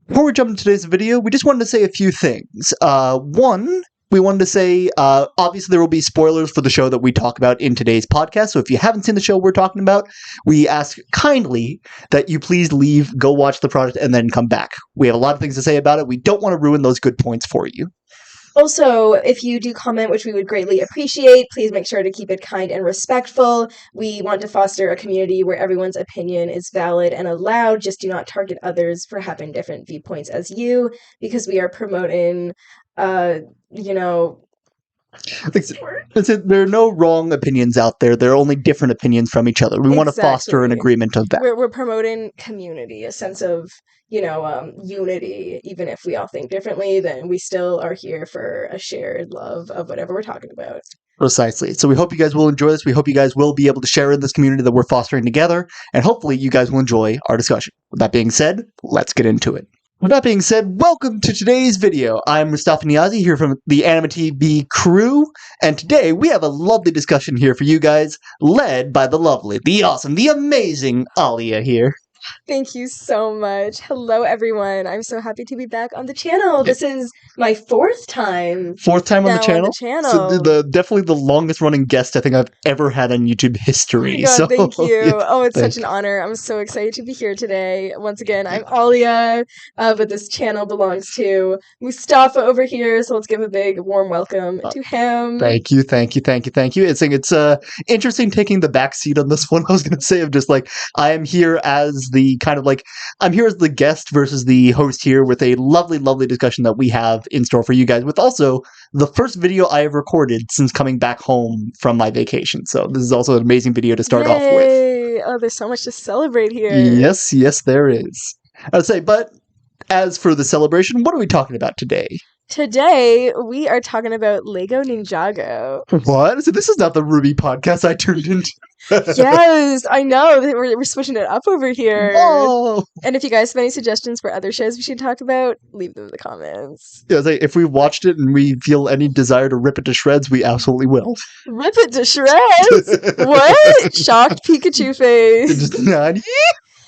Before we jump into today's video, we just wanted to say a few things. One, we wanted to say, obviously there will be spoilers for the show that we talk about in today's podcast, so if you haven't seen the show we're talking about, we ask kindly that you please leave, go watch the product, and then come back. We have a lot of things to say about it. We don't want to ruin those good points for you. Also, if you do comment, which we would greatly appreciate, please make sure to keep it kind and respectful. We want to foster a community where everyone's opinion is valid and allowed. Just do not target others for having different viewpoints as you, because we are promoting, There are no wrong opinions out there. There are only different opinions from each other. We want to foster an agreement of that. We're promoting community, a sense of, unity. Even if we all think differently, then we still are here for a shared love of whatever we're talking about. Precisely. So we hope you guys will enjoy this. We hope you guys will be able to share in this community that we're fostering together, and hopefully you guys will enjoy our discussion. With that being said, let's get into it. With that being said, welcome to today's video. I'm Mustafa Niazi here from the Ani-mity crew, and today we have a lovely discussion here for you guys, led by the lovely, the awesome, the amazing Alia here. Thank you so much. Hello, everyone. I'm so happy to be back on the channel. This is my fourth time. Fourth time on the channel? So definitely the longest running guest I think I've ever had on YouTube history. Oh my God, thank you. Oh, it's such an honor. I'm so excited to be here today. Once again, I'm Alia, but this channel belongs to Mustafa over here, so let's give a big warm welcome to him. Thank you. It's interesting taking the back seat on this one. I was going to say, of just like, I am here as the I'm here as the guest versus the host here with a lovely, lovely discussion that we have in store for you guys, with also the first video I have recorded since coming back home from my vacation. So this is also an amazing video to start off with. Oh, there's so much to celebrate here. Yes, there is. I'd say, but as for the celebration, what are we talking about today? Today, we are talking about Lego Ninjago. What? So this is not the Ruby podcast I turned into. Yes, I know. We're switching it up over here. Whoa. And if you guys have any suggestions for other shows we should talk about, leave them in the comments. Yeah, if we watched it and we feel any desire to rip it to shreds, we absolutely will. Rip it to shreds? What? Shocked Pikachu face.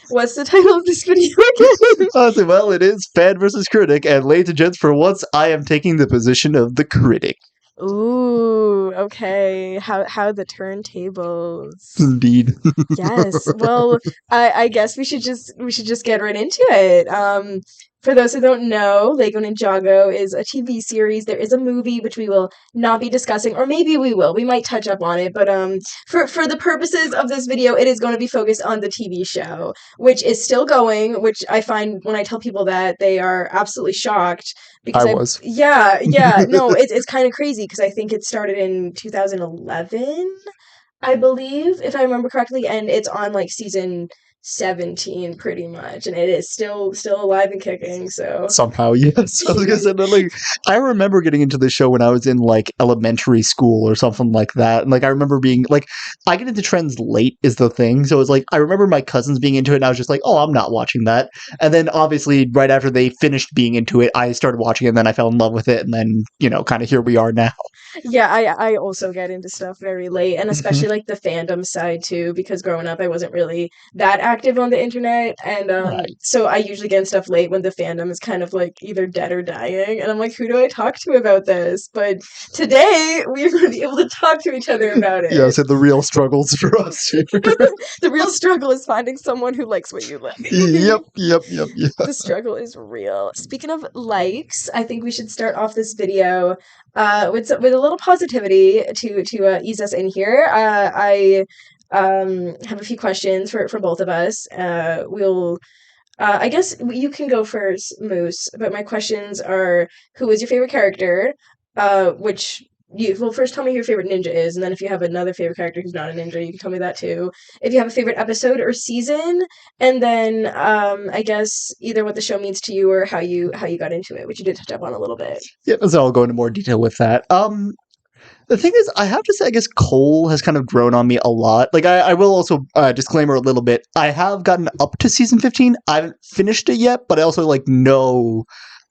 What's the title of this video again? Well, it is Fan versus Critic, and ladies and gents, for once, I am taking the position of the critic. Ooh, okay. How the turntables. Indeed. Yes. Well, I guess we should just get right into it. For those who don't know, Lego Ninjago is a TV series. There is a movie which we will not be discussing, or maybe we will. We might touch up on it, but for the purposes of this video, it is going to be focused on the TV show, which is still going, which I find when I tell people that, they are absolutely shocked. Because yeah, no, it's kind of crazy because I think it started in 2011, I believe, if I remember correctly, and it's on like season 17 pretty much, and it is still alive and kicking. So somehow, yes. I was gonna say, like, I remember getting into the show when I was in like elementary school or something like that, and like I remember being like, I get into trends late is the thing. So it's like I remember my cousins being into it, and I was just like, oh, I'm not watching that. And then obviously right after they finished being into it, I started watching it, and then I fell in love with it, and then kind of here we are now. Yeah, I also get into stuff very late, and especially like the fandom side too, because growing up I wasn't really that active on the internet, and so I usually get in stuff late when the fandom is kind of like either dead or dying, and I'm like, who do I talk to about this? But today we're going to be able to talk to each other about it. Yeah, so the real struggles for us here. The real struggle is finding someone who likes what you like. Yep. The struggle is real. Speaking of likes, I think we should start off this video with a little positivity to ease us in here. I have a few questions for both of us. I guess you can go first, Moose, but my questions are, who is your favorite character? First tell me who your favorite ninja is, and then if you have another favorite character who's not a ninja, you can tell me that too. If you have a favorite episode or season, and then I guess either what the show means to you or how you got into it, which you did touch up on a little bit. Yeah, so I'll go into more detail with that. The thing is, I have to say, I guess Cole has kind of grown on me a lot. Like, I will also, disclaimer a little bit, I have gotten up to season 15. I haven't finished it yet, but I also, like, know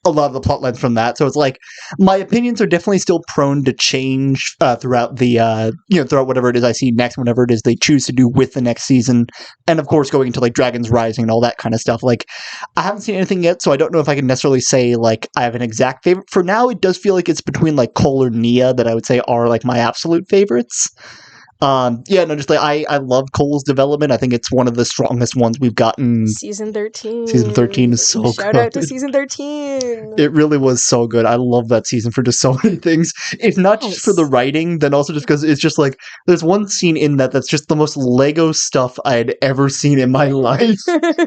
a lot of the plot lines from that. So it's like my opinions are definitely still prone to change throughout the throughout whatever it is I see next, whatever it is they choose to do with the next season, and of course going into like Dragons Rising and all that kind of stuff. Like I haven't seen anything yet, so I don't know if I can necessarily say like I have an exact favorite. For now, it does feel like it's between like Cole or Nia that I would say are like my absolute favorites. Just like I love Cole's development. I think it's one of the strongest ones we've gotten. Season 13. Season 13 is so Shout good. out to season 13. It really was so good. I love that season for just so many things. If not just for the writing, then also just because it's just like there's one scene in that's just the most Lego stuff I had ever seen in my life.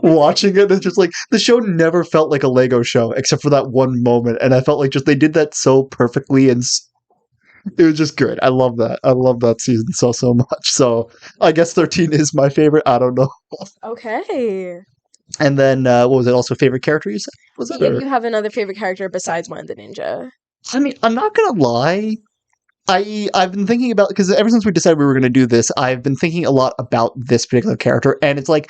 Watching it, it's just like the show never felt like a Lego show except for that one moment, and I felt like just they did that so perfectly and. It was just good. I love that. I love that season so much. So I guess 13 is my favorite. I don't know. Okay. And then what was it? Also favorite character you said? Was it? You have another favorite character besides one, the ninja. I mean, I'm not gonna lie. I've been thinking about because ever since we decided we were gonna do this, I've been thinking a lot about this particular character, and it's like.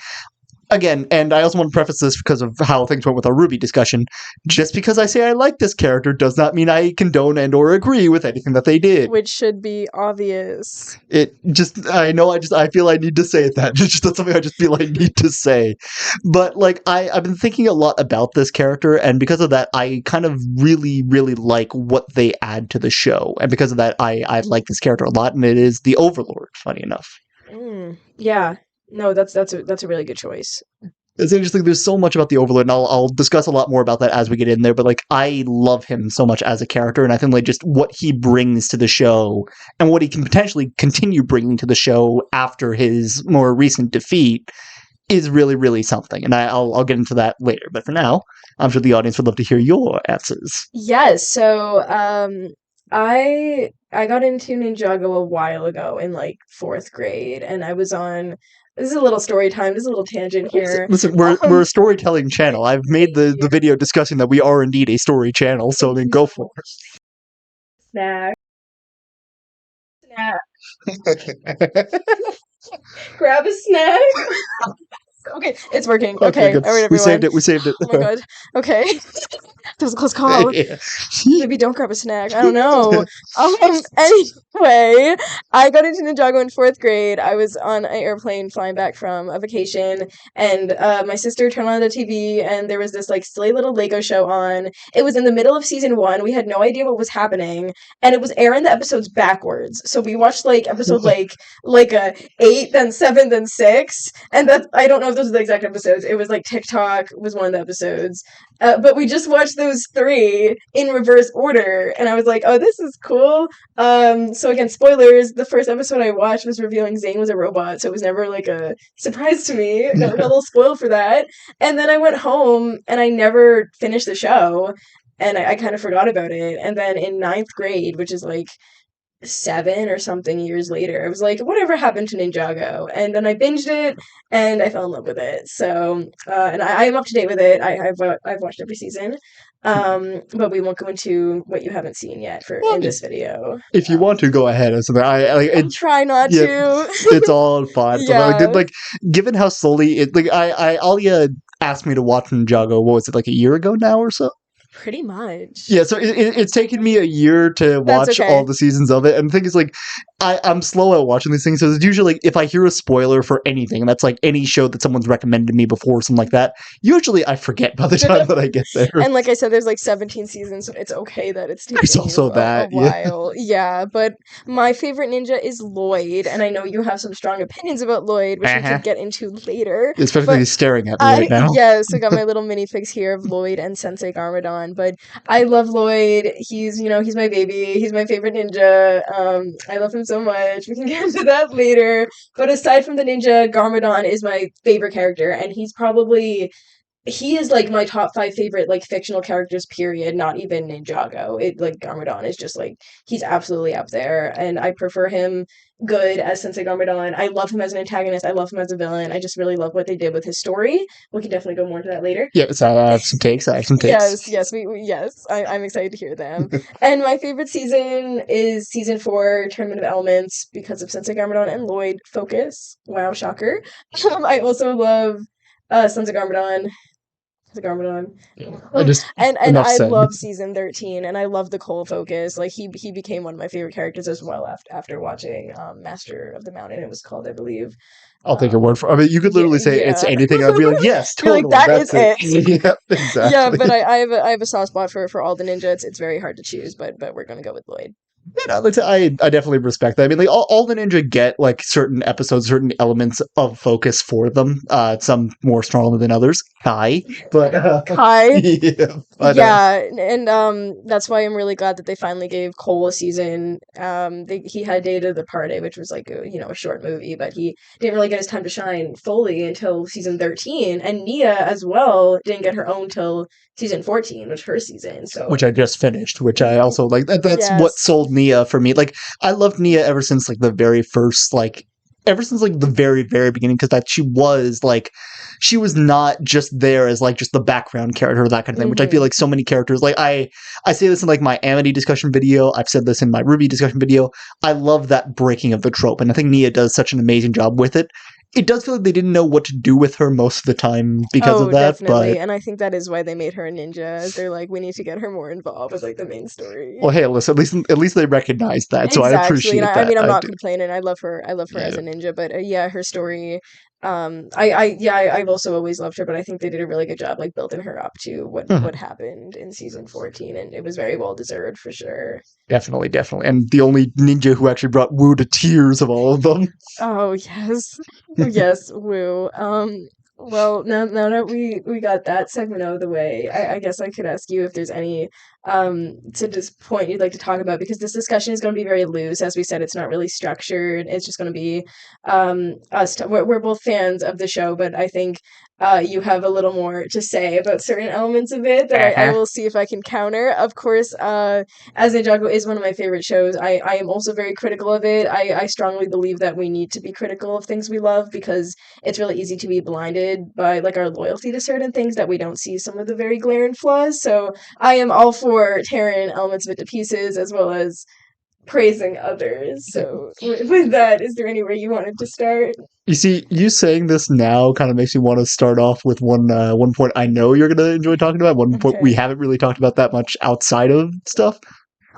Again, and I also want to preface this because of how things went with our Ruby discussion. Just because I say I like this character does not mean I condone and or agree with anything that they did. Which should be obvious. I feel I need to say that. That's something I just feel I need to say. But like I've been thinking a lot about this character, and because of that, I kind of really, really like what they add to the show. And because of that, I like this character a lot, and it is the Overlord, funny enough. Yeah. No, that's a really good choice. It's interesting. There's so much about the Overlord, and I'll discuss a lot more about that as we get in there. But like, I love him so much as a character, and I think like just what he brings to the show, and what he can potentially continue bringing to the show after his more recent defeat, is really, really something. And I'll get into that later. But for now, I'm sure the audience would love to hear your answers. Yes. So, I got into Ninjago a while ago in like 4th grade, and I was on. This is a little story time. This is a little tangent here. Listen, we're a storytelling channel. I've made the video discussing that we are indeed a story channel, so then go for it. Snack. Grab a snack. Okay, it's working. Okay, all right, everyone. We saved it. Oh my god. Okay. That was a close call. Yeah. Maybe don't grab a snack. I don't know. Anyway, I got into Ninjago in 4th grade. I was on an airplane flying back from a vacation, and my sister turned on the TV, and there was this like silly little Lego show on. It was in the middle of season 1. We had no idea what was happening, and it was airing the episodes backwards. So we watched like episode like a 8, then 7, then 6, and that I don't know if those are the exact episodes. It was like TikTok was one of the episodes, but we just watched those 3 in reverse order, and I was like, oh, this is cool. So again, spoilers, the first episode I watched was revealing Zane was a robot, so it was never like a surprise to me. I got a little spoiled for that. And then I went home and I never finished the show, and I kind of forgot about it. And then in 9th grade, which is like 7 or something years later, I was like, whatever happened to Ninjago? And then I binged it and I fell in love with it. So and I am up to date with it. I've watched every season. But we won't go into what you haven't seen yet in this video. If you want to, go ahead. I'll try not to. It's all fine. Yeah. Like, given how slowly Alia asked me to watch Ninjago. What was it, like a year ago now or so? Pretty much. Yeah, so it's taken me a year to watch all the seasons of it, and the thing is, like, I'm slow at watching these things, so it's usually, like, if I hear a spoiler for anything, and that's, like, any show that someone's recommended to me before, something like that, usually I forget by the time that I get there. And like I said, there's, like, 17 seasons, so it's okay that it's taking There's also a while. Yeah, but my favorite ninja is Lloyd, and I know you have some strong opinions about Lloyd, which we can get into later. Especially staring at me right now. Yes, I got my little minifigs here of Lloyd and Sensei Garmadon, but I love Lloyd. He's my baby. He's my favorite ninja. I love him so much. We can get into that later. But aside from the ninja, Garmadon is my favorite character, and he is like my top 5 favorite like fictional characters, period, not even Ninjago. Garmadon is just like, he's absolutely up there, and I prefer him good as Sensei Garmadon. I love him as an antagonist. I love him as a villain. I just really love what they did with his story. We can definitely go more into that later. Yeah, so I have some takes. Yes, I'm excited to hear them. And my favorite season is season 4, Tournament of Elements, because of Sensei Garmadon and Lloyd focus. Wow, shocker. I also love Sensei Garmadon. the Garmadon. I just And enough I said. love season 13, and I love the Cole focus. Like he became one of my favorite characters as well after watching Master of the Mountain. It was called, I believe. I'll take your word for. I mean, you could literally say it's Yeah. anything. I'd be like, yes, You're like, totally. that That's is it. Yep, Yeah, exactly. but I have a soft spot for all the ninja. It's very hard to choose, but we're gonna go with Lloyd. Yeah, no, I definitely respect that. I mean, like all the ninja get like certain episodes, certain elements of focus for them. Some more strongly than others. Kai, but Kai. yeah, Yeah, and that's why I'm really glad that they finally gave Cole a season. He had Day to the Party, which was like a short movie, but he didn't really get his time to shine fully until season 13. And Nia as well didn't get her own till season 14, which her season. So which I just finished, which I also like. That's what yes. sold Nia for me. Like I loved Nia ever since like the very first ever since like the very very beginning, because that she was not just there as like just the background character or that kind of thing, which I feel like so many characters, like I say this in like my Amity discussion video, I've said this in my Ruby discussion video, I love that breaking of the trope, and I think Nia does such an amazing job with it. It does feel like they didn't know what to do with her most of the time because of that, definitely. but And I think that is why they made her a ninja. As they're like, we need to get her more involved with like the main story. well, hey, listen, at least they recognize that, so I Exactly, and appreciate I that. mean, I'm I not do. complaining. I love her. I love her as Yeah. a ninja, but yeah, her story. I've also always loved her, but I think they did a really good job, like building her up to what happened in season 14, and it was very well deserved for sure. Definitely, definitely. And the only ninja who actually brought Wu to tears of all of them. Oh yes, yes, woo. Well, now that we got that segment out of the way, I guess I could ask you if there's any to this point you'd like to talk about, because this discussion is going to be very loose. As we said, it's not really structured. It's just going to be we're both fans of the show, but I think you have a little more to say about certain elements of it that I will see if I can counter. Of course, as Ninjago is one of my favorite shows, I am also very critical of it. I strongly believe that we need to be critical of things we love, because it's really easy to be blinded by like our loyalty to certain things that we don't see some of the very glaring flaws. So I am all for tearing elements of it to pieces as well as praising others. So with that, is there anywhere you wanted to start? You see, you saying this now kind of makes me want to start off with one point I know you're going to enjoy talking about, one point we Okay. haven't really talked about that much outside of stuff,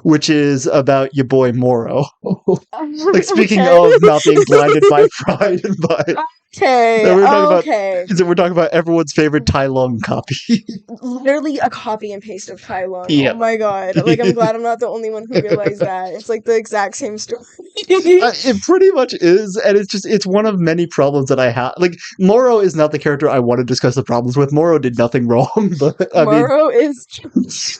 which is about your boy Moro. Like, speaking Okay. of not being blinded by pride and by... Okay. No, Okay. we're talking about everyone's favorite Tai Lung copy. Literally a copy and paste of Tai Lung. Oh Yep. my god. Like, I'm glad I'm not the only one who realized that. It's like the exact same story. It pretty much is, and it's one of many problems that I have. Like, Moro is not the character I want to discuss the problems with. Moro did nothing wrong, but Moro is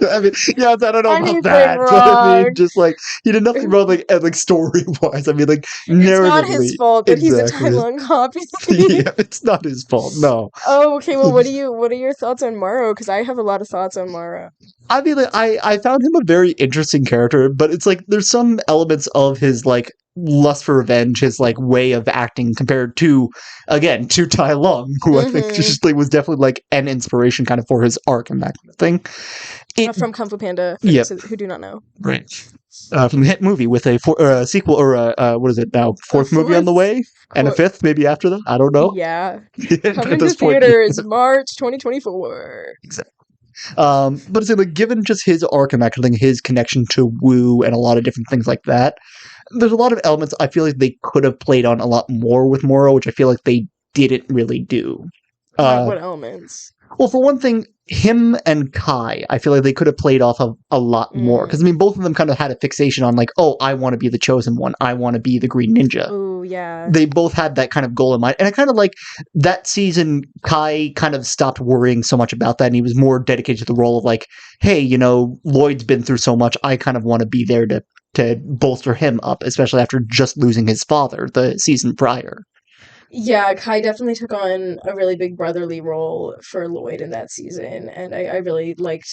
I mean, yeah, I don't know about anything that, but I mean, wrong. just like he did nothing wrong, like story wise. I mean, like It's not his narratively, fault that he's a Tai exactly. Lung copy. Yeah, it's not his fault. No. Oh, okay. Well, what are your thoughts on Moro? Because I have a lot of thoughts on Moro. I mean, like, I found him a very interesting character, but it's like there's some elements of his like lust for revenge, his like way of acting compared to, again, to Tai Lung, who I think just like was definitely like an inspiration kind of for his arc and that kind of thing. From Kung Fu Panda, for Yep. those who do not know. Right. From the hit movie with a sequel or what is it now? Fourth movie on the way, and a fifth maybe after that. I don't know. Yeah, At coming to this point, theaters March 2024. exactly. But it's like given just his arc and that kind of thing, his connection to Wu and a lot of different things like that, there's a lot of elements I feel like they could have played on a lot more with Moro, which I feel like they didn't really do. What elements? Well, for one thing, him and Kai, I feel like they could have played off of a lot more. Because, I mean, both of them kind of had a fixation on, like, oh, I want to be the chosen one. I want to be the Green Ninja. Oh, yeah. They both had that kind of goal in mind. And I kind of like that season, Kai kind of stopped worrying so much about that. And he was more dedicated to the role of, like, hey, you know, Lloyd's been through so much. I kind of want to be there to bolster him up, especially after just losing his father the season prior. Yeah, Kai definitely took on a really big brotherly role for Lloyd in that season, and I really liked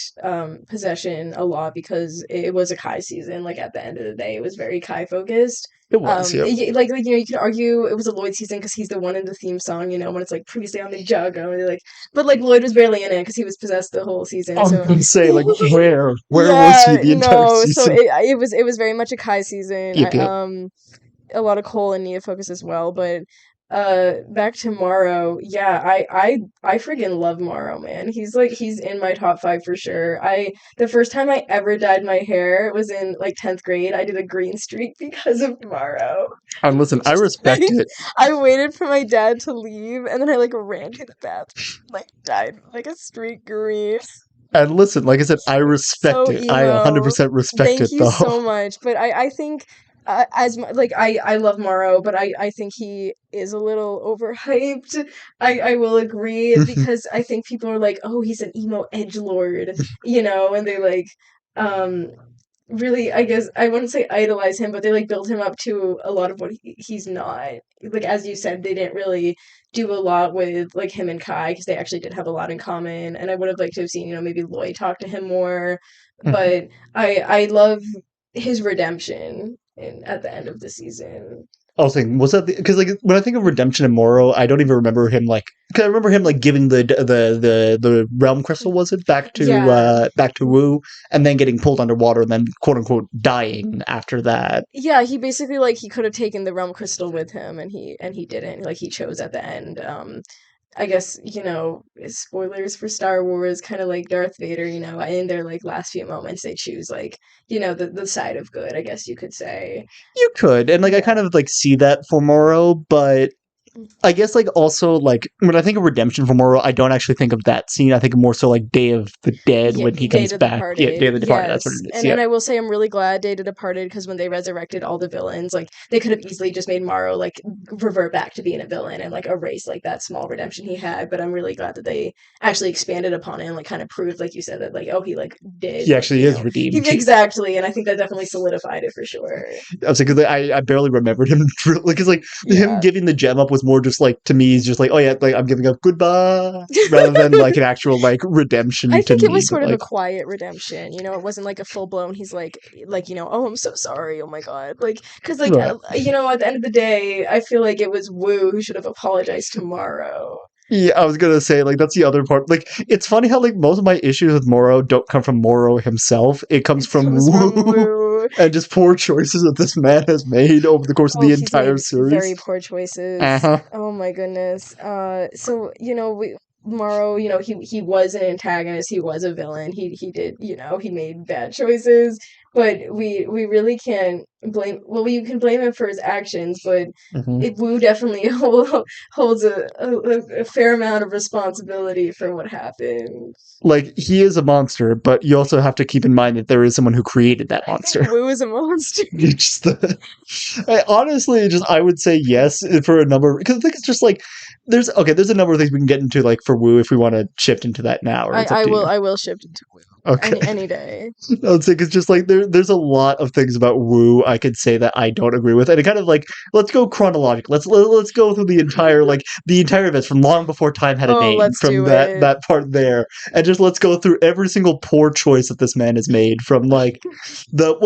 Possession a lot because it was a Kai season. Like, at the end of the day, it was very Kai focused. It was, yeah. Like you could argue it was a Lloyd season because he's the one in the theme song, when it's like previously on Ninjago, like, but like Lloyd was barely in it because he was possessed the whole season. I was So going to say, like, where was he the entire season? So it was very much a Kai season. Yep. A lot of Cole and Nia focus as well, but back to Morrow. Yeah, I freaking love Morrow, man. He's in my top 5 for sure. The first time I ever dyed my hair was in like 10th grade. I did a green streak because of Morrow. And listen, I respect it. I waited for my dad to leave, and then I like ran to the bathroom, like dyed like a streak green. And listen, like I said, I respect So it. I emo. 100% respect Thank it, you though. so much. But I think I love Morrow, but I think he is a little overhyped. I will agree because I think people are like, oh, he's an emo edgelord, and they like um really, I guess I wouldn't say idolize him, but they like build him up to a lot of what he's not. Like as you said, they didn't really do a lot with like him and Kai because they actually did have a lot in common, and I would have liked to have seen maybe Lloyd talk to him more. But I love his redemption at the end of the season. I was thinking, was that because like when I think of Redemption and Morrow, I don't even remember him like because I remember him like giving the realm crystal, was it back to Wu, and then getting pulled underwater and then quote unquote dying after that. Yeah, he basically like he could have taken the realm crystal with him, and he didn't. Like he chose at the end. I guess, spoilers for Star Wars, kind of like Darth Vader, in their like last few moments, they choose like, the side of good, I guess you could say. You could, and like I kind of like see that for Morrow, but I guess like also like when I think of redemption for Morrow, I don't actually think of that scene. I think more so like Day of the Dead when he comes back. Yeah, Day of the Departed. That's what it is. And I will say I'm really glad Day of the Departed because when they resurrected all the villains, like they could have easily just made Morrow like revert back to being a villain and like erase like that small redemption he had. But I'm really glad that they actually expanded upon it and like kind of proved, like you said, that like he like did. He actually is redeemed. Exactly, and I think that definitely solidified it for sure. I was like, because I barely remembered him because like him giving the gem up was more just like to me. He's just like, oh yeah, like I'm giving up goodbye, rather than like an actual like redemption. I think it was sort of a quiet redemption. It wasn't like a full blown. He's like, oh, I'm so sorry. Oh my god, like, because like, at the end of the day, I feel like it was Wu who should have apologized tomorrow. Yeah, I was gonna say like that's the other part. Like, it's funny how like most of my issues with Morrow don't come from Morrow himself. It comes from Wu and just poor choices that this man has made over the course of the entire series. Very poor choices. Oh my goodness. So Morrow, he was an antagonist. He was a villain. He did, he made bad choices. But we really can't blame. Well, you can blame him for his actions, but Wu definitely holds a fair amount of responsibility for what happened. Like, he is a monster, but you also have to keep in mind that there is someone who created that monster. Wu is a monster. Honestly, I would say yes for a number, because I think it's just like there's a number of things we can get into like for Wu if we want to shift into that now. Or I will shift into Wu. Okay. Any day. I would say it's just like there's a lot of things about Wu I could say that I don't agree with, and it kind of like let's go chronologically. Let's go through the entire events from long before time had a name, from that part there, and just let's go through every single poor choice that this man has made. From like what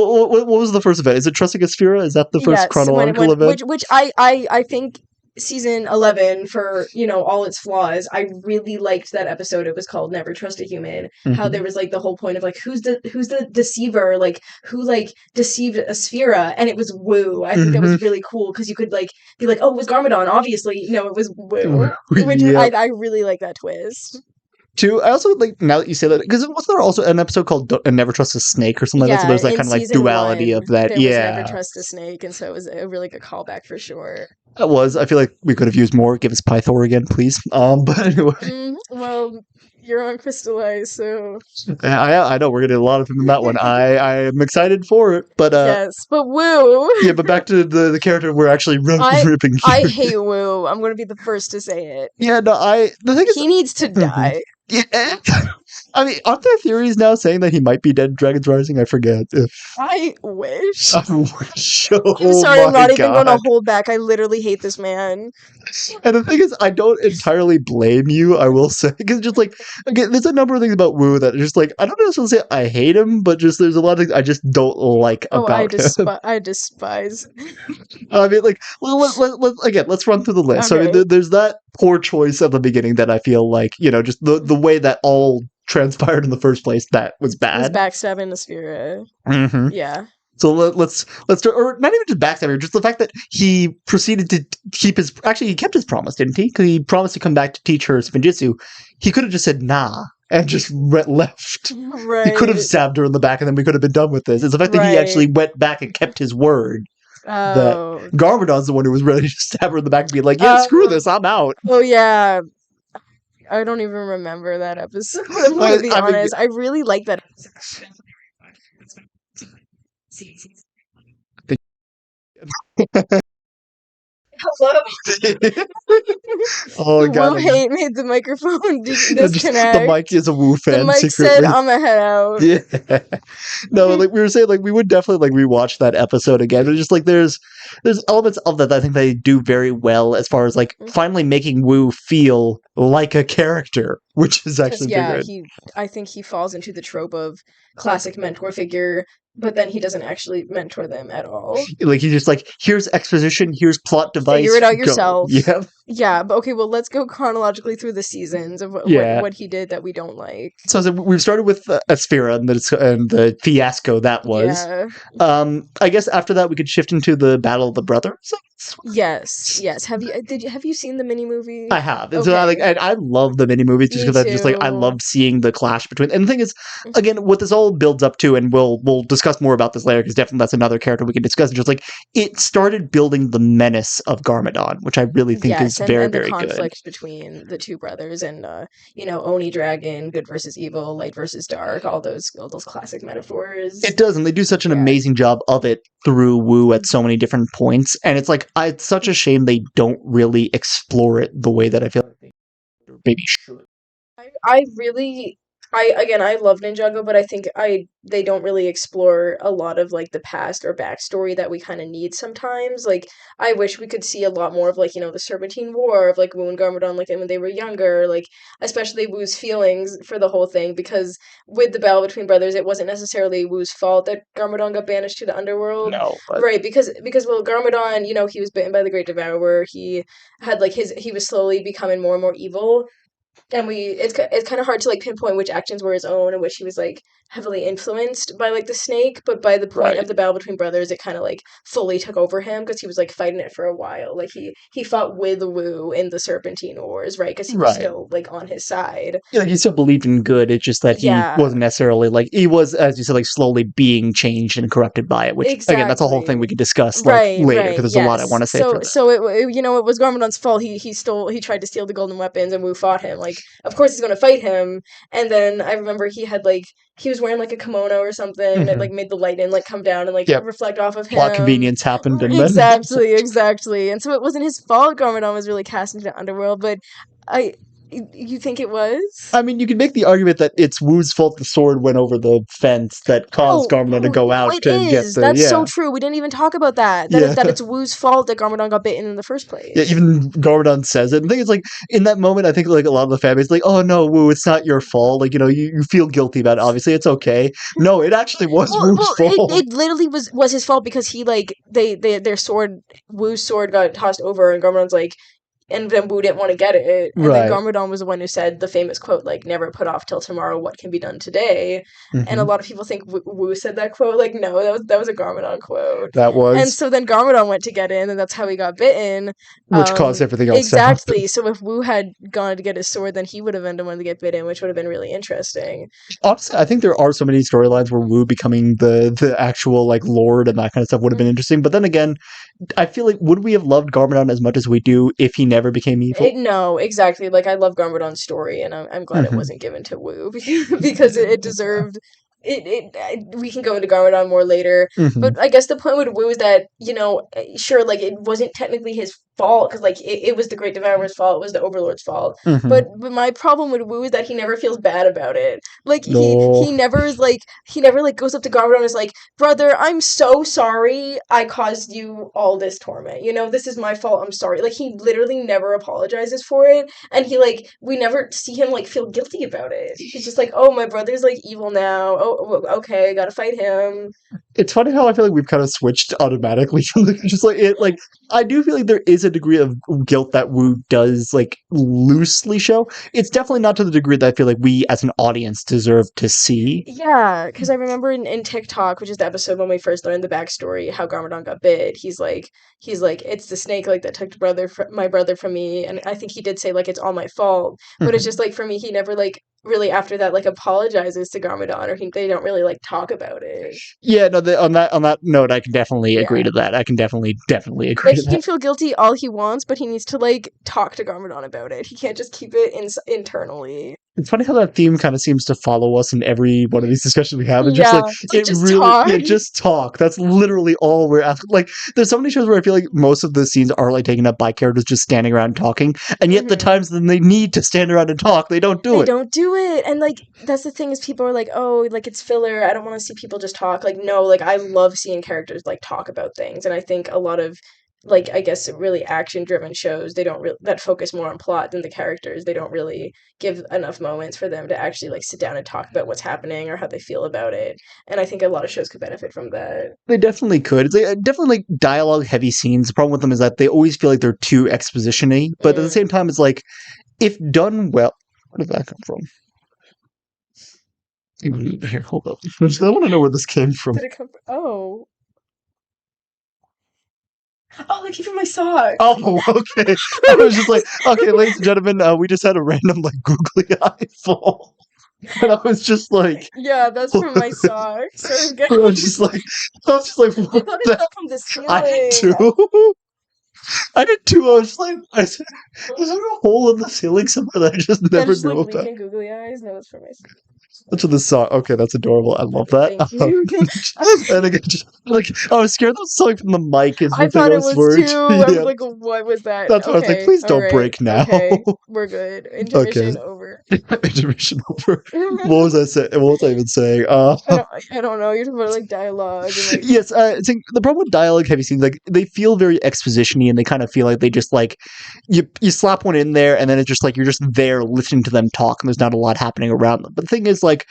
was the first event? Is it Trusting a Sphera? Is that the first chronological event? Which I think season 11, for all its flaws, I really liked that episode. It was called Never Trust a Human. How there was like the whole point of like who's the deceiver, like who like deceived a Sphera, and it was Wu. I think that was really cool because you could like be like, oh, it was Garmadon, obviously. No, it was Wu. Which I really like that twist. Too, I also like now that you say that, because wasn't there also an episode called Never Trust a Snake or something like that? So there's that kind of like duality of that. There was Never Trust a Snake, and so it was a really good callback for sure. It was. I feel like we could have used more. Give us Pythor again, please. But anyway. Well, you're on Crystallize, so I know we're gonna get a lot of him in that one. I am excited for it, but yes, but Wu. Yeah, but back to the character we're actually ripping. I hate Wu. I'm gonna be the first to say it. Yeah, no, the thing is, he needs to die. Yeah. I mean, aren't there theories now saying that he might be dead in Dragon's Rising? I forget. I wish. I wish. I'm sorry, I'm not even going to hold back. I literally hate this man. And the thing is, I don't entirely blame you, I will say. Because just like, again, there's a number of things about Wu that are just like, I don't necessarily say I hate him, but just there's a lot of things I just don't like about him. I despise. I mean, like, let's run through the list. Okay. So I mean, there's that poor choice at the beginning that I feel like, just the way that all transpired in the first place, that was bad. It was backstabbing the Sphera. Mm-hmm. Yeah. So let's start, or not even just backstabbing, just the fact that he proceeded to keep his. Actually, he kept his promise, didn't he? Because he promised to come back to teach her spinjitzu. He could have just said nah and just left. He could have Right. stabbed her in the back, and then we could have been done with this. It's the fact that he actually went back and kept his word. That Oh. Garmadon's the one who was ready to stab her in the back and be like, "Yeah, screw this, I'm out." Oh yeah. I don't even remember that episode. I'm gonna be honest. I really like that. Hello. Oh god, Woo hate made the microphone just disconnect. the mic is a Woo The fan mic said, secretly. "I'ma head out." Yeah. No, like we were saying, like we would definitely like rewatch that episode again. But just like there's elements of that I think they do very well as far as like finally making Woo feel like a character, which is actually yeah, good. I think he falls into the trope of classic mentor figure, but then he doesn't actually mentor them at all. Like he's just like, here's exposition, here's plot device. Figure it out go. yourself. Yeah. Yeah, but okay, well, let's go chronologically through the seasons of what he did that we don't like. So we've started with Asphera and the fiasco that was. Yeah. I guess after that we could shift into the Battle of the Brothers. Yes. Have you seen the mini movie? I have. And so I love the mini movies just because I just like I love seeing the clash between. And the thing is, again, what this all builds up to, and we'll discuss more about this later because definitely that's another character we can discuss. Just like it started building the menace of Garmadon, which I really think is very the very conflict good between the two brothers and Oni Dragon, good versus evil, light versus dark, all those classic metaphors. It does, and they do such an amazing job of it through Woo at so many different points, and it's like it's such a shame they don't really explore it the way that I feel like they maybe should. I love Ninjago, but I think they don't really explore a lot of like the past or backstory that we kind of need sometimes. Like I wish we could see a lot more of like the Serpentine War of like Wu and Garmadon like when they were younger, like especially Wu's feelings for the whole thing, because with the battle between brothers, it wasn't necessarily Wu's fault that Garmadon got banished to the underworld. No, right? Because well, Garmadon, he was bitten by the Great Devourer. He had like he was slowly becoming more and more evil. And it's kind of hard to like pinpoint which actions were his own and which he was like heavily influenced by like the snake, but by the point of the battle between brothers it kind of like fully took over him because he was like fighting it for a while. Like he fought with Wu in the Serpentine Wars, right? Because he was still like on his side. Yeah, like he still believed in good. It's just that he wasn't necessarily like he was, as you said, like slowly being changed and corrupted by it. Which again, that's a whole thing we could discuss later because there's a lot I want to say. So it was Garmadon's fault. He tried to steal the golden weapons and Wu fought him. Like of course he's going to fight him. And then I remember he was wearing like a kimono or something that like made the lightning like come down and like reflect off of him. Plot convenience happened. And exactly. And so it wasn't his fault Garmadon was really cast into the underworld, but you think it was? I mean, you can make the argument that it's Wu's fault the sword went over the fence that caused Garmadon to go out to get the... That's so true. We didn't even talk about that. That it's Wu's fault that Garmadon got bitten in the first place. Yeah, even Garmadon says it. And the thing is, like, in that moment, I think, like, a lot of the fan base like, oh, no, Wu, it's not your fault. Like, you feel guilty about it. Obviously, it's okay. No, it actually was Wu's fault. It literally was his fault because he, like, their sword, Wu's sword got tossed over and Garmadon's like, and then Wu didn't want to get it. And then Garmadon was the one who said the famous quote, like, never put off till tomorrow what can be done today. And a lot of people think Wu said that quote. Like, no, that was a Garmadon quote. That was. And so then Garmadon went to get in, and that's how he got bitten. Which caused everything else to happen. So if Wu had gone to get his sword, then he would have been the one to get bitten, which would have been really interesting. Honestly, I think there are so many storylines where Wu becoming the actual, like, lord and that kind of stuff would have been interesting. But then again, I feel like, would we have loved Garmadon as much as we do if he never became evil? No, exactly. Like, I love Garmadon's story, and I'm glad it wasn't given to Wu because it deserved. We can go into Garmadon more later, but I guess the point with Wu is that sure, like it wasn't technically his fault because like it was the Great Devourer's fault, it was the Overlord's fault. But my problem with Wu is that he never feels bad about it. Like he never goes up to Garmadon and is like, brother, I'm so sorry I caused you all this torment. This is my fault. I'm sorry. Like he literally never apologizes for it, and we never see him like feel guilty about it. He's just like, oh, my brother's like evil now. Oh, okay, I gotta fight him. It's funny how I feel like we've kind of switched automatically from just like it. Like I do feel like there is a degree of guilt that Wu does like loosely show. It's definitely not to the degree that I feel like we as an audience deserve to see. Yeah, because I remember in TikTok, which is the episode when we first learned the backstory, how Garmadon got bit. He's like, it's the snake like that took my brother from me, and I think he did say like it's all my fault. But it's just like for me, he never like really after that like apologizes to Garmadon, or they don't really like talk about it. Yeah, no. On that note, I can definitely agree Yeah. to that. I can definitely agree Like to he can that. feel guilty all he wants, but he needs to like talk to Garmadon about it. He can't just keep it internally. It's funny how that theme kind of seems to follow us in every one of these discussions we have. It's just Yeah, like it's like, it just really, talk. yeah, just talk. That's literally all we're asking. Like, there's so many shows where I feel like most of the scenes are like taken up by characters just standing around talking, and yet the Mhm. times that they need to stand around and talk, they don't do They it. don't do it. And like that's the thing is people are like, "Oh, like it's filler. I don't want to see people just talk." Like no, like I love seeing characters like talk about things. And I think a lot of like I guess really action-driven shows, they don't really that focus more on plot than the characters. They don't really give enough moments for them to actually like sit down and talk about what's happening or how they feel about it. And I think a lot of shows could benefit from that. They definitely could. It's like, definitely like dialogue heavy scenes. The problem with them is that they always feel like they're too exposition-y, but at the Mm. same time, it's like if done well. Where did that come from? Here, hold up. I want to know where this came from. Did it come from? Oh. Oh, they came from my sock. Oh, okay. I was just like, okay, ladies and gentlemen, we just had a random like googly eye fall, and I was just like, Yeah, that's from my sock. So good. I was just like, I thought what it the? fell from the ceiling. I did too. I did too. I was just like, is there a hole in the ceiling somewhere that I just Yeah, never just knew like about? leaking googly eyes. No, it's from my sock. That's what this song. Okay, that's adorable. I love that. Thank you. And again, just, like I was scared that was something from the mic. Is I the thing thought I it was was worried. too. I was Yeah, like, what was that? that's why I was like, Okay, please all don't right, break now. okay, we're good. Intermission over. Intermission over. What was I saying? What was I even saying? I don't know. You're talking about like dialogue and like Yes, I think the problem with dialogue heavy scenes, like they feel very exposition-y, and they kind of feel like they just like you slap one in there, and then it's just like you're just there listening to them talk, and there's not a lot happening around them. But the thing is, like,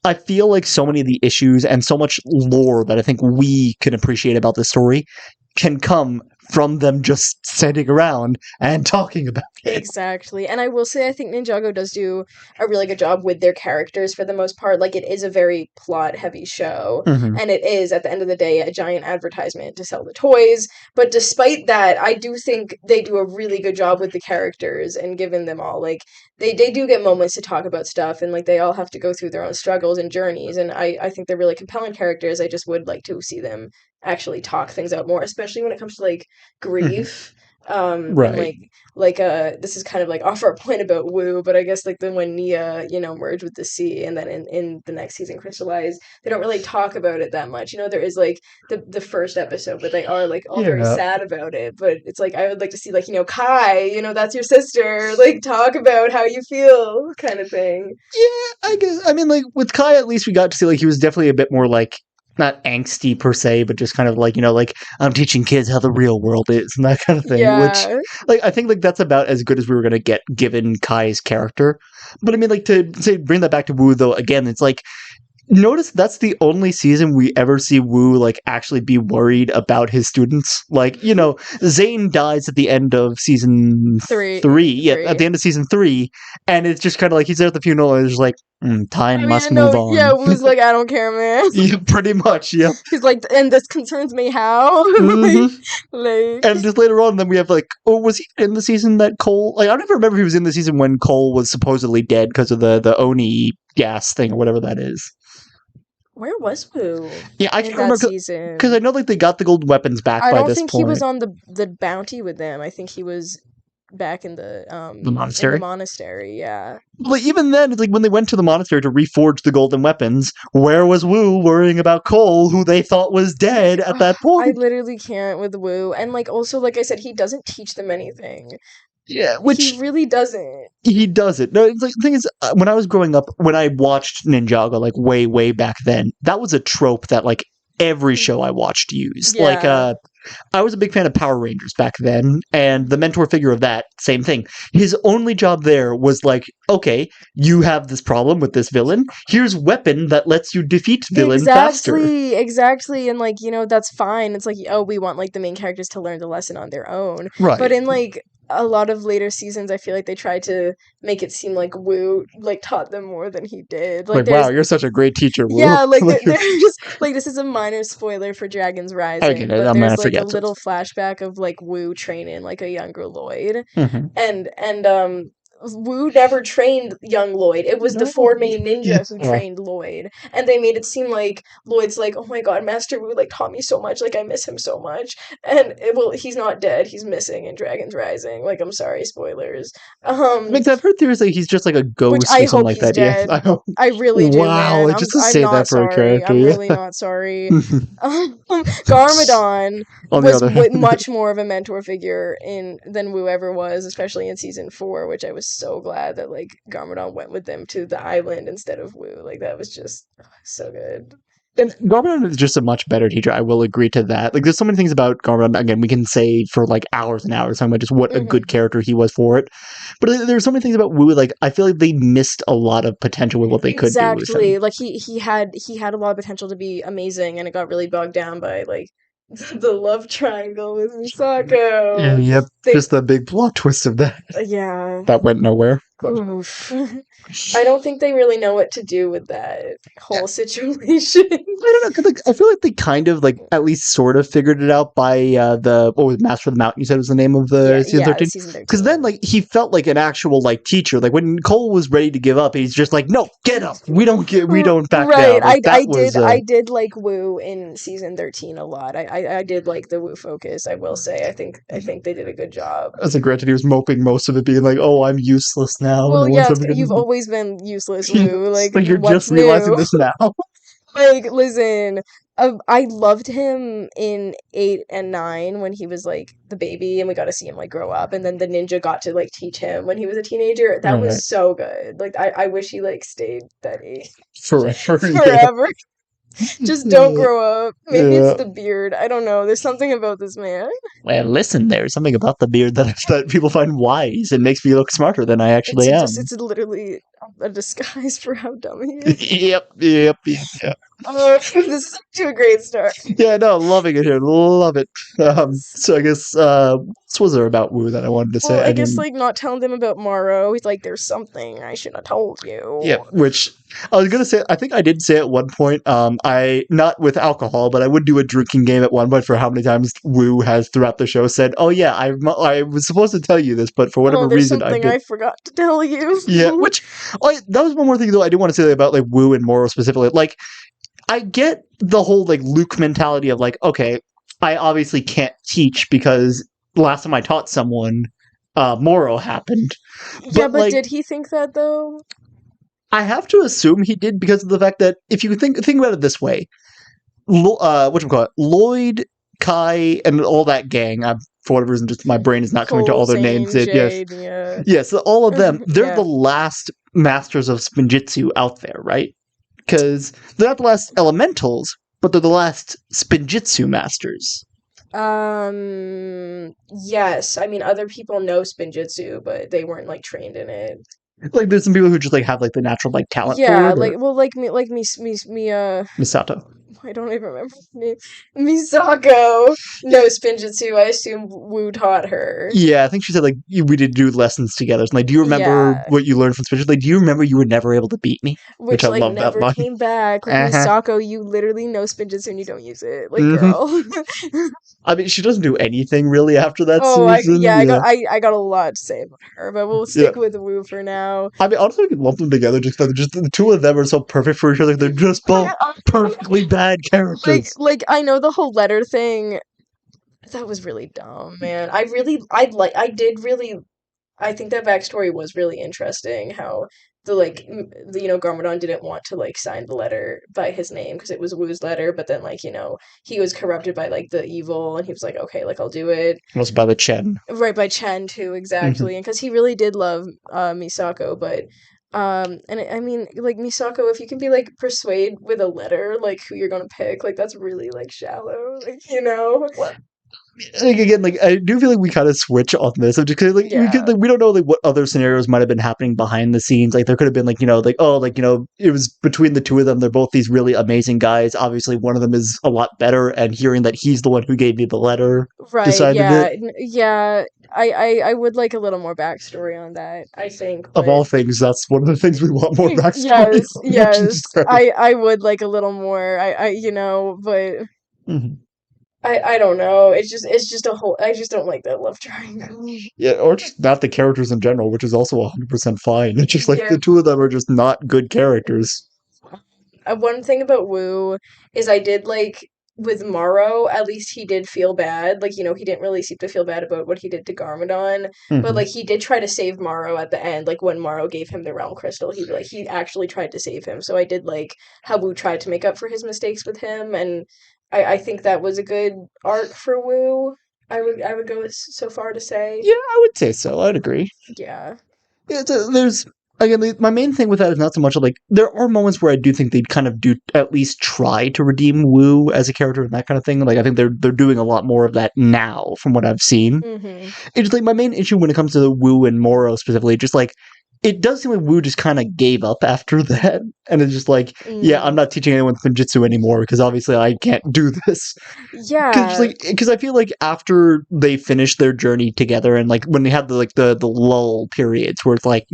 I feel like so many of the issues and so much lore that I think we can appreciate about this story can come from them just sitting around and talking about it. exactly. And I will say, I think Ninjago does do a really good job with their characters for the most part. Like, it is a very plot heavy show. Mhm. And it is, at the end of the day, a giant advertisement to sell the toys. But despite that, I do think they do a really good job with the characters and giving them all, like, they do get moments to talk about stuff. And, like, they all have to go through their own struggles and journeys. And I think they're really compelling characters. I just would like to see them actually talk things out more, especially when it comes to, like, grief. And Right. this is kind of like off our point about Wu, but I guess like then when Nia, merged with the sea and then in the next season crystallize, they don't really talk about it that much. There is like the first episode, but they are like all very Yeah. sad about it. But it's like I would like to see like, Kai, that's your sister, like talk about how you feel kind of thing. Yeah, I guess. I mean, like with Kai, at least we got to see like he was definitely a bit more like not angsty per se, but just kind of like like I'm teaching kids how the real world is and that kind of thing. Which, Yeah. like, I think like that's about as good as we were gonna get given Kai's character. But I mean, like to say bring that back to Wu though, again, it's like notice that's the only season we ever see Wu like actually be worried about his students. Like, Zane dies at the end of season Three. Yeah, at the end of season 3, and it's just kind of like he's there at the funeral and it's like, time must move on. Yeah, Wu's like, I don't care, man. Yeah, pretty much, yeah. He's like, and this concerns me how? Mhm. like And just later on, then we have like, oh, was he in the season that Cole? Like, I don't even remember if he was in the season when Cole was supposedly dead because of the Oni gas thing or whatever that is. where was Wu? Yeah, I in can't that remember season? because I know like they got the golden weapons back I by don't this think point. he was on the bounty with them. I think he was back in the monastery? In the monastery, yeah. Like even then, it's like when they went to the monastery to reforge the golden weapons, where was Wu worrying about Cole, who they thought was dead at that I point? literally can't with Wu. And like also like I said, he doesn't teach them anything. Yeah, which he really doesn't. he doesn't. No, it's like the thing is, when I was growing up, when I watched Ninjago, like way back then, that was a trope that like every show I watched used. Yeah. I was a big fan of Power Rangers back then, and the mentor figure of that, same thing. His only job there was like, okay, you have this problem with this villain. Here's weapon that lets you defeat villain faster. Exactly. And like, that's fine. It's like, oh, we want like the main characters to learn the lesson on their own. Right. But in like a lot of later seasons, I feel like they tried to make it seem like Wu like taught them more than he did. Like wow, you're such a great teacher, Wu. Yeah, like there's just like, this is a minor spoiler for Dragon's Rising, I get it. but I'm there's gonna like a forget little flashback of like Wu training like a younger Lloyd, Mhm. and Wu never trained young Lloyd. It was the four main ninja who trained Lloyd, and they made it seem like Lloyd's like, oh my god, Master Wu like taught me so much, like I miss him so much, and well, he's not dead, he's missing in Dragon's Rising. Like, I'm sorry, spoilers. Because I've heard there's like he's just like a ghost I or something hope like he's that. dead. Yeah, I really do, wow, man. just to I'm say not that for a sorry. character. I'm Yeah. really not sorry. Garmadon On the was other hand, much more of a mentor figure than Wu ever was, especially in season 4, which I was so glad that like Garmadon went with them to the island instead of Wu. Like, that was just so good. and Garmadon is just a much better teacher. I will agree to that. Like, there's so many things about Garmadon. Again, we can say for like hours and hours talking about just what a good character he was for it. But there's so many things about Wu. Like, I feel like they missed a lot of potential with what they could do with him. Like he had a lot of potential to be amazing, and it got really bogged down by like the love triangle with Misako. Yep, just the big plot twist of that. Yeah. That went nowhere. Oof. I don't think they really know what to do with that whole situation. I don't know, because like, I feel like they kind of like at least sort of figured it out by what was Master of the Mountain? You said was the name of the season 13. Season 13. Because then like he felt like an actual like teacher. Like when Cole was ready to give up, he's just like, "No, get up. We don't back down." Like, I did like Wu in season 13 a lot. I did like the Wu focus. I will say. I think they did a good job. As a granted, he was moping most of it, being like, "Oh, I'm useless now." Well, yeah, you've always been useless, Wu. Like you're what's just realizing this now. Like, listen, I loved him in 8 and 9 when he was like the baby, and we got to see him like grow up, and then the ninja got to like teach him when he was a teenager. That was so good. Like, I wish he like stayed that age forever. Yeah. Just don't grow up. Maybe it's the beard. I don't know. There's something about this man. Well, listen, there's something about the beard that people find wise and makes me look smarter than I actually am. It's literally a disguise for how dumb he is. Yep. This is to a great start. Yeah, no, loving it here. Love it. So I guess, what was there about Wu that I wanted to say? Well, I guess, like, not telling them about Morrow. He's like, there's something I should have told you. Yeah, which I was gonna say, I think I did say at one point, I, not with alcohol, but I would do a drinking game at one point for how many times Wu has throughout the show said, "Oh yeah, I was supposed to tell you this, but for whatever reason I did." I forgot to tell you. Yeah, which, that was one more thing though I do want to say about like Wu and Morrow specifically. Like, I get the whole like Luke mentality of like, okay, I obviously can't teach because last time I taught someone, Morrow happened. Yeah, but like, did he think that though? I have to assume he did because of the fact that if you think about it this way, Lloyd, Kai, and all that gang. For whatever reason, just my brain is not coming to all their names. Jade, yes, so all of them. They're the last masters of Spinjitzu out there, right? Because they're not the last elementals, but they're the last Spinjitzu masters. Yes. I mean, other people know Spinjitzu, but they weren't like trained in it. Like, there's some people who just like have like the natural like talent. Yeah, for it, like Misato. I don't even remember her name. Misako knows Spinjitzu. I assume Wu taught her. Yeah, I think she said like we did do lessons together. So, like, do you remember what you learned from Spinjitzu? Like, do you remember you were never able to beat me? Which I like love never that came back. Like, Misako, you literally know Spinjitzu and you don't use it. Like, girl. I mean, she doesn't do anything really after that season. I got a lot to say about her, but we'll stick with Wu for now. I mean, honestly, I could lump them together just the two of them are so perfect for each other. They're just both perfectly bad characters. Like I know the whole letter thing. That was really dumb, man. I think that backstory was really interesting. How Garmadon didn't want to like sign the letter by his name because it was Wu's letter, but then he was corrupted by like the evil, and he was like, okay, like I'll do it. Also by the Chen, right? By Chen too, exactly, and because he really did love Misako, but. And I mean, like, Misako, if you can be, like, persuade with a letter, like, who you're gonna pick, like, that's really, like, shallow, like, What? like, again, like I do feel like we kind of switch on this, just because like, we don't know like what other scenarios might have been happening behind the scenes. Like there could have been like like oh like it was between the two of them. They're both these really amazing guys. Obviously, one of them is a lot better, and hearing that he's the one who gave me the letter, Right, decided yeah, it. yeah. I would like a little more backstory on that, I think, Of but all things, that's one of the things we want more backstory yes, on, which is yes. just great. I would like a little more. But Mhm. I don't know. It's just a whole. I just don't like that love triangle. Yeah, or just not the characters in general, which is also 100% fine. It's just like Yeah. the two of them are just not good characters. One thing about Wu is I did like with Morrow, at least he did feel bad. Like, he didn't really seem to feel bad about what he did to Garmadon. But Mhm. like he did try to save Morrow at the end. Like when Morrow gave him the realm crystal, he actually tried to save him. So I did like how Wu tried to make up for his mistakes with him, and I think that was a good arc for Wu. I would go so far to say. Yeah, I would say so. I'd agree. Yeah. Yeah, there's again my main thing with that is not so much like there are moments where I do think they'd kind of do at least try to redeem Wu as a character and that kind of thing. Like I think they're doing a lot more of that now from what I've seen. Mm-hmm. It's like my main issue when it comes to Wu and Moro specifically, just like it does seem like Wu just kind of gave up after that, and it's just like, yeah, I'm Mm. not teaching anyone Ninjutsu anymore because obviously I can't do this. Yeah. Because I feel like after they finished their journey together, and like when they had the lull periods where it's like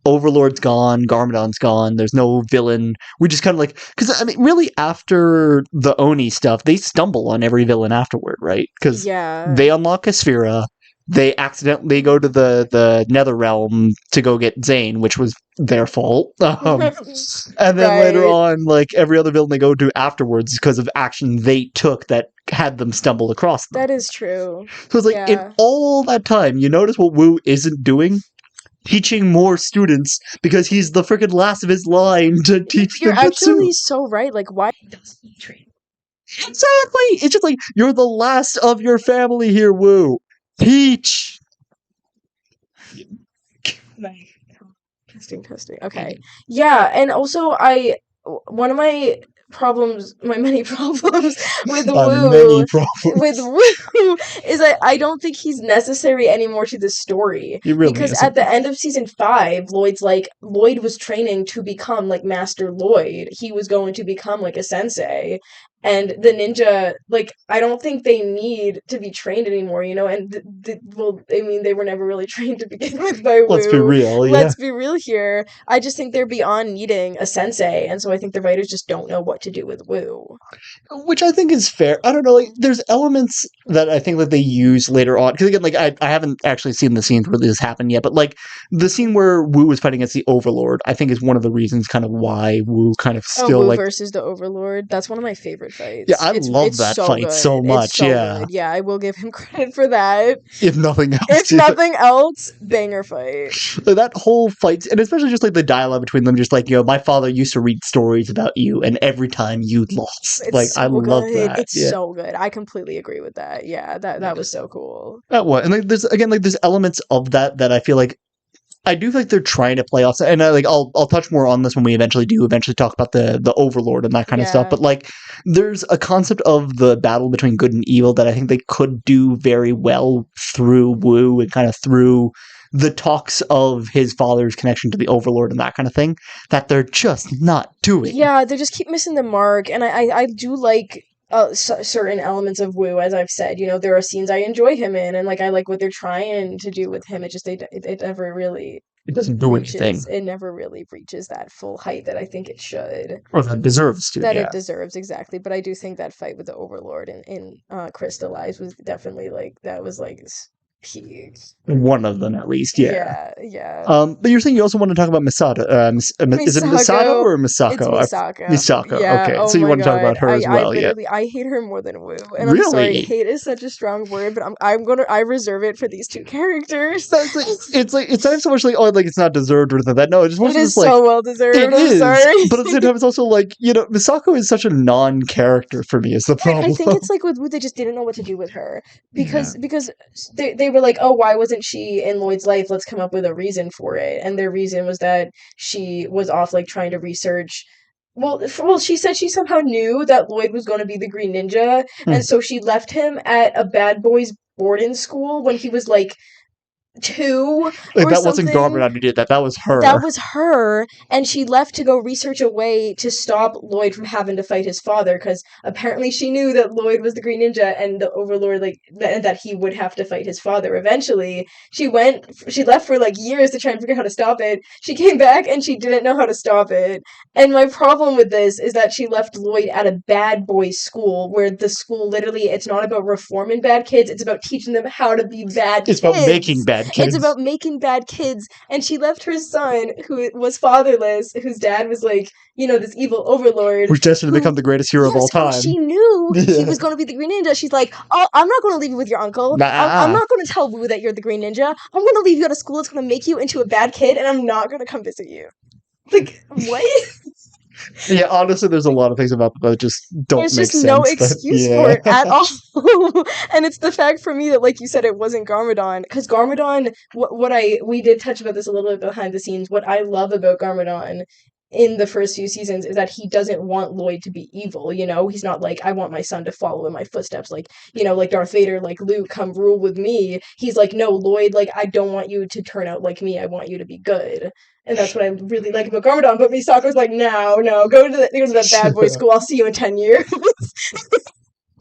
Overlord's gone, Garmadon's gone, there's no villain. We just kind of like because I mean, really after the Oni stuff, they stumble on every villain afterward, right? Because Yeah. they unlock Asphyra, they accidentally go to the Nether Realm to go get Zane, which was their fault. And then later Right. on, like every other villain they go to afterwards because of action they took that had them stumble across them. That is true. So it's like in Yeah. all that time, you notice what Wu isn't doing? Teaching more students because he's the freaking last of his line to teach You're ninjutsu. actually so right. Like, why does he train? Exactly. It's just like you're the last of your family here, Wu. Teach. Testing. Okay. Yeah, and also one of my many problems with Many Wu with problems. Wu is I don't think he's necessary anymore to the story, He really because at isn't. the end of season 5, Lloyd was training to become like Master Lloyd. He was going to become like a sensei. And the ninja, like, I don't think they need to be trained anymore, and well, I mean, they were never really trained to begin with by Let's be Wu. real, yeah. Let's be real here. I just think they're beyond needing a sensei, and so I think the writers just don't know what to do with Wu. Which I think is fair. I don't know, like there's elements that I think that they use later on. Because again, like I haven't actually seen the scenes where this happened yet, but like the scene where Wu was fighting against the Overlord, I think is one of the reasons kind of why Wu kind of Oh, still Wu like versus the Overlord. That's one of my favorite yeah, fights. I love It's that so fight so good. It's much, so yeah. good. Yeah, I will give him credit for that. If nothing If else, yeah. nothing else, banger fight. That whole fight, and especially just like the dialogue between them, just like my father used to read stories about you, and every time you lost, like It's I so love good. that. It's Yeah, so good. I completely agree with that. Yeah, that was so cool. that one, and like there's again like there's elements of that I feel like I do think they're trying to play off, and I'll touch more on this when we eventually talk about the Overlord and that kind of stuff. Yeah. But like, there's a concept of the battle between good and evil that I think they could do very well through Wu and kind of through the talks of his father's connection to the Overlord and that kind of thing that they're just not doing. Yeah, they just keep missing the mark, and I do like certain elements of Wu, as I've said. There are scenes I enjoy him in, and like I like what they're trying to do with him. It just it never really It doesn't do anything, it never really reaches that full height that I think it should, or that deserves to. that Yeah, it deserves, exactly. But I do think that fight with the Overlord in Crystallize was definitely like that was like peak. one of them at least. Yeah. Yeah. But you're saying you also want to talk about Misato. Is it Misato Misako. or It's Misako? Misako. Misako. Yeah. Okay, Oh so you my want to talk god. about her as well? Yeah. I hate her more than Wu. And I'm sorry, Really? hate is such a strong word, but I reserve it for these two characters. It's like it's not so much like oh like it's not deserved or anything like that. No, it's It just is like so well it deserved. I'm is, sorry. but at the same time, it's also like Misako is such a non-character for me. Is the I problem? think it's like with Wu, they just didn't know what to do with her Yeah. because they were like, oh, why wasn't she in Lloyd's life? Let's come up with a reason for it. And their reason was that she was off like trying to research Well, she said she somehow knew that Lloyd was going to be the Green Ninja, Hmm. and so she left him at a bad boys boarding school when he was like 2 Like or that wasn't something. Garmadon who did that. That was her. That was her, and she left to go research a way to stop Lloyd from having to fight his father, because apparently she knew that Lloyd was the Green Ninja and the Overlord, like, that he would have to fight his father eventually. She left for, like, years to try and figure out how to stop it. She came back and she didn't know how to stop it. And my problem with this is that she left Lloyd at a bad boys school, where the school literally, it's not about reforming bad kids, it's about teaching them how to be bad It's kids. about making bad It's kids. about making bad kids, and she left her son, who was fatherless, whose dad was like, this evil overlord, Who's destined to who, become the greatest hero of yes, all who time. she knew he Yeah. was going to be the Green Ninja. She's like, oh, I'm not going to leave you with your uncle. I'm Nah. not going to tell Wu that you're the Green Ninja. I'm going to leave you at a school that's going to make you into a bad kid, and I'm not going to come visit you. Like, what? Yeah, honestly, there's a lot of things about that just don't There's make just no sense. But excuse for yeah. it at all. And it's the fact for me that, like you said, it wasn't Garmadon. Because Garmadon, we did touch about this a little bit behind the scenes. What I love about Garmadon in the first few seasons is that he doesn't want Lloyd to be evil, He's not like, I want my son to follow in my footsteps, like, like Darth Vader, like, Luke, come rule with me. He's like, no, Lloyd, like, I don't want you to turn out like me, I want you to be good. And that's what I really like about Garmadon, but Misako's like, no, go to that bad boy school, I'll see you in 10 years.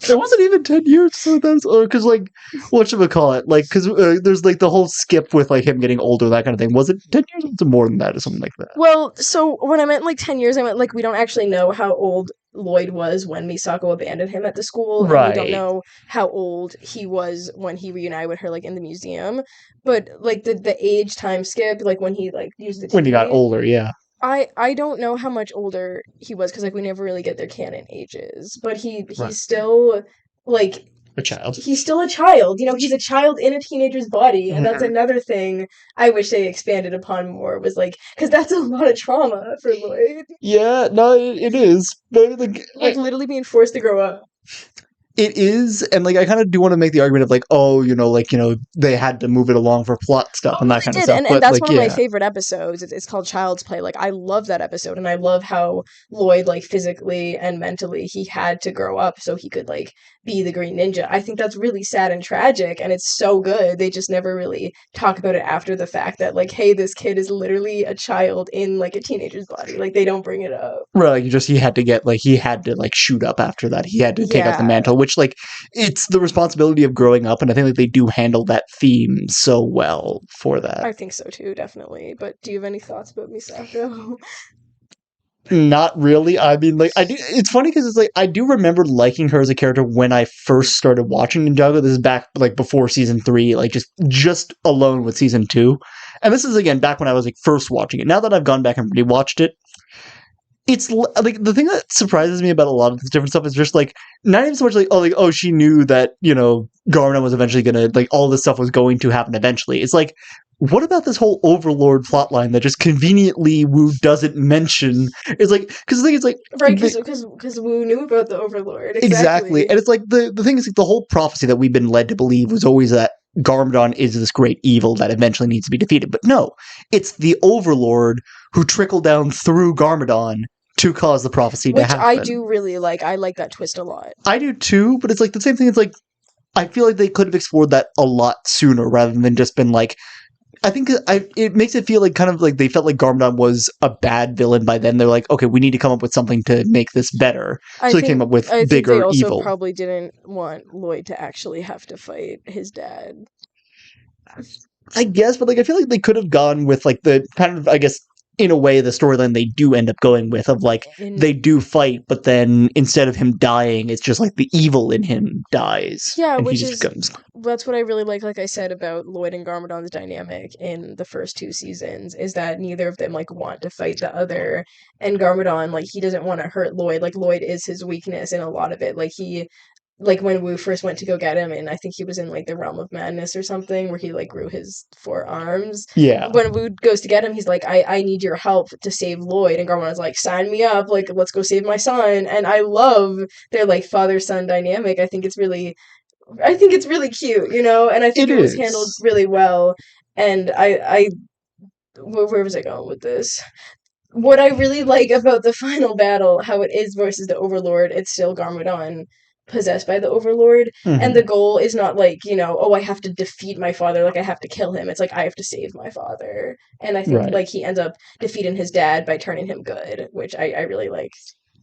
It wasn't even 10 years, so that's because like whatchamacallit, like because there's like the whole skip with like him getting older, that kind of thing. Was it 10 years or was it more than that or something like that? Well, so when I meant like 10 years, I meant like we don't actually know how old Lloyd was when Misako abandoned him at the school, and we don't Right. know how old he was when he reunited with her, like, in the museum. But like the age time skip, like when he like used the When he got TV, older, yeah. I don't know how much older he was, because like we never really get their canon ages, but Right. he's still like A child. he's still a child. He's a child in a teenager's body, and that's another thing I wish they expanded upon more. Was like, because that's a lot of trauma for Lloyd, Yeah, no, it is. But like literally being forced to grow up. it is, and like I kind of do want to make the argument of like, oh, they had to move it along for plot stuff and Oh, that they kind of did, stuff. and But that's like, one of my yeah, favorite episodes. It's called Child's Play. Like, I love that episode, and I love how Lloyd, like, physically and mentally, he had to grow up so he could, like, be the Green Ninja. I think that's really sad and tragic, and it's so good. They just never really talk about it after the fact that, like, hey, this kid is literally a child in, like, a teenager's body. Like, they don't bring it up. right. Like, he had to like shoot up after that. He had to take up the Yeah, mantle, which like it's the responsibility of growing up, and I think like they do handle that theme so well for that. I think so too, definitely. But do you have any thoughts about Misako? Not really. I mean, like I do. It's funny because it's like I do remember liking her as a character when I first started watching Ninjago. This is back like before season 3, like just alone with season 2, and this is again back when I was like first watching it. Now that I've gone back and rewatched it, it's like the thing that surprises me about a lot of this different stuff is just like not even so much like oh she knew that Garna was eventually gonna like all this stuff was going to happen eventually. It's like what about this whole Overlord plotline that just conveniently Wu doesn't mention? It's like because the thing is like Right, because Wu knew about the Overlord, exactly, exactly. and it's like the thing is like the whole prophecy that we've been led to believe was always that Garmadon is this great evil that eventually needs to be defeated. But no, it's the Overlord who trickled down through Garmadon to cause the prophecy to Which I happen. do really like. I like that twist a lot. I do too, but it's like the same thing. It's like I feel like they could have explored that a lot sooner rather than just been like. I think it makes it feel like kind of like they felt like Garmadon was a bad villain by then. They're like, okay, we need to come up with something to make this better. So they came up with I think they bigger also evil. probably didn't want Lloyd to actually have to fight his dad. I guess, but like I feel like they could have gone with like the kind of I guess in a way the storyline they do end up going with of like they do fight, but then instead of him dying, it's just like the evil in him dies. Yeah, and he which just is becomes that's what I really like I said about Lloyd and Garmadon's dynamic in the first 2 seasons, is that neither of them like want to fight the other, and Garmadon, like, he doesn't want to hurt Lloyd. Like, Lloyd is his weakness in a lot of it. Like when Wu first went to go get him, and I think he was in like the realm of madness or something, where he like grew his 4 arms. yeah. When Wu goes to get him, he's like, I need your help to save Lloyd, and Garmadon's like, sign me up, like, let's go save my son. And I love their like father-son dynamic. I think it's really cute, and I think It it was handled is. really well. And where was I going with this? what I really like about the final battle, how it is versus the Overlord, it's still Garmadon possessed by the Overlord, and the goal is not like, oh, I have to defeat my father, like I have to kill him. It's like I have to save my father. And I think Right. like he ends up defeating his dad by turning him good, which I really like.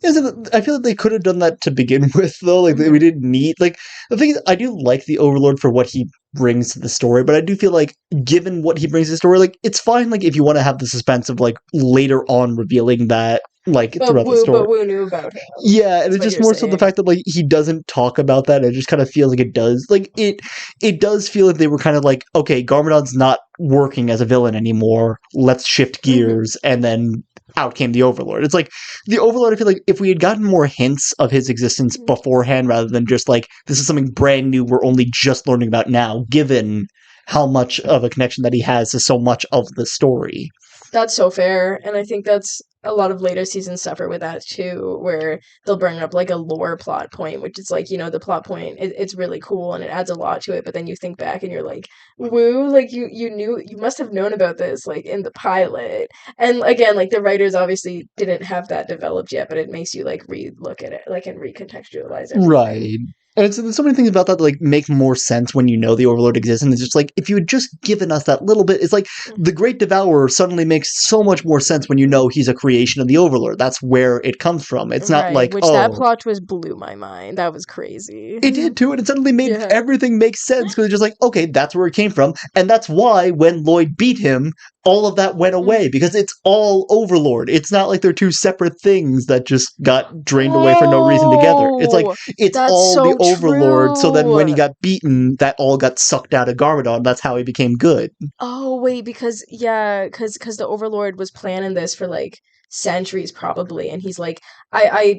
Yeah, so I feel like they could have done that to begin with, though. Like, we didn't need, like, the thing is, I do like the Overlord for what he brings to the story, but I do feel like, given what he brings to the story, like, it's fine, like, if you want to have the suspense of, like, later on revealing that, like, throughout the story. But Wu knew about him. Yeah, and That's it's what just you're more so the saying. fact that, like, he doesn't talk about that, and it just kind of feels like it does. Like, it does feel like they were kind of like, okay, Garmadon's not working as a villain anymore, let's shift gears, and then out came the Overlord. It's like, the Overlord, I feel like, if we had gotten more hints of his existence beforehand, rather than just like, this is something brand new we're only just learning about now, given how much of a connection that he has to so much of the story. That's so fair, and I think that's a lot of later seasons suffer with that too, where they'll bring up like a lore plot point, which is like, the plot point, it's really cool and it adds a lot to it, but then you think back and you're like, woo, like you knew, you must have known about this like in the pilot. And again, like the writers obviously didn't have that developed yet, but it makes you like re-look at it, like, and recontextualize everything. Right. And there's so many things about that like make more sense when you know the Overlord exists, and it's just like, if you had just given us that little bit, it's like the Great Devourer suddenly makes so much more sense when you know he's a creation of the Overlord. That's where it comes from. It's not Right, like, which that oh, plot twist blew my mind. That was crazy. it did too, and it suddenly made Yeah. everything make sense, because it's just like, okay, that's where it came from, and that's why when Lloyd beat him, all of that went away, because it's all Overlord. It's not like they're two separate things that just got drained away for no reason together. It's like, Oh, it's that's all the so Overlord, so then when he true. got beaten, that all got sucked out of Garmadon. That's how he became good. Oh wait, because yeah, because the Overlord was planning this for like centuries probably, and he's like,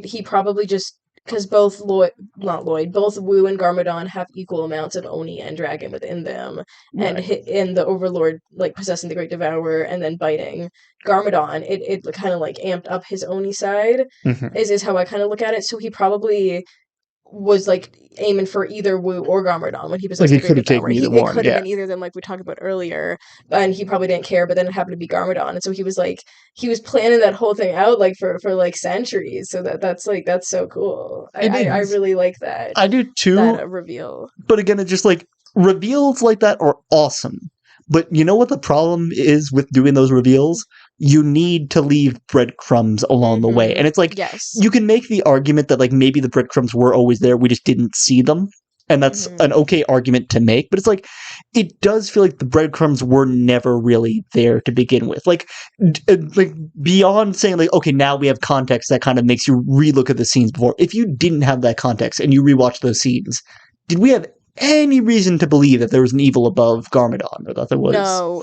he probably just because both Lloyd, not Lloyd, both Wu and Garmadon have equal amounts of Oni and Dragon within them, and Right. and the Overlord like possessing the Great Devourer and then biting Garmadon, it kind of like amped up his Oni side, Mhm. is how I kind of look at it. So he probably was like aiming for either Wu or Garmadon when he Like, possessed he the Great could have Devourer. taken either It one, could have yeah. been either of them, like we talked about earlier, and he probably didn't care. But then it happened to be Garmadon, and so he was like, he was planning that whole thing out like for like centuries. So that's like that's so cool. It I is. really like that I do too, reveal. but again, it's just like, reveals like that are awesome. But you know what the problem is with doing those reveals? You need to leave breadcrumbs along the way. And it's like, Yes. you can make the argument that like maybe the breadcrumbs were always there, we just didn't see them. And that's an okay argument to make, but it's like, it does feel like the breadcrumbs were never really there to begin with. Like beyond saying like, okay, now we have context that kind of makes you relook at the scenes before. If you didn't have that context and you rewatch those scenes, did we have any reason to believe that there was an evil above Garmadon, or that there was?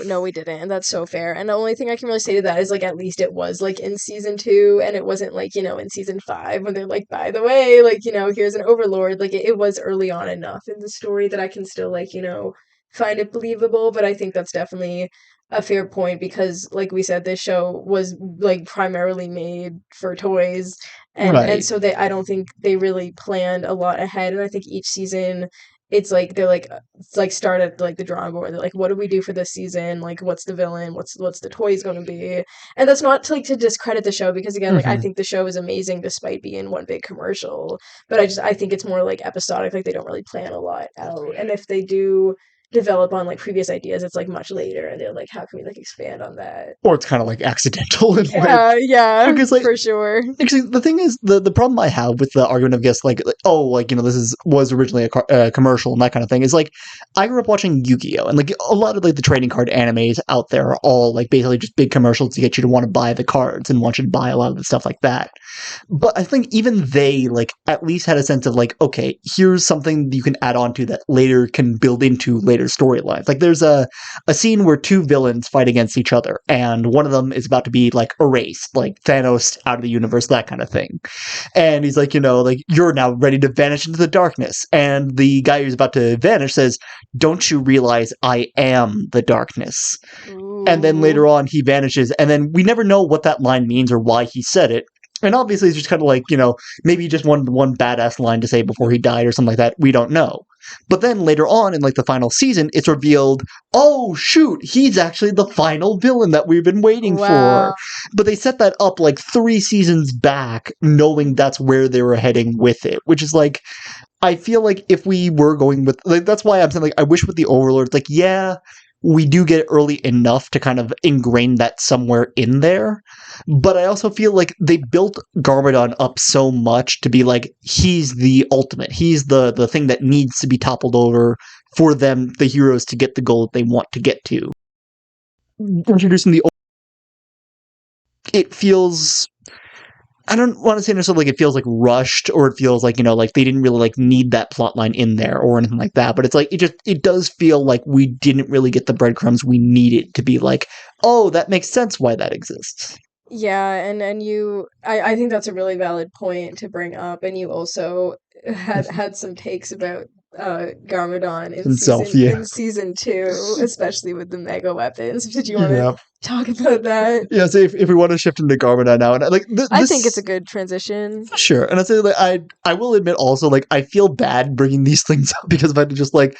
No, we didn't, and that's so fair. And the only thing I can really say to that is like at least it was like in season 2, and it wasn't like in season 5 when they're like, by the way, like here's an overlord. Like it was early on enough in the story that I can still like find it believable. But I think that's definitely a fair point because, like we said, this show was like primarily made for toys, and Right. so I don't think they really planned a lot ahead. And I think each season it's like they're like it's like start at like the drawing board. They're like, what do we do for this season? Like, what's the villain? What's the toys going to be? And that's not to, like to discredit the show because again, like I Mm-hmm. think the show is amazing despite being one big commercial. But I think it's more like episodic. Like they don't really plan a lot out. And if they do develop on like previous ideas, it's like much later, and they're like, how can we like expand on that? Or it's kind of like accidental in a way. Yeah, Because like, for sure. actually, the thing is, the problem I have with the argument of guess like oh, like this was originally a commercial and that kind of thing, is like, I grew up watching Yu-Gi-Oh, and like a lot of like the trading card animes out there are all like basically just big commercials to get you to want to buy the cards and want you to buy a lot of the stuff like that. But I think even they like at least had a sense of like, okay, here's something you can add on to that later can build into later storylines. Like there's a scene where two villains fight against each other, and one of them is about to be like erased, like Thanos out of the universe, that kind of thing. And he's like, like, you're now ready to vanish into the darkness. And the guy who's about to vanish says, don't you realize I am the darkness? And then Ooh. later on, he vanishes, and then we never know what that line means or why he said it. And obviously, it's just kind of like, maybe he just wanted one badass line to say before he died or something like that. We don't know. But then later on in like the final season, it's revealed, oh shoot, he's actually the final villain that we've been waiting for. But they set that up like 3 seasons back, knowing that's where they were heading with it, which is like, I feel like if we were going with, like, that's why I'm saying, like, I wish with the Overlords, like, yeah, we do get it early enough to kind of ingrain that somewhere in there. But I also feel like they built Garmadon up so much to be like, he's the ultimate. He's the thing that needs to be toppled over for them, the heroes, to get the goal that they want to get to. Introducing the, it feels, I don't want to say necessarily like it feels like rushed, or it feels like, you know, like they didn't really like need that plot line in there or anything like that. But it's like, it does feel like we didn't really get the breadcrumbs we needed to be like, oh, that makes sense why that exists. Yeah, and I think that's a really valid point to bring up, and you also had some takes about Garmadon Himself, in season 2, especially with the mega weapons. Did you want to talk about that? Yeah, so if we want to shift into Garmadon now, and like I think it's a good transition. Sure, and I'd say like I will admit also, like, I feel bad bringing these things up because if I just like,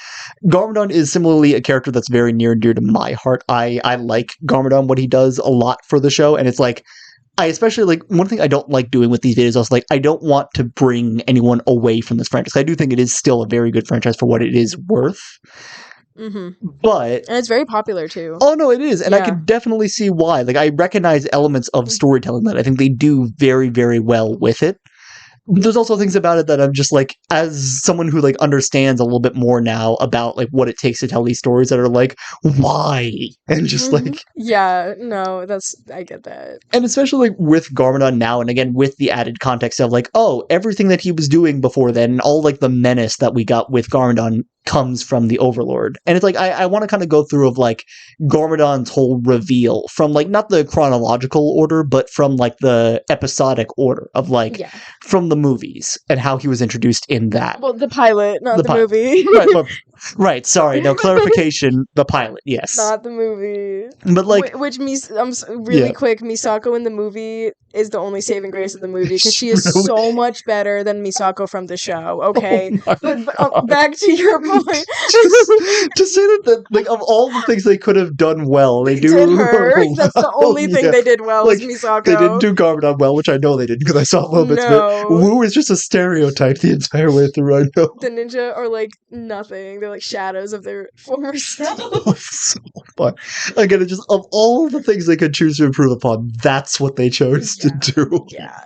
Garmadon is similarly a character that's very near and dear to my heart. I like Garmadon, what he does a lot for the show, and it's like, I especially like, one thing I don't like doing with these videos is also like, I don't want to bring anyone away from this franchise. I do think it is still a very good franchise for what it is worth. But and it's very popular too. Oh no, it is, and I can definitely see why. Like, I recognize elements of storytelling that I think they do very, very well with it. There's also things about it that I'm just like, as someone who like understands a little bit more now about like what it takes to tell these stories, that are like, why? And just like, yeah, no, I get that. And especially like with Garmadon now, and again with the added context of like, oh, everything that he was doing before then, and all like the menace that we got with Garmadon comes from the Overlord. And it's like, I want to kind of go through of like Garmadon's whole reveal from like, not the chronological order, but from like the episodic order of like, from the movies and how he was introduced in that. Well, the pilot, not the movie. Right, sorry, no, clarification, the pilot, yes. Not the movie. But like, which really quick, Misako in the movie is the only saving grace of the movie, because she is so much better than Misako from the show, okay? But back to your point. to say that, like, of all the things they could have done well, they do her. That's the only thing they did well, like, was Misako. They didn't do Garmadon well, which I know they didn't, because I saw a little bit of it. Wu is just a stereotype the entire way through, I know. The ninja are like nothing. They're like shadows of their former selves. So fun. Again, it just, of all the things they could choose to improve upon, that's what they chose to do. Yeah,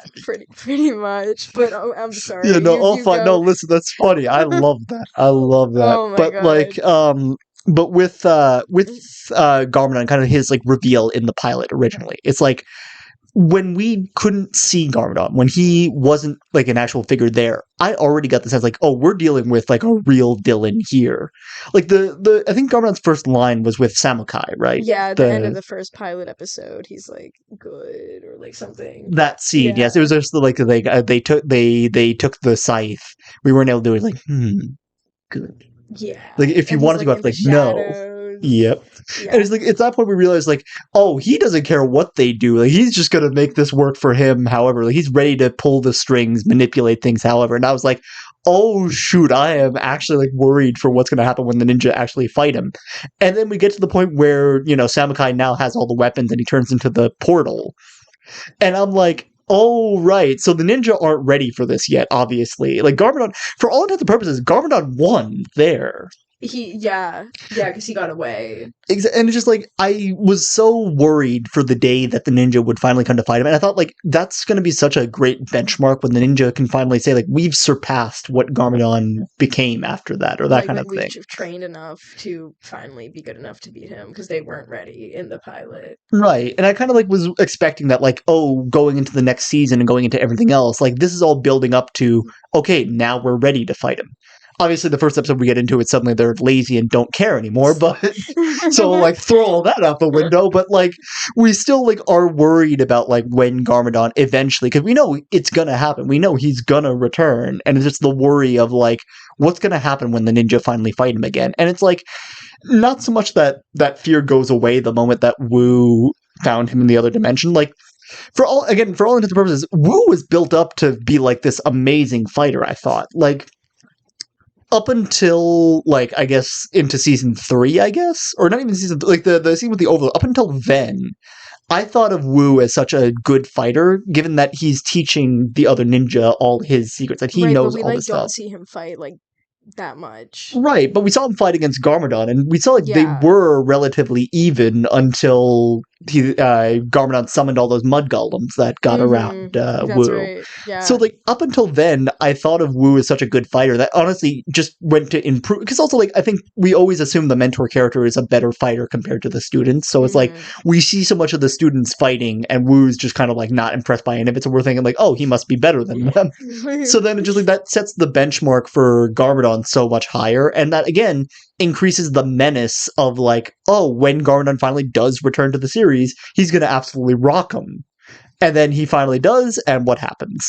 pretty much. But I'm sorry. Yeah, no, fine. No, listen, that's funny. I love that. I love that. Oh my God. Like, but with Garmadon, kind of his like reveal in the pilot originally, it's like, when we couldn't see Garmadon, when he wasn't like an actual figure there, I already got the sense like, oh, we're dealing with like a real villain here. Like I think Garmadon's first line was with Samukai, right? Yeah, at the end of the first pilot episode, he's like good or like something. That scene, yes, it was just like they took the scythe. We weren't able to do it. Like, good. Yeah. Like if you wanted to go out, like no. Yep. Yeah. And it's like, it's that point we realize like, oh, he doesn't care what they do. Like, he's just gonna make this work for him. However, like, he's ready to pull the strings, manipulate things. However, and I was like, oh shoot, I am actually like worried for what's gonna happen when the ninja actually fight him. And then we get to the point where, you know, Samukai now has all the weapons and he turns into the portal. And I'm like, oh, right. So the ninja aren't ready for this yet, obviously. Like, Garmadon, for all intents and purposes, Garmadon won there. Because he got away. And it's just like, I was so worried for the day that the ninja would finally come to fight him. And I thought, like, that's going to be such a great benchmark when the ninja can finally say, like, we've surpassed what Garmadon became after that, or that kind of thing. We've trained enough to finally be good enough to beat him, because they weren't ready in the pilot. Right. And I kind of, like, was expecting that, like, oh, going into the next season and going into everything else, like, this is all building up to, okay, now we're ready to fight him. Obviously, the first episode we get into it, suddenly they're lazy and don't care anymore, but so, like, throw all that out the window, but, like, we still, like, are worried about, like, when Garmadon eventually, because we know it's gonna happen, we know he's gonna return, and it's just the worry of, like, what's gonna happen when the ninja finally fight him again, and it's, like, not so much that fear goes away the moment that Wu found him in the other dimension, like, for all intents and purposes, Wu was built up to be, like, this amazing fighter, I thought, like, up until like I guess into season 3, I guess, or not even season like the scene with the overload. Up until then, I thought of Wu as such a good fighter, given that he's teaching the other ninja all his secrets, that he Right, but knows we all like this stuff. don't see him fight like that much. Right, but we saw him fight against Garmadon, and we saw like they Yeah. were relatively even until Garmadon summoned all those mud golems that got around That's Wu. right. So Yeah. like up until then, I thought of Wu as such a good fighter that honestly just went to improve. Because also like I think we always assume the mentor character is a better fighter compared to the students. So it's like we see so much of the students fighting, and Wu's just kind of like not impressed by any of it. So we're thinking like, oh, he must be better than them. So then it just like that sets the benchmark for Garmadon so much higher, and that again increases the menace of like, oh, when Garmadon finally does return to the series, he's gonna absolutely rock him. And then he finally does, and what happens?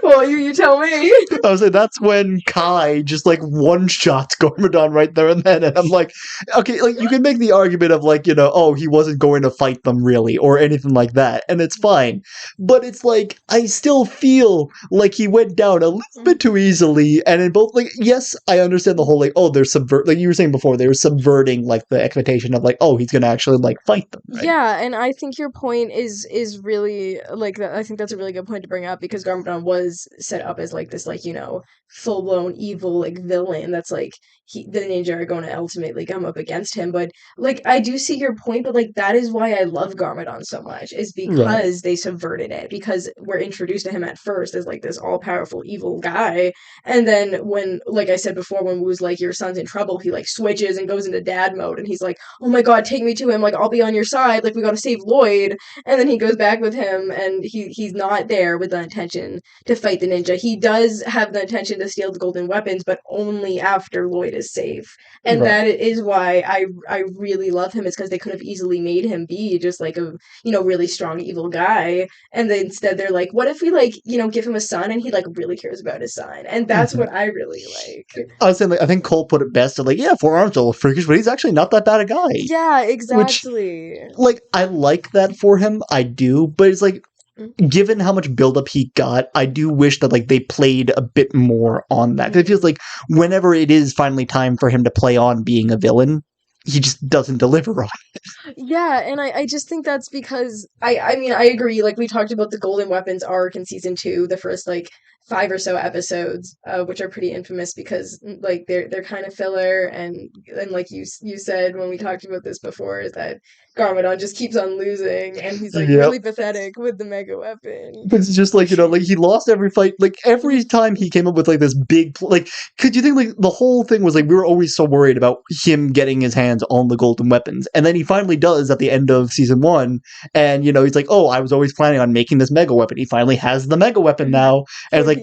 Well, you tell me. I was like, that's when Kai just like one shots Garmadon right there and then, and I'm like, okay, like you can make the argument of like, you know, oh, he wasn't going to fight them really, or anything like that, and it's fine. But it's like I still feel like he went down a little bit too easily, and in both like, yes, I understand the whole like, oh, they're like you were saying before, they were subverting like the expectation of like, oh, he's gonna actually like fight them. Right? Yeah, and I think your point is really like that. I think that's a really good point to bring up because Garmadon was set up as like this, like, you know, full blown evil like villain. That's like the ninja are going to ultimately come up against him. But like I do see your point, but like that is why I love Garmadon so much is because they subverted it, because we're introduced to him at first as like this all powerful evil guy, and then when, like I said before, when Wu's like, your son's in trouble, he like switches and goes into dad mode, and he's like, oh my god, take me to him, like I'll be on your side, like we gotta save Lloyd. And then he goes back with him, and he's not there with the intention to fight the ninja. He does have the intention to steal the golden weapons, but only after Lloyd is safe. And that is why I really love him, is because they could have easily made him be just like a, you know, really strong evil guy, and then instead they're like, what if we like, you know, give him a son and he like really cares about his son. And that's what I really like. I was saying, like, I think Cole put it best. Like, yeah, Forearm's a little freakish, but he's actually not that bad a guy. Yeah, exactly. Which, like, I like that for him. I do, but it's like, given how much buildup he got, I do wish that like they played a bit more on that. 'Cause it feels like whenever it is finally time for him to play on being a villain, he just doesn't deliver on it. Yeah, and I just think that's because I mean I agree, like we talked about the Golden Weapons arc in season 2, the first like 5 or so episodes, which are pretty infamous because like they're kind of filler, and like you said when we talked about this before, is that Garmadon just keeps on losing, and he's like really pathetic with the mega weapon. But it's just like, you know, like he lost every fight. Like every time he came up with like this big, like, could you think like the whole thing was like we were always so worried about him getting his hands on the golden weapons, and then he finally does at the end of season 1, and you know he's like, oh, I was always planning on making this mega weapon. He finally has the mega weapon now, and it's like,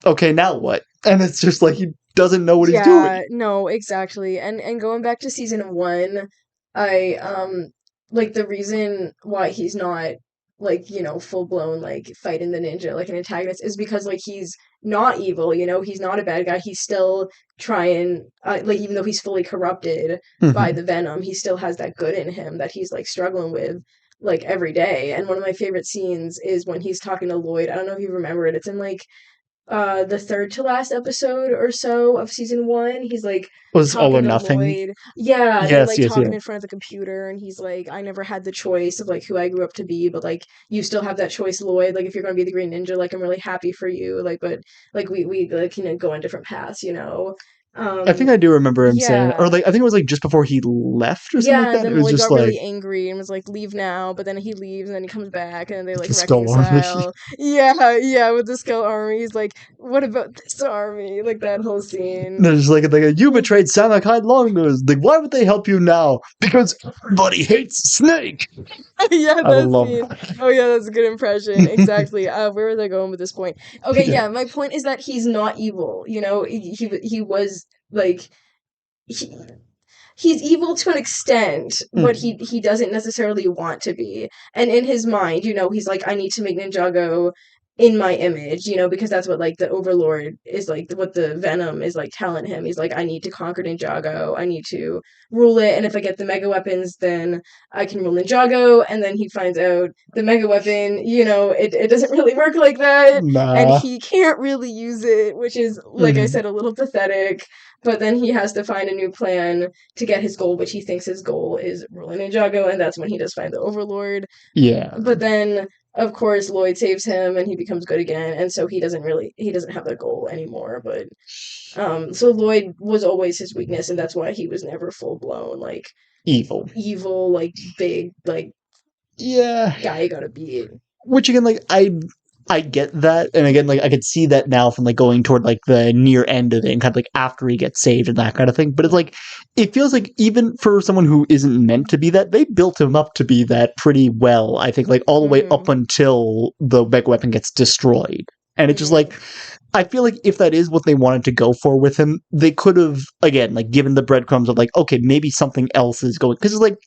okay, now what? And it's just like he doesn't know what he's doing. Yeah, no, exactly. And going back to season 1, I like the reason why he's not like, you know, full blown like fighting the ninja like an antagonist is because like he's not evil, you know, he's not a bad guy. He's still trying, like even though he's fully corrupted by the venom, he still has that good in him that he's like struggling with like every day. And one of my favorite scenes is when he's talking to Lloyd. I don't know if you remember it. It's in like the third to last episode or so of season 1. He's like Was All or talking to Nothing? Lloyd. Yeah, they're Yes, like yes, talking yeah. in front of the computer, and he's like, I never had the choice of like who I grew up to be, but like you still have that choice, Lloyd. Like if you're gonna be the Green Ninja, like I'm really happy for you. Like, but like we like, you know, go on different paths, you know. I think I do remember him saying, or Yeah. like I think it was like just before he left or something Yeah, like and that. It then was Lloyd just got like really angry and was like, leave now, but then he leaves and then he comes back and then they like the Skull Army. reconcile. Yeah, with the Skull Army. He's like, what about this army? Like that whole scene. There's like you betrayed Samakide long ago. Like, why would they help you now? Because everybody hates Snake. Yeah, I that love scene. that. Oh yeah, that's a good impression. Exactly. Where was I going with this point? Okay, yeah, my point is that he's not evil. You know, he was like he, he's evil to an extent, but he doesn't necessarily want to be. And in his mind, you know, he's like, I need to make Ninjago in my image, you know, because that's what like the Overlord is like, what the Venom is like telling him. He's like, I need to conquer Ninjago, I need to rule it, and if I get the mega weapons, then I can rule Ninjago. And then he finds out the mega weapon, you know, it doesn't really work like that, and Nah. he can't really use it, which is, like I said, a little pathetic. But then he has to find a new plan to get his goal, which he thinks his goal is ruling Ninjago, and that's when he does find the Overlord. Yeah. But then, of course, Lloyd saves him and he becomes good again, and so he doesn't have that goal anymore. But so Lloyd was always his weakness, and that's why he was never full blown like Evil. like big like Yeah. guy you gotta beat. Which again, like I get that, and again, like I could see that now from like going toward like the near end of it, and kind of like after he gets saved and that kind of thing. But it's like it feels like even for someone who isn't meant to be that, they built him up to be that pretty well. I think like all the way up until the mega weapon gets destroyed, and it's just like I feel like if that is what they wanted to go for with him, they could have again like given the breadcrumbs of like okay maybe something else is going because it's like.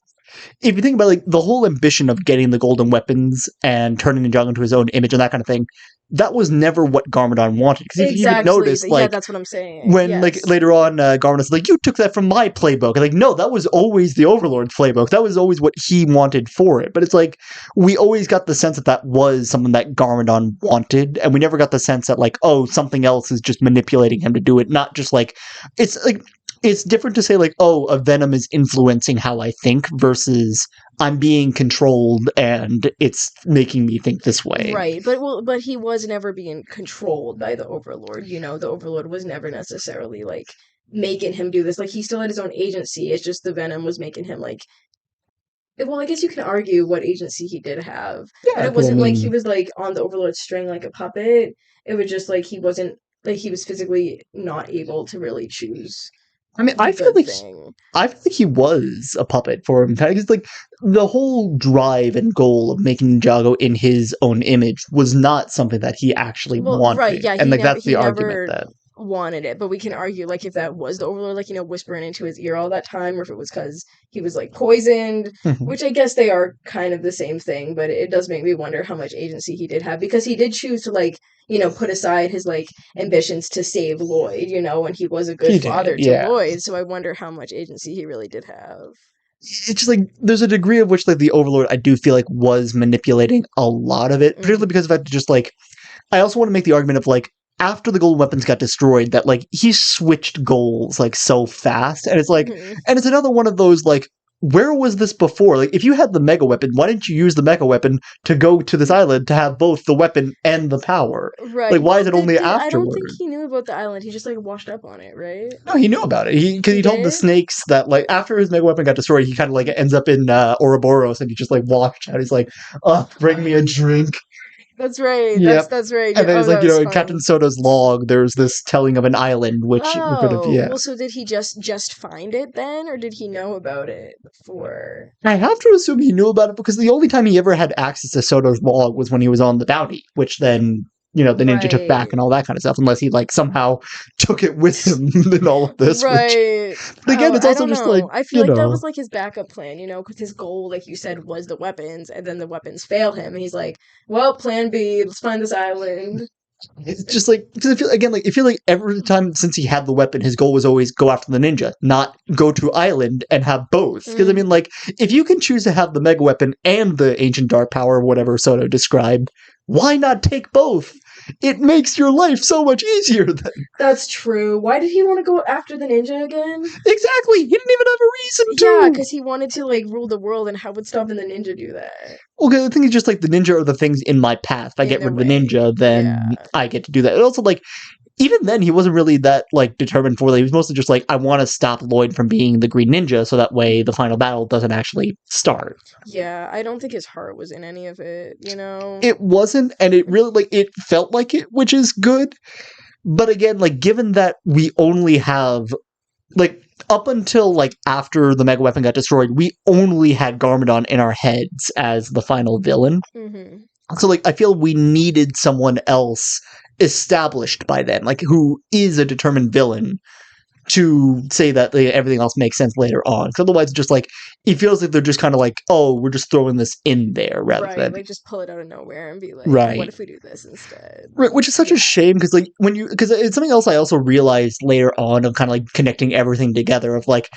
If you think about like the whole ambition of getting the golden weapons and turning Ninjago into his own image and that kind of thing, that was never what Garmadon wanted. Because if you even notice, like, that's what I'm saying. When like later on, Garmadon's like, "You took that from my playbook." And, like, no, that was always the Overlord's playbook. That was always what he wanted for it. But it's like we always got the sense that that was something that Garmadon wanted, and we never got the sense that like, oh, something else is just manipulating him to do it. Not just like it's like. It's different to say like, oh, a Venom is influencing how I think versus I'm being controlled and it's making me think this way. Right, but he was never being controlled by the Overlord. You know, the Overlord was never necessarily like making him do this. Like he still had his own agency. It's just the Venom was making him like. Well, I guess you can argue what agency he did have, but it wasn't like he was like on the Overlord's string like a puppet. It was just like he wasn't like he was physically not able to really choose. I mean, I feel like he was a puppet for him. Because like the whole drive and goal of making Ninjago in his own image was not something that he actually wanted. Right? Yeah, and like that's the argument that wanted it. But we can argue like if that was the Overlord, like you know, whispering into his ear all that time, or if it was because he was like poisoned, which I guess they are kind of the same thing. But it does make me wonder how much agency he did have because he did choose to like. You know, put aside his like ambitions to save Lloyd, you know, and he was a good father to Lloyd. So I wonder how much agency he really did have. It's just like there's a degree of which like the Overlord I do feel like was manipulating a lot of it, particularly because of the fact that just like I also want to make the argument of like after the golden weapons got destroyed that like he switched goals like so fast, and it's like and it's another one of those like where was this before? Like, if you had the mega weapon, why didn't you use the mega weapon to go to this island to have both the weapon and the power? Right. Like, why is it only afterward? I don't think he knew about the island. He just, like, washed up on it, right? No, he knew about it. Because he told the snakes that, like, after his mega weapon got destroyed, he kind of, like, ends up in Ouroboros, and he just, like, washed out. He's like, oh, bring me a drink. That's right. Yep. That's right. And then it's like, you know, in Captain Soda's log, there's this telling of an island, which well, so did he just find it then, or did he know about it before? I have to assume he knew about it because the only time he ever had access to Soda's log was when he was on the bounty, which then, you know, the ninja took back and all that kind of stuff, unless he, like, somehow took it with him in all of this. Right. Which, again, it's also just, like, I feel like that was, like, his backup plan, you know, because his goal, like you said, was the weapons, and then the weapons fail him, and he's like, well, plan B, let's find this island. It's just, like, because I feel, again, like, I feel like every time since he had the weapon, his goal was always go after the ninja, not go to island and have both. Because, I mean, like, if you can choose to have the mega weapon and the ancient dark power, whatever Soto described, why not take both? It makes your life so much easier then. That's true. Why did he want to go after the ninja again? Exactly! He didn't even have a reason to! Yeah, because he wanted to, like, rule the world, and how would stopping the ninja do that? Okay, the thing is just, like, the ninja are the things in my path. If I get rid of the ninja, then I get to do that. And also, like, even then, he wasn't really that, like, determined for that. He was mostly just like, I want to stop Lloyd from being the Green Ninja, so that way the final battle doesn't actually start. Yeah, I don't think his heart was in any of it, you know? It wasn't, and it really, like, it felt like it, which is good. But again, like, given that we only have, like, up until, like, after the Mega Weapon got destroyed, we only had Garmadon in our heads as the final villain. So, like, I feel we needed someone else established by then, like, who is a determined villain to say that everything else makes sense later on. Because otherwise, just like it feels like they're just kind of like, oh, we're just throwing this in there rather right, than like just pull it out of nowhere and be like, right. what if we do this instead? Right, which is such a shame because like because it's something else I also realized later on of kind of like connecting everything together of like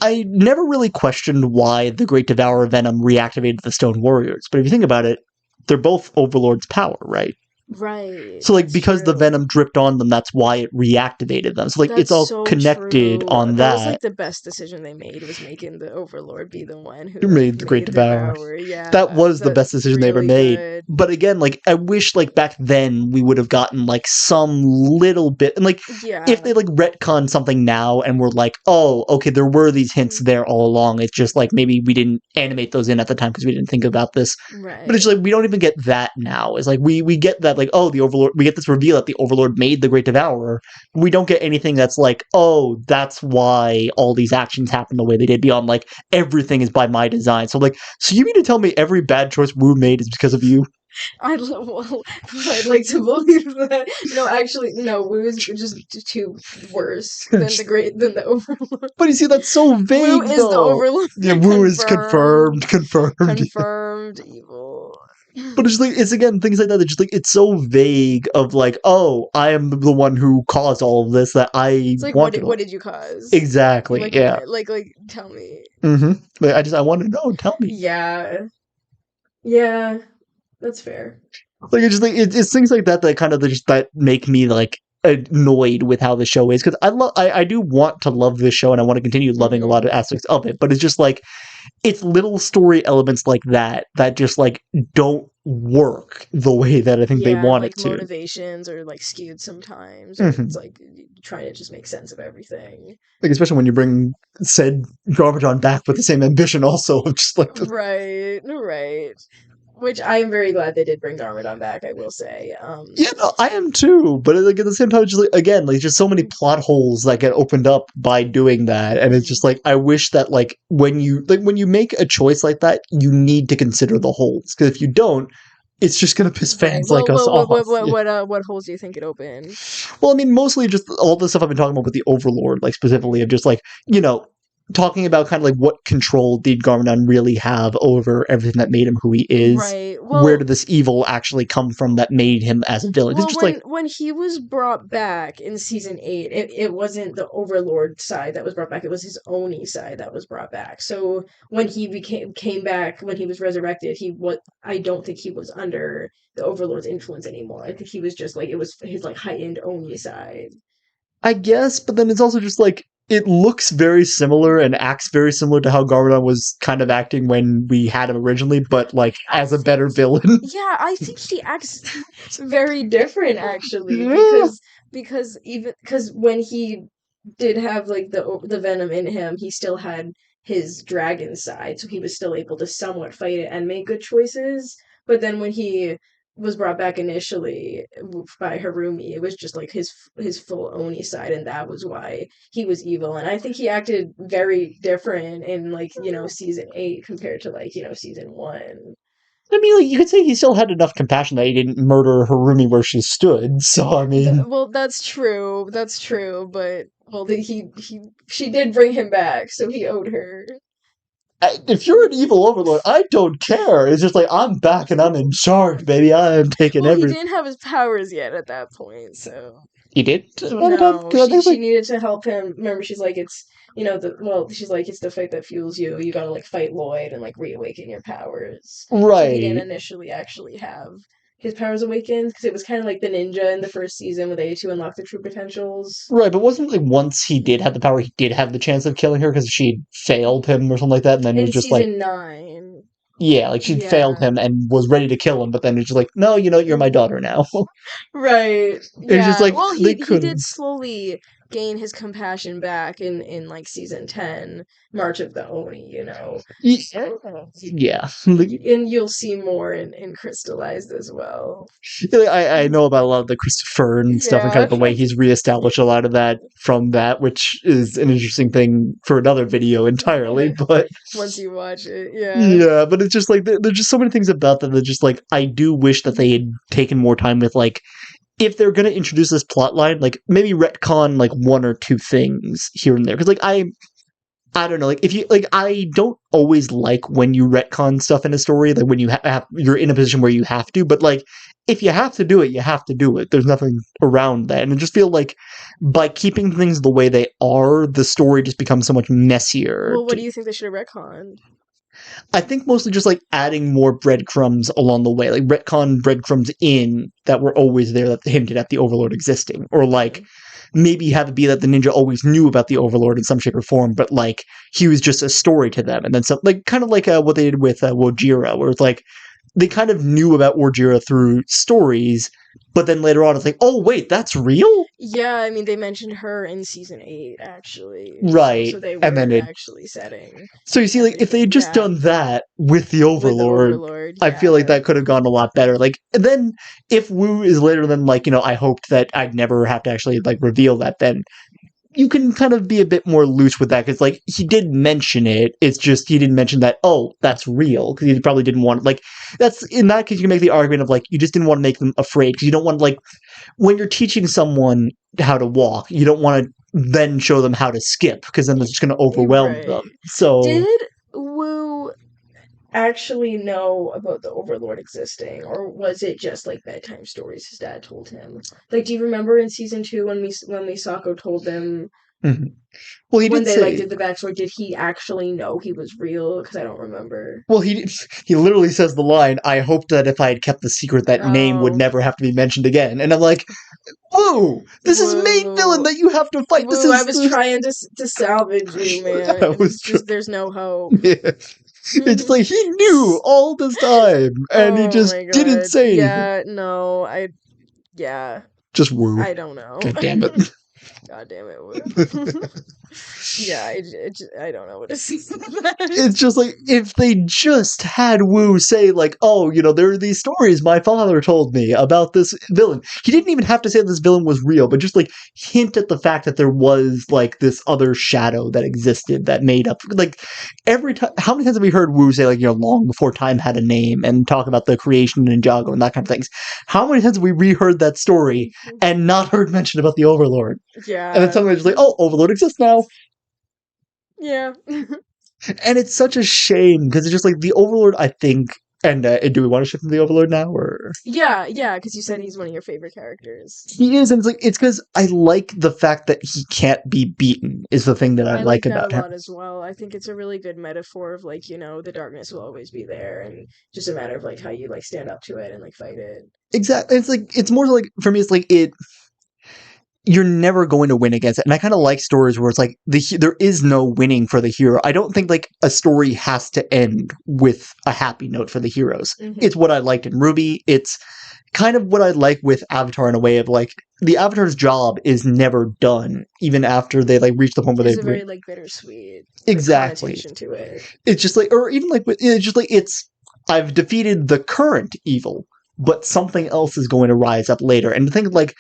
I never really questioned why the Great Devourer Venom reactivated the Stone Warriors, but if you think about it, they're both Overlord's power, right? Right. So like that's because the true. venom dripped on them, that's why it reactivated them. So like it's That's all so connected true. on That was that. like the best decision they made, was making the Overlord be the one who Who like made the Great made the Devourer? Devourer. That Yeah, was the best that's decision they ever really made. good. But again, like I wish like back then we would have gotten like some little bit and like Yeah. if they like retcon something now and we're like, oh, okay, there were these hints there all along. It's just like maybe we didn't animate those in at the time because we didn't think about this. Right. But it's like we don't even get that now. It's like we get that like, oh, the Overlord, we get this reveal that the Overlord made the Great Devourer. We don't get anything that's like, oh, that's why all these actions happen the way they did beyond like everything is by my design. So like, so you mean to tell me every bad choice Wu made is because of you? I'd like to believe that. No, actually, no. Wu is just too worse than the Overlord. But you see, that's so Wu vague, is the though. Overlord. Yeah, Wu is confirmed. Confirmed evil. But it's like it's again things like that. That just like it's so vague. Of like, oh, I am the one who caused all of this. That I It's like, wanted. what did you cause? Exactly. Like, Yeah. like, tell me. Mm-hmm. I want to know. Tell me. Yeah. Yeah. That's fair. Like it's just like it's things like that that kind of just that make me like annoyed with how the show is because I do want to love this show and I want to continue loving a lot of aspects of it, but it's just like it's little story elements like that that just like don't work the way that I think they want like it to. motivations are like skewed sometimes, or it's like trying to just make sense of everything. Like especially when you bring said garbage on back with the same ambition, also of just like Right. Which I am very glad they did bring Garmadon back, I will say. Yeah, no, I am too. But like at the same time, just like again, like just so many plot holes that get opened up by doing that, and it's just like I wish that like when you make a choice like that, you need to consider the holes because if you don't, it's just gonna piss fans like us off. What holes do you think it opened? Well, I mean, mostly just all the stuff I've been talking about with the Overlord, like specifically of just like talking about kind of like what control did Garmadon really have over everything that made him who he is. Right. Well, where did this evil actually come from that made him as a villain? Well, just like when he was brought back in season 8, it wasn't the Overlord side that was brought back; it was his Oni side that was brought back. So when he came back, when he was resurrected, I don't think he was under the Overlord's influence anymore. I think he was just like, it was his like heightened Oni side. I guess, but then it's also just like it looks very similar and acts very similar to how Garmadon was kind of acting when we had him originally, but like as a better villain. Yeah, I think he acts very different actually, because when he did have like the venom in him, he still had his dragon side, so he was still able to somewhat fight it and make good choices. But then when he was brought back initially by Harumi, it was just like his full Oni side, and that was why he was evil. And I think he acted very different in like season 8 compared to like season 1. I mean, like, you could say he still had enough compassion that he didn't murder Harumi where she stood. So I mean, Well, that's true. That's true. But well, she did bring him back, so he owed her. if you're an evil overlord, I don't care. It's just like I'm back and I'm in charge, baby. I am taking Well, everything. he didn't have his powers yet at that point, so He did. no. She needed to help him. Remember, she's like, it's she's like, it's the fight that fuels you. You gotta like fight Lloyd and like reawaken your powers. Right. So he didn't initially actually have his powers awakened because it was kind of like the ninja in the first season where they had to unlock their true potentials. Right, but wasn't it like once he did have the power, he did have the chance of killing her because she failed him or something like that, and then it was just like season 9. Yeah, like she failed him and was ready to kill him, but then it's just like, no, you're my daughter now. Right. Yeah. It's just like well, he did slowly gain his compassion back in like season 10, March of the Oni, Yeah. And you'll see more in Crystallized as well. I know about a lot of the Christopher and stuff and kind of the way he's reestablished a lot of that from that, which is an interesting thing for another video entirely, but once you watch it, yeah, but it's just like there's just so many things about that just like I do wish that they had taken more time with like if they're gonna introduce this plot line, like maybe retcon like one or two things here and there, because like I don't know, like if you like, I don't always like when you retcon stuff in a story, like when you you're in a position where you have to, but like if you have to do it, you have to do it. There's nothing around that, and I just feel like by keeping things the way they are, the story just becomes so much messier. Well, what do you think they should have retconned? I think mostly just like adding more breadcrumbs along the way, like retcon breadcrumbs in that were always there that hinted at the Overlord existing, or like maybe have it be that the ninja always knew about the Overlord in some shape or form, but like he was just a story to them, and then some, like kind of like what they did with Wojira, where it's like they kind of knew about Wojira through stories, but then later on it's like, oh wait, that's real? Yeah, I mean they mentioned her in season 8 actually. Right. So they were And then actually setting. So you see, like if they had just done that with the Overlord, I feel like that could have gone a lot better. Like, and then if Wu is later than like, I hoped that I'd never have to actually like reveal that, then you can kind of be a bit more loose with that, because like he did mention it, it's just he didn't mention that, oh, that's real, because he probably didn't want, like, that's, in that case you can make the argument of like you just didn't want to make them afraid, because you don't want, like, when you're teaching someone how to walk, you don't want to then show them how to skip, because then it's just going to overwhelm them. So did Wu actually know about the Overlord existing, or was it just like bedtime stories his dad told him? Like, do you remember in season 2 when Misako told them? Mm-hmm. Well, he when did they say, like did the backstory, did he actually know he was real? Because I don't remember. Well, he literally says the line, "I hoped that if I had kept the secret, that name would never have to be mentioned again." And I'm like, whoa, this is main villain that you have to fight. This is. I was trying to salvage you, man. There's no hope. Yeah. It's like he knew all this time, and he just didn't say anything. Yeah, no, just Wu. I don't know. God damn it. God damn it, Wu. Yeah, I don't know what to say. It's just like, if they just had Wu say, like, oh, there are these stories my father told me about this villain. He didn't even have to say this villain was real, but just, like, hint at the fact that there was, like, this other shadow that existed that made up, like, every time, how many times have we heard Wu say, like, long before time had a name, and talk about the creation of Ninjago and that kind of things? How many times have we reheard that story and not heard mention about the Overlord? Yeah. And then somebody's just like, oh, Overlord exists now. Yeah. And it's such a shame, because it's just like the Overlord, I think, and do we want to shift to the Overlord now, or? Yeah, because you said he's one of your favorite characters. He is, and it's because I like the fact that he can't be beaten, is the thing that I like about him. I like that a lot as well. I think it's a really good metaphor of, like, the darkness will always be there, and just a matter of, like, how you, like, stand up to it and, like, fight it. Exactly. It's like, it's more like, for me, it's like, you're never going to win against it. And I kind of like stories where it's like, there is no winning for the hero. I don't think like a story has to end with a happy note for the heroes. Mm-hmm. It's what I liked in RWBY. It's kind of what I like with Avatar, in a way of like, the Avatar's job is never done, even after they like reach the point where they. It's very like bittersweet. Exactly. Connotation to it. It's just like, or even like, it's just like, I've defeated the current evil, but something else is going to rise up later. And to think like,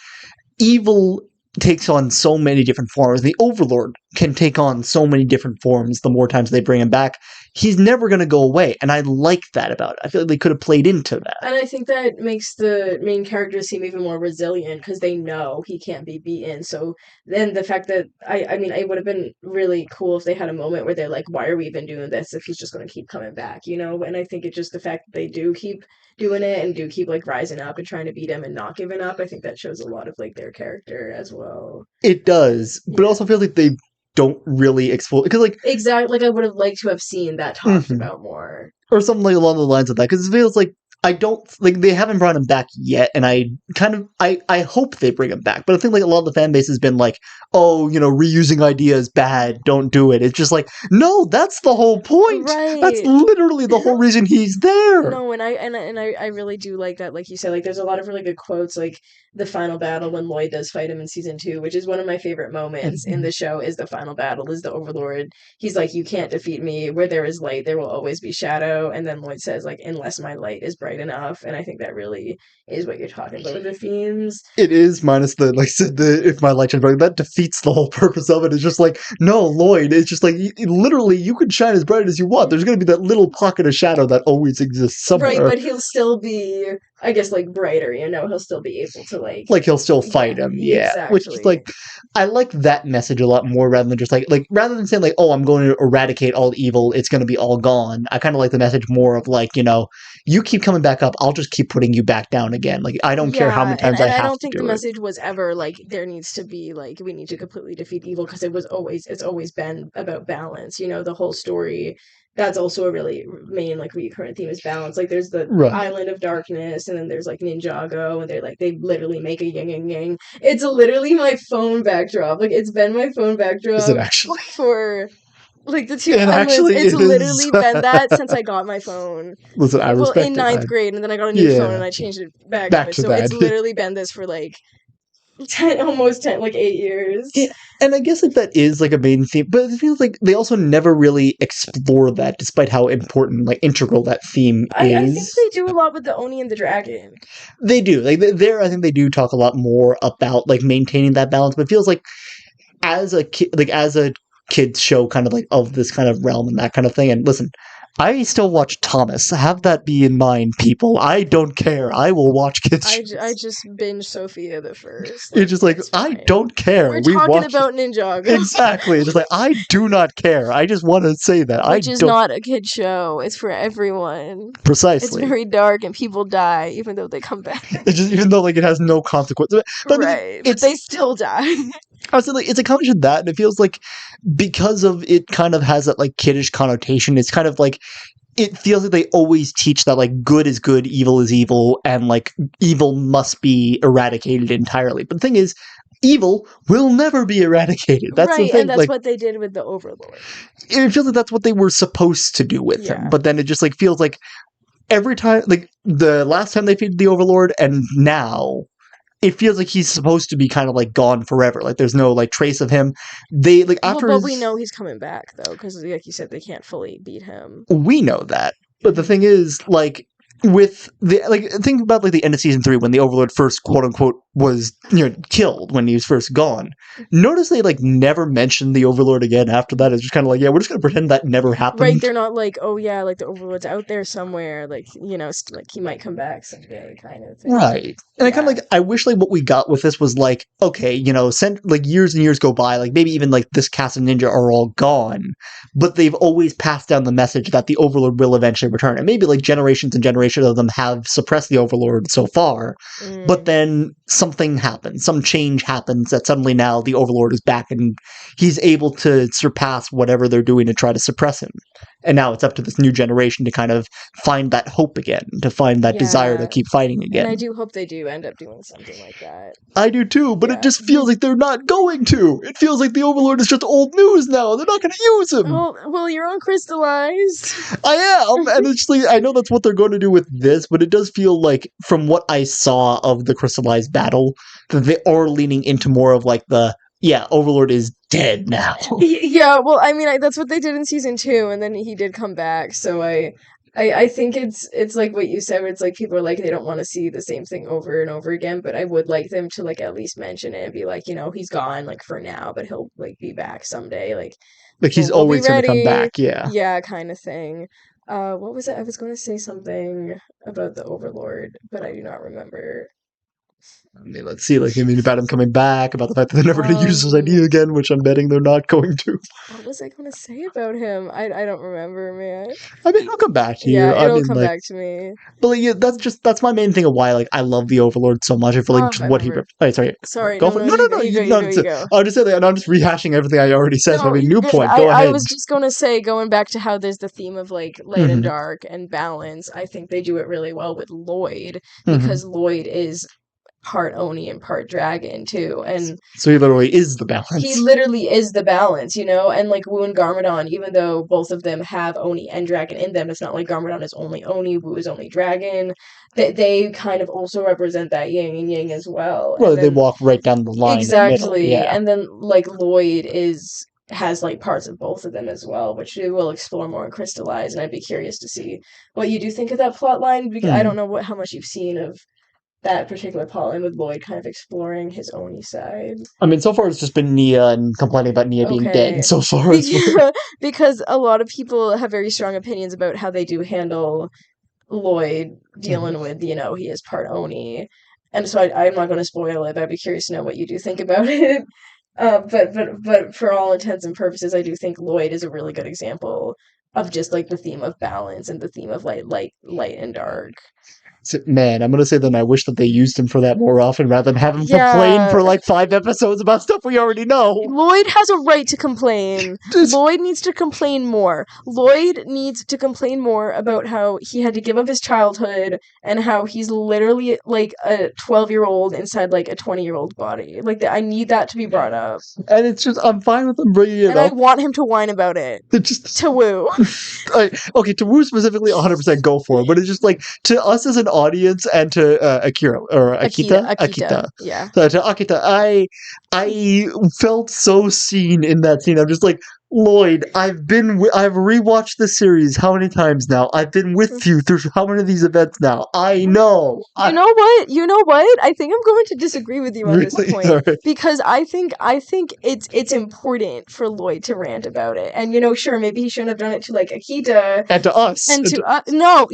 evil takes on so many different forms. The Overlord can take on so many different forms the more times they bring him back. He's never going to go away, and I like that about it. I feel like they could have played into that. And I think that makes the main characters seem even more resilient, because they know he can't be beaten. So then the fact that, I mean, it would have been really cool if they had a moment where they're like, why are we even doing this if he's just going to keep coming back, And I think it's just the fact that they do keep doing it and do keep like rising up and trying to beat him and not giving up. I think that shows a lot of like their character as well. It does, but it also feels like they don't really explore, because like, exactly, like I would have liked to have seen that talked about more, or something like along the lines of that, because it feels like I don't, like, they haven't brought him back yet, and I hope they bring him back, but I think like a lot of the fan base has been like, oh, reusing ideas bad, don't do it. It's just like, no, that's the whole point. Right. That's literally the whole reason he's there. No, and I really do like that, like you said, like there's a lot of really good quotes, like the final battle when Lloyd does fight him in season 2, which is one of my favorite moments in the show, is the final battle, is the Overlord. He's like, you can't defeat me. Where there is light, there will always be shadow. And then Lloyd says, like, unless my light is bright enough. And I think that really is what you're talking about with the themes. It is, minus the, like, if my light shines bright, that defeats the whole purpose of it. It's just like, no, Lloyd, it's just like, literally, you can shine as bright as you want. There's going to be that little pocket of shadow that always exists somewhere. Right, but he'll still be I guess, like, brighter, you know, he'll still be able to, like, he'll still fight him, yeah. Which is exactly. I like that message a lot more rather than just rather than saying oh, I'm going to eradicate all evil, it's going to be all gone. I kind of like the message more of you keep coming back up, I'll just keep putting you back down again. I don't care how many times and I I have don't to think the do it. message was ever like there needs to be like we need to completely defeat evil, because it's always been about balance. You know, the whole story. That's also a really main like recurrent theme is balance. Like there's the Right. Island of Darkness, and then there's like Ninjago, and they literally make a yin and yang. It's literally my phone backdrop. Like it's been my phone Is it backdrop actually? for like the two It islands. actually It's is. literally been that since I got my phone. Listen, I Well, in respect it. ninth grade, and then I got a new phone Yeah. and I changed it back to Back it. to So it's that. literally been this for like 10, almost 10, like 8 years. Yeah, and I guess that is a main theme, but it feels like they also never really explore that, despite how important, integral that theme I think is. they do a lot with the Oni and the Dragon. They do. There, I think they do talk a lot more about maintaining that balance. But it feels like as a kid, as a kids show, kind of of this kind of realm and that kind of thing. And listen, I still watch Thomas. Have that be in mind, people. I don't care. I will watch kids shows. I just binge Sophia the first. It's just I don't care. We're We talking watch about Ninjago. exactly. It's just I do not care. I just want to say that Which I is don't not a kid show. It's for everyone. It's precisely. very dark and people die even though they come back. It's just even though it has no consequence. But Right. But they still die. I was saying, it's a combination of that, and it feels because of it kind of has that kiddish connotation. It's kind of it feels like they always teach that good is good, evil is evil, and evil must be eradicated entirely. But the thing is, evil will never be eradicated. That's the thing. And that's what they did with the Overlord. It feels like that's what they were supposed to do with him. But then it just feels like every time, the last time they defeated the Overlord, and now it feels like he's supposed to be kind of gone forever. There's no trace of him. They after. But we know he's coming back though, because like you said, they can't fully beat him. We know that, but the thing is, with the think about the end of season 3 when the Overlord first quote unquote was killed when he was first gone. Notice they never mentioned the Overlord again after that. It's just kind of yeah, we're just gonna pretend that never happened. Right? They're not oh yeah, the Overlord's out there somewhere. He might come back someday, kind of thing. Right. And I kind of I wish what we got with this was okay, years and years go by, maybe even this cast of ninja are all gone, but they've always passed down the message that the Overlord will eventually return. And maybe generations and generations of them have suppressed the Overlord so far, but then something happens, some change happens that suddenly now the Overlord is back and he's able to surpass whatever they're doing to try to suppress him. And now it's up to this new generation to kind of find that hope again, to find that desire to keep fighting again. And I do hope they do end up doing something like that. I do too, but it just feels like they're not going to. It feels like the Overlord is just old news now. They're not going to use him. Well, you're on Crystallized. I am, and it's I know that's what they're going to do with this, but it does feel from what I saw of the Crystallized battle, that they are leaning into more of Overlord is dead now. Yeah, well, I mean, that's what they did in season 2, and then he did come back. So I think it's like what you said, where it's people are they don't want to see the same thing over and over again. But I would like them to at least mention it and be he's gone for now, but he'll be back someday. He's always going to come back. Yeah, kind of thing. What was it? I was going to say something about the Overlord, but I do not remember. I mean, let's see, about him coming back, about the fact that they're never going to use his idea again, which I'm betting they're not going to. What was I going to say about him? I don't remember, man. I mean, he'll come back to you. Yeah, it'll come back to me. But that's my main thing of why I love the Overlord so much. I feel just what he. Sorry. Go for it. No. You go. I'll just say that, and I'm just rehashing everything I already said. So I mean, new point. Go ahead. I was just going to say, going back to how there's the theme of light and dark and balance. I think they do it really well with Lloyd, because Lloyd is part Oni and part dragon too, and so he literally is the balance. He literally is the balance, and Wu and Garmadon, even though both of them have Oni and dragon in them, it's not like Garmadon is only Oni, Wu is only dragon. They kind of also represent that yin and yang as well. Well, they walk right down the line. Exactly, and then Lloyd has parts of both of them as well, which we will explore more in Crystallized, and I'd be curious to see what you do think of that plot line, because I don't know how much you've seen of that particular plotline with Lloyd kind of exploring his Oni side. I mean, so far it's just been Nia and complaining about Nia being dead so far. Because a lot of people have very strong opinions about how they do handle Lloyd dealing with, he is part Oni. And so I'm not going to spoil it, but I'd be curious to know what you do think about it. But for all intents and purposes, I do think Lloyd is a really good example of just like the theme of balance and the theme of light and dark. So, man, I'm gonna say then I wish that they used him for that more often rather than have him complain Yeah. for like 5 episodes about stuff we already know. Lloyd has a right to complain. Lloyd needs to complain more. Lloyd needs to complain more about how he had to give up his childhood and how he's literally like a 12-year-old inside like a 20-year-old body. Like I need that to be brought up. And it's just, I'm fine with him bringing it And up. I want him to whine about it. Just to Woo. Okay, to Woo specifically, 100% go for it. But it's just like to us as an audience and to Akira or Akita. Yeah. So to Akita, I felt so seen in that scene. I'm just like, Lloyd, I've rewatched the series how many times now? I've been with you through how many of these events now? I know. You know what? I think I'm going to disagree with you on this point. Right. Because I think it's important for Lloyd to rant about it. And sure, maybe he shouldn't have done it to like Akita and to us. And to us. No.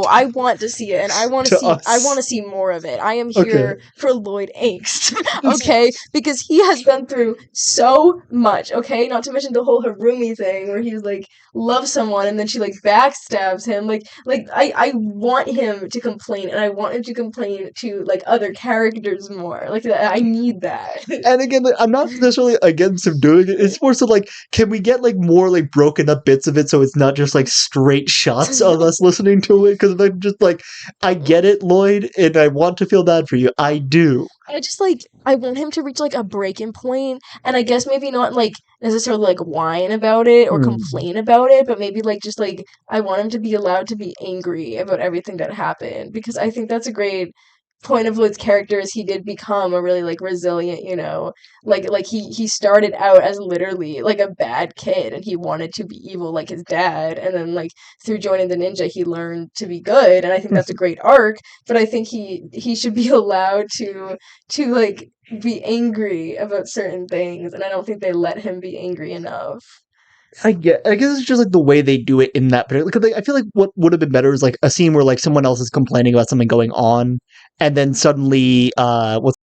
I want to see it, and I want to see. I want to see more of it. I am here for Lloyd angst. Okay, because he has been through so much. Okay, not to mention the whole Harumi thing where he's like loves someone and then she like backstabs him. Like I want him to complain, and I want him to complain to like other characters more. Like I need that. And again, like, I'm not necessarily against him doing it. It's more so like, can we get like more like broken up bits of it so it's not just like straight shots of us listening to it? Because I'm just like, I get it, Lloyd, and I want to feel bad for you. I do. I want him to reach like a breaking point, and I guess maybe not like necessarily like whine about it or complain about it, but maybe like just like I want him to be allowed to be angry about everything that happened, because I think that's a great point of Lloyd's character is he did become a really like resilient, like he started out as literally like a bad kid and he wanted to be evil like his dad, and then like through joining the ninja he learned to be good, and I think that's a great arc. But I think he should be allowed to like be angry about certain things, and I don't think they let him be angry enough. I guess it's just like the way they do it in that particular. Because I feel like what would have been better is like a scene where like someone else is complaining about something going on, and then suddenly, what's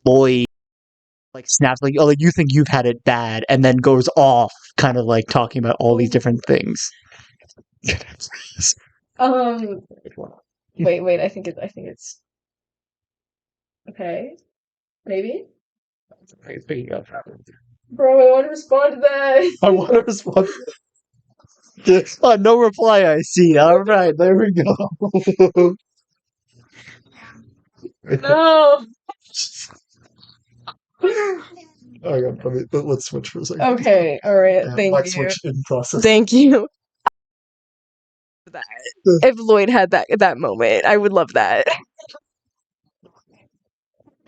Lloyd like snaps like, oh, like you think you've had it bad, and then goes off, kind of like talking about all these different things. Wait. I think it's okay. Maybe. Bro, I want to respond to that. I want to respond to that. Oh, no reply, I see. All right, there we go. No. Let's switch for a second. Okay, all right. Thank you. Switch in process. Thank you. If Lloyd had that moment, I would love that.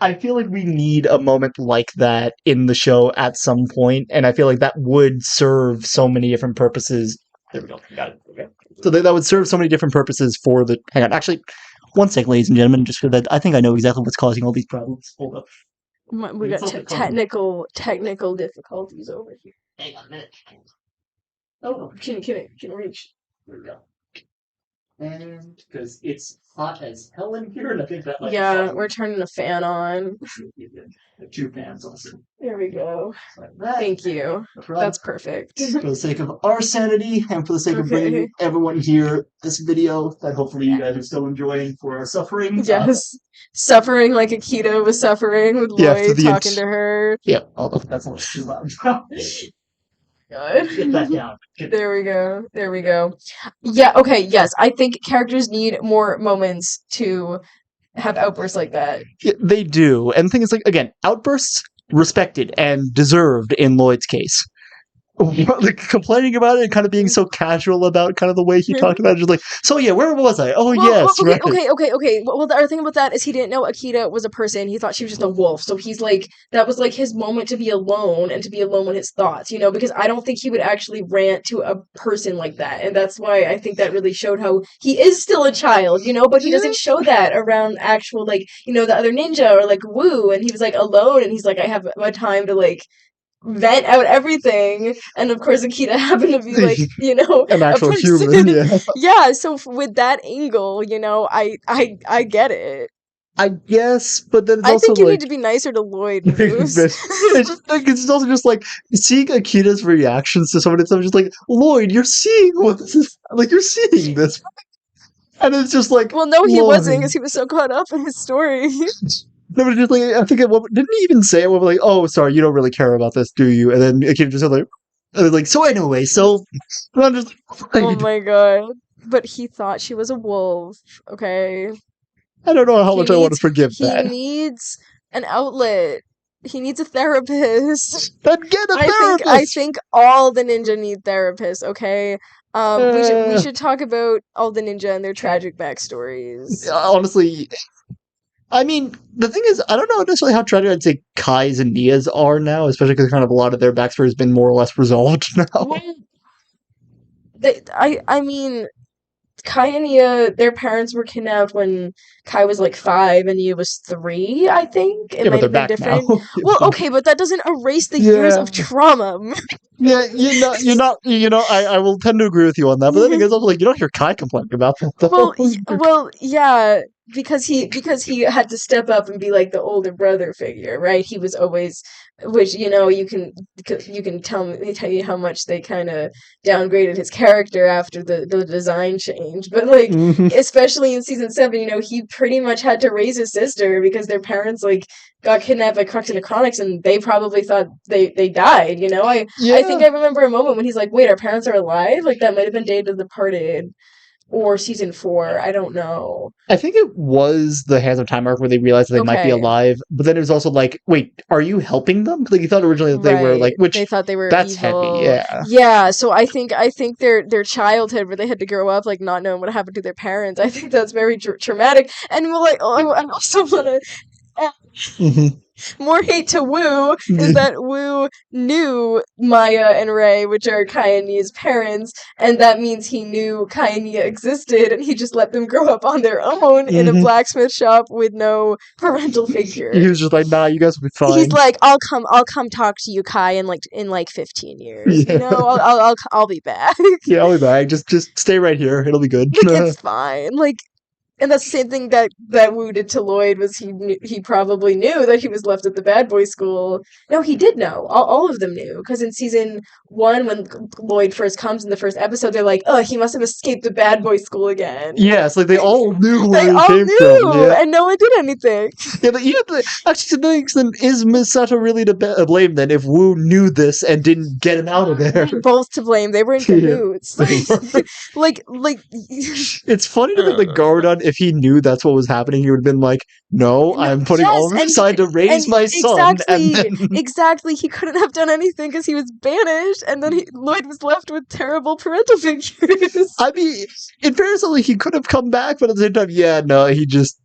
I feel like we need a moment like that in the show at some point, and I feel like that would serve so many different purposes. There we go. Got it. Okay. So that would serve so many different purposes for the. Hang on. Actually, one second, ladies and gentlemen, just because I think I know exactly what's causing all these problems. Hold up. We got technical difficulties over here. Hang on a minute. Oh, can reach. There we go. And because it's hot as hell in here, and I think that might we're turning the fan on. 2 fans also. There we go. Like thank you. That's perfect. For the sake of our sanity and for the sake of bringing everyone here this video that hopefully you guys are still enjoing for our suffering. Yes. Suffering like Akita was suffering with Lloyd talking to her. Yeah, although that's not too loud. Good. Get that down. There we go. Yeah, okay, yes. I think characters need more moments to have outbursts like that. Yeah, they do. And the thing is, like, again, outbursts respected and deserved in Lloyd's case. Like, complaining about it and kind of being so casual about kind of the way he talked about it, just like, so yeah, where was I? Oh, yes, okay, right. Okay. Well, the other thing about that is he didn't know Akita was a person. He thought she was just a wolf. So he's like, that was like his moment to be alone and to be alone with his thoughts, because I don't think he would actually rant to a person like that. And that's why I think that really showed how he is still a child, but he doesn't show that around actual, like, the other ninja or like Woo. And he was like alone and he's like, I have my time to like vent out everything, and of course Akita happened to be like, An a actual person. human, yeah. Yeah, so with that angle, I get it. I guess, but then it's I also think you need like to be nicer to Lloyd, but Moose. it's just like it's also just like seeing Akita's reactions to somebody. It's just like Lloyd, you're seeing like you're seeing this, and it's just like Well, no, he wasn't, Lloyd. because he was so caught up in his story. No, but just like I think didn't he even say it? We're like, oh, sorry, you don't really care about this, do you? And then Akita just said like, so anyway, so and I'm just Oh like, my god. But he thought she was a wolf, okay? I don't know how He much I want to needs forgive he that. needs an outlet. He needs a therapist. Then get a I therapist. think all the ninja need therapists, okay? We Uh, should talk about all the ninja and their tragic backstories. honestly, I mean, the thing is, I don't know necessarily how tragic I'd say Kai's and Nia's are now, especially because kind of a lot of their backstory has been more or less resolved now. Well, I mean, Kai and Nia, their parents were kidnapped when Kai was like 5 and Nia was 3, I think. It Yeah, but might they're have been back now. different. Well, okay, but that doesn't erase the years Yeah, of trauma. yeah, I will tend to agree with you on that. But then again, it's also like you don't hear Kai complaining about that though. Yeah, because he had to step up and be like the older brother figure, right? He was always, which you can tell you how much they kind of downgraded his character after the design change, but like Mhm. especially in season 7, he pretty much had to raise his sister because their parents like got kidnapped by Crux and Necronics, and they probably thought they died. I think Yeah, I remember a moment when he's like, "Wait, our parents are alive?" Like that might have been Day of the Departed or season 4. I don't know. I think it was the Hands of Time arc where they realized that they might be Okay, alive, but then it was also like, wait, are you helping them? Like you thought originally that they were like, right. which They thought they were that's heavy, evil. yeah. Yeah, so I think their childhood where they had to grow up like not knowing what happened to their parents. I think that's very traumatic. And well, like, I also want to Mhm. more hate to Wu is that Wu knew Maya and Ray, which are Kai and Nia's parents, and that means he knew Kai and Nia existed, and he just let them grow up on their own in a Mhm. blacksmith shop with no parental He figure. was just like, nah, you guys will be He's fine. like, I'll come talk to you, Kai, in like 15 years. Yeah, I'll be back. yeah, I'll be back. Just stay right here. It'll be good. Like it's fine. Like, and that's the same thing that Wu did to Lloyd. Was he probably knew that he was left at the bad boy school. No, he did know. All of them knew, because in season 1, when Lloyd first comes in the first episode, they're like, "Oh, he must have escaped the bad boy school again." Yeah, it's like they all knew They where he all came from. knew, Yeah, and no one did anything. yeah, but actually, the thing is, then is Misato really to blame then if Wu knew this and didn't get him out of there? Both to blame. They were in Yeah, cahoots. they were. like. It's funny to think that Gordon, if he knew that's what was happening, he would have been like, "No, No, I'm putting all yes, of this aside to and raise my son," and exactly, then exactly. He couldn't have done anything because he was banished, and then Lloyd was left with terrible parental figures. I mean, in fairness, only he could have come back, but at the same time, yeah, no, he just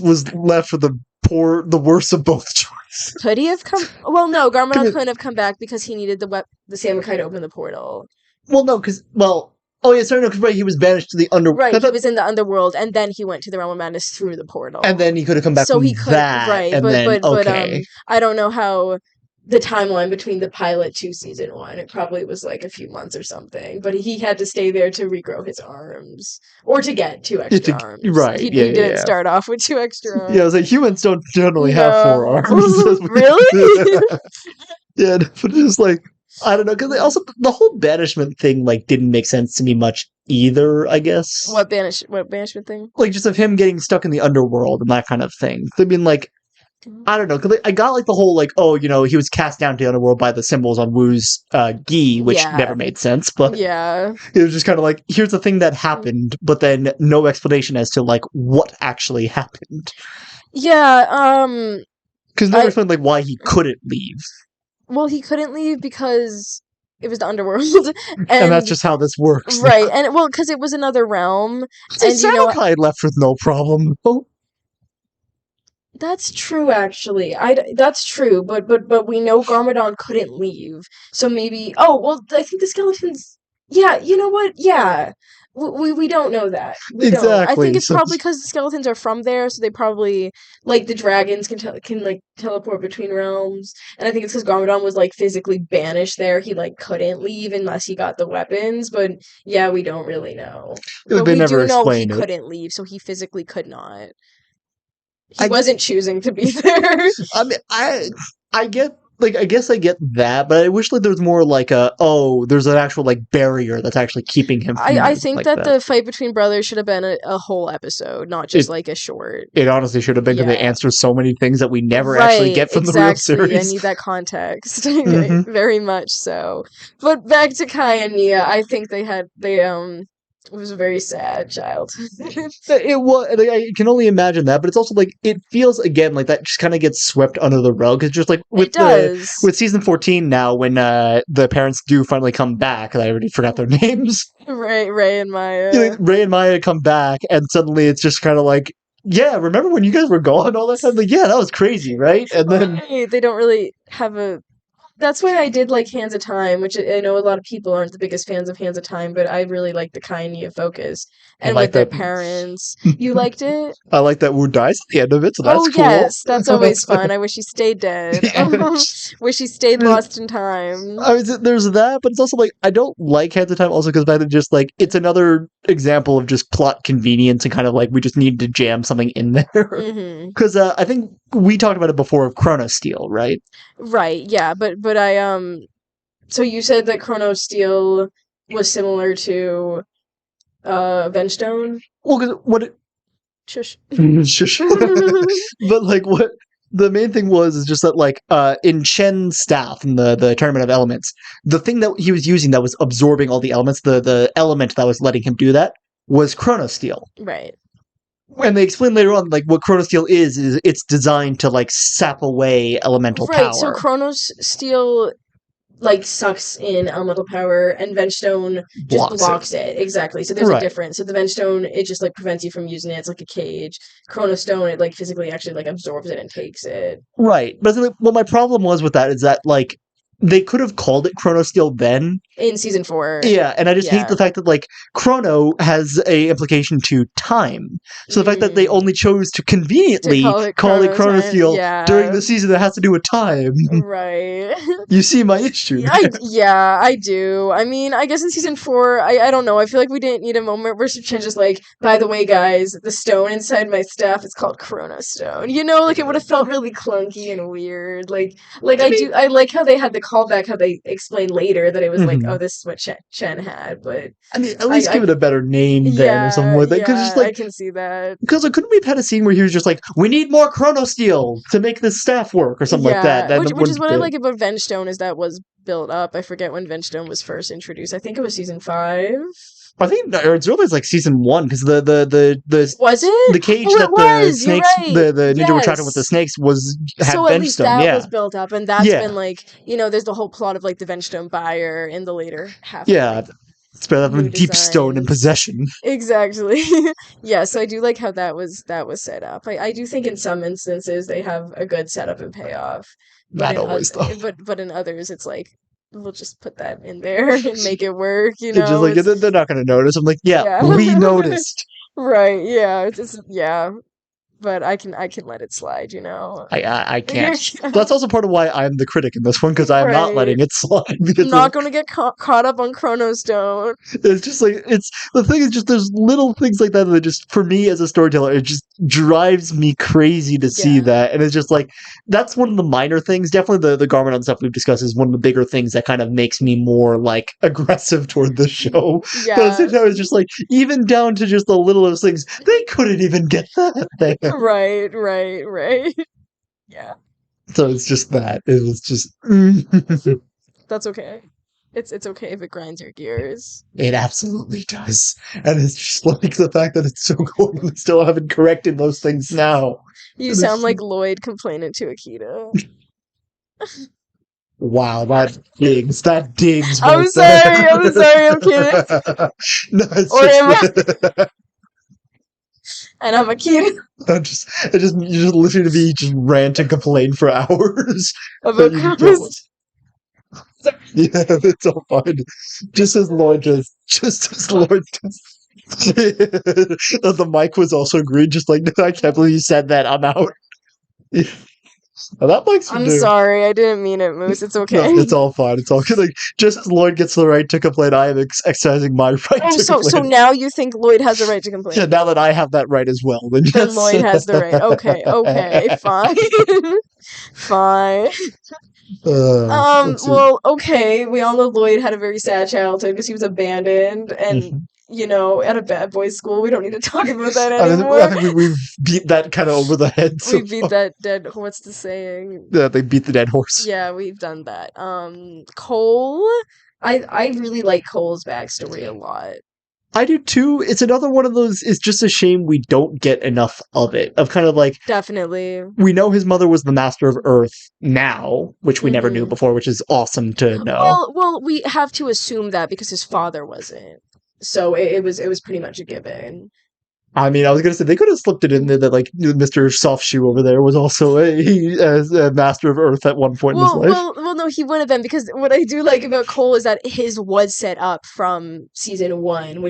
was left with the worst of both choices. Could he have come? Well, no, Garmadon 'Cause- couldn't have come back because he needed the Samurai to open the portal. Well, no, because oh yeah, sorry, no, because right, he was banished to the Right, he thought- was in the underworld, and then he went to the Realm of Madness through the portal. and then he could have come back So from he could, that, right, and but then but okay, I don't know how the timeline between the pilot to season 1. It probably was like a few months or something, but he had to stay there to regrow his arms or to get 2 extra arms. right, He yeah, didn't yeah. start off with 2 extra arms. Yeah, I was like, humans don't generally have 4 No. arms. Really? Yeah, but it's like I don't know, because also the whole banishment thing like didn't make sense to me much either. I guess What banishment thing? like just of him getting stuck in the underworld and that kind of thing. I mean, like I don't know, because I got like the whole like he was cast down to the underworld by the symbols on Wu's gi, which Yeah. never made sense. But Yeah. it was just kind of like here's the thing that happened, but then no explanation as to like what actually happened. Yeah, Because no I- explained like why he couldn't leave. well, he couldn't leave because it was the underworld, And that's just how this works. right, and well, because it was another realm, See, and you know Samurai left with no problem. Oh, that's true. Actually, that's true, but we know Garmadon couldn't leave, so maybe. Oh well, I think the skeletons Yeah, you know what? Yeah. We don't know that. We don't. I Exactly. think it's So probably because the skeletons are from there, so they probably like the dragons can like teleport between realms. And I think it's because Garmadon was like physically banished there. He like couldn't leave unless he got the weapons. But yeah, we don't really know. But they we never do know he explain it. couldn't leave, so he physically could not. He I wasn't choosing to be there. I mean, I get like I guess I get that, but I wish like there was more like there's an actual like barrier that's actually keeping him from I doing think like that that. the fight between brothers should have been a whole episode, not just It like a short. it honestly should have been because they Yeah. answer so many things that we never actually Right, get from the real exactly. I series. need that context. Hmm. Very much so. But back to Kai and Nia, I think they it was a very sad childhood. It was. Like, I can only imagine that, but it's also like it feels again like that just kind of gets swept under the rug. It's just like It does. with season 14 now, when the parents do finally come back, and I already forgot their names. Ray and Like, Maya. Ray and Maya come back, and suddenly it's just kind of like, yeah, remember when you guys were gone all that time? Like, yeah, that was crazy, right? And then Right. They don't really have a That's why I did like Hands of Time, which I know a lot of people aren't the biggest fans of Hands of Time, but I really like the Kai and Nia focus. I And like with their that. parents. You liked it? I like that Wu dies at the end of it, so Oh that's cool. yes, that's always fun. I wish he stayed dead. Yeah. Wish he stayed lost in time. I mean, there's that, but it's also like I don't like Hands of Time also because back to just like it's another example of just plot convenience and kind of like we just need to jam something in there. Hmm. Because I think we talked about it before of Chrono Steel, right? Right, yeah, but so you said that Chrono Steel was similar to Vengestone? Well, because what Shush. Shush. But like what the main thing was is just that like in Chen's staff in the tournament of elements, the thing that he was using that was absorbing all the elements, the element that was letting him do that was Chrono Steel. Right. And they explain later on like what Chrono Steel is it's designed to like sap away elemental Right, so power. Chronos Steel like sucks in elemental power and Vengestone just blocks it. Exactly. So there's a Right. difference. So the Vengestone it just like prevents you from using it. It's like a cage. Chronostone it like physically actually like absorbs it and takes it. Right. But like, what my problem was with that is that like they could have called it Chrono Steel then. In season 4. Yeah, and I just hate Yeah. the fact that like Chrono has a implication to time. So the fact that they only chose to conveniently call it Chrono time, Steel yeah. during the season that has to do with time. Right. You see my issue. Yeah, I do. I mean, I guess in season 4, I don't know. I feel like we didn't need a moment where Chen just like, by the way, guys, the stone inside my staff is called Chronostone. You know, like it would have felt really clunky and weird. Like I like how they had the callback, how they explained later that it was like, oh, this is what Chen had. But I mean, at least give it a better name then or something like that. Because just like I can see that. Because like, couldn't we have had a scene where he was just like, we need more Chrono Steel to make this staff work or something like that? Which is what I like about Vengestone is that was built up. I forget when Vengestone was first introduced. I think it was season 5. I think it's really like season 1 because the was it the cage oh, that the snakes right. the ninja were trapping with the snakes had so at least that was yeah. built up, and that's been like there's the whole plot of like the Vengestone buyer in the later half. Yeah, it's better than new Deep Stone in possession. Exactly. Yeah, so I do like how that was set up. I do think in some instances they have a good setup and payoff. Not always though. But in others it's like we'll just put that in there and make it work, you know. Just like they're not gonna notice. I'm like, yeah. We noticed. Right, yeah. It's yeah. But I can let it slide, you know. I can't. That's also part of why I'm the critic in this one because I'm not letting it slide. I'm not going to get caught up on Chronostone. It's just like the thing is just there's little things like that that just for me as a storyteller it just drives me crazy to see that, and it's just like that's one of the minor things. Definitely the Garmadon stuff we've discussed is one of the bigger things that kind of makes me more like aggressive toward the show. Yeah, but at the same time, it's just like even down to just the littlest things they couldn't even get that thing. Right. Yeah. So it's just that. It was just That's okay. It's okay if it grinds your gears. It absolutely does. And it's just like the fact that it's so cool and we still haven't corrected those things now. You sound like Lloyd complaining to Akita. Wow, that digs. I'm sorry, I'm kidding. No, it's just... And I'm a kid. You just literally to be just rant and complain for hours about Yeah, it's all fine. Just as Lloyd the mic was also green, just like, I can't believe you said that, I'm out. Now that mic's for I'm new. sorry, I didn't mean it, Moose. It's No, okay. it's all fine. It's all good. Like, just as Lloyd gets the right to complain, I am exercising my right Oh, to so complain. now you think Lloyd has the right to Yeah, complain? now that I have that right as well, then Then yes. Lloyd has the right. Okay, fine. Fine. Let's see. Well, okay, we all know Lloyd had a very sad childhood because he was abandoned and, Mhm. at a bad boys' school. We don't need to talk about that I anymore. think we've beat that kind of over the head so We beat far. that dead, what's the saying? Yeah, they beat the dead horse. Yeah, we've done that. Cole, I really like Cole's backstory a lot. I do too. It's another one of those, it's just a shame we don't get enough of it. Of kind of like, Definitely. we know his mother was the master of Earth now, which we never knew before, which is awesome to know. Well, we have to assume that because his father wasn't. So it was pretty much a given. I mean, I was gonna say they could have slipped it in there that like Mr. Soft Shoe over there was also a master of Earth at one point in his life. Well, no, he would have been because what I do like about Cole is that his was set up from season 1,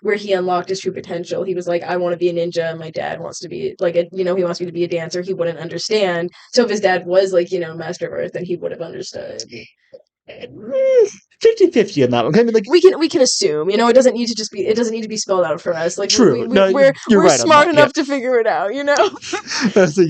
where he unlocked his true potential. He was like, I want to be a ninja, and my dad wants to be like he wants me to be a dancer. He wouldn't understand. So if his dad was like master of Earth, then he would have understood. 50-50 on that one. I mean, like We can assume, it doesn't need to be spelled out for us. Like true. No, we're right smart on that, enough to figure it out, So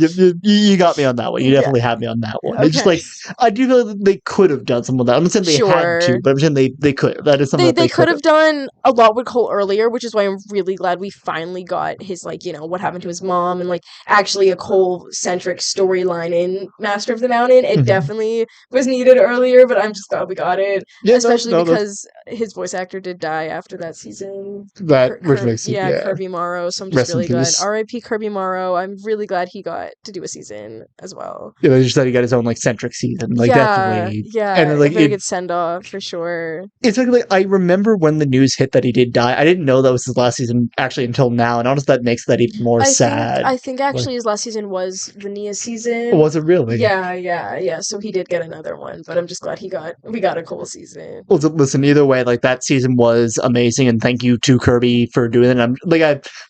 you got me on that one. You definitely had me on that one. Okay. It's just like I do feel that they could have done some of that. I'm not saying they had to, but I'm saying they could. That is something that They they could have done a lot with Cole earlier, which is why I'm really glad we finally got his what happened to his mom and actually a Cole centric storyline in Master of the Mountain. It definitely was needed earlier, but I'm just glad we got it. Yeah, especially because his voice actor did die after that season. Kirby Morrow. So I'm just really glad. R.I.P. Kirby Morrow. I'm really glad he got to do a season as well. Yeah, they just said he got his own centric season. Definitely. Yeah, and then, a very good send off for sure. It's I remember when the news hit that he did die. I didn't know that was his last season actually until now, and honestly, that makes that even more sad. I think actually his last season was the Nia season. Was it really? Yeah. So he did get another one, but I'm just glad we got a Cole season. Well, listen, either way, that season was amazing, and thank you to Kirby for doing it. And I'm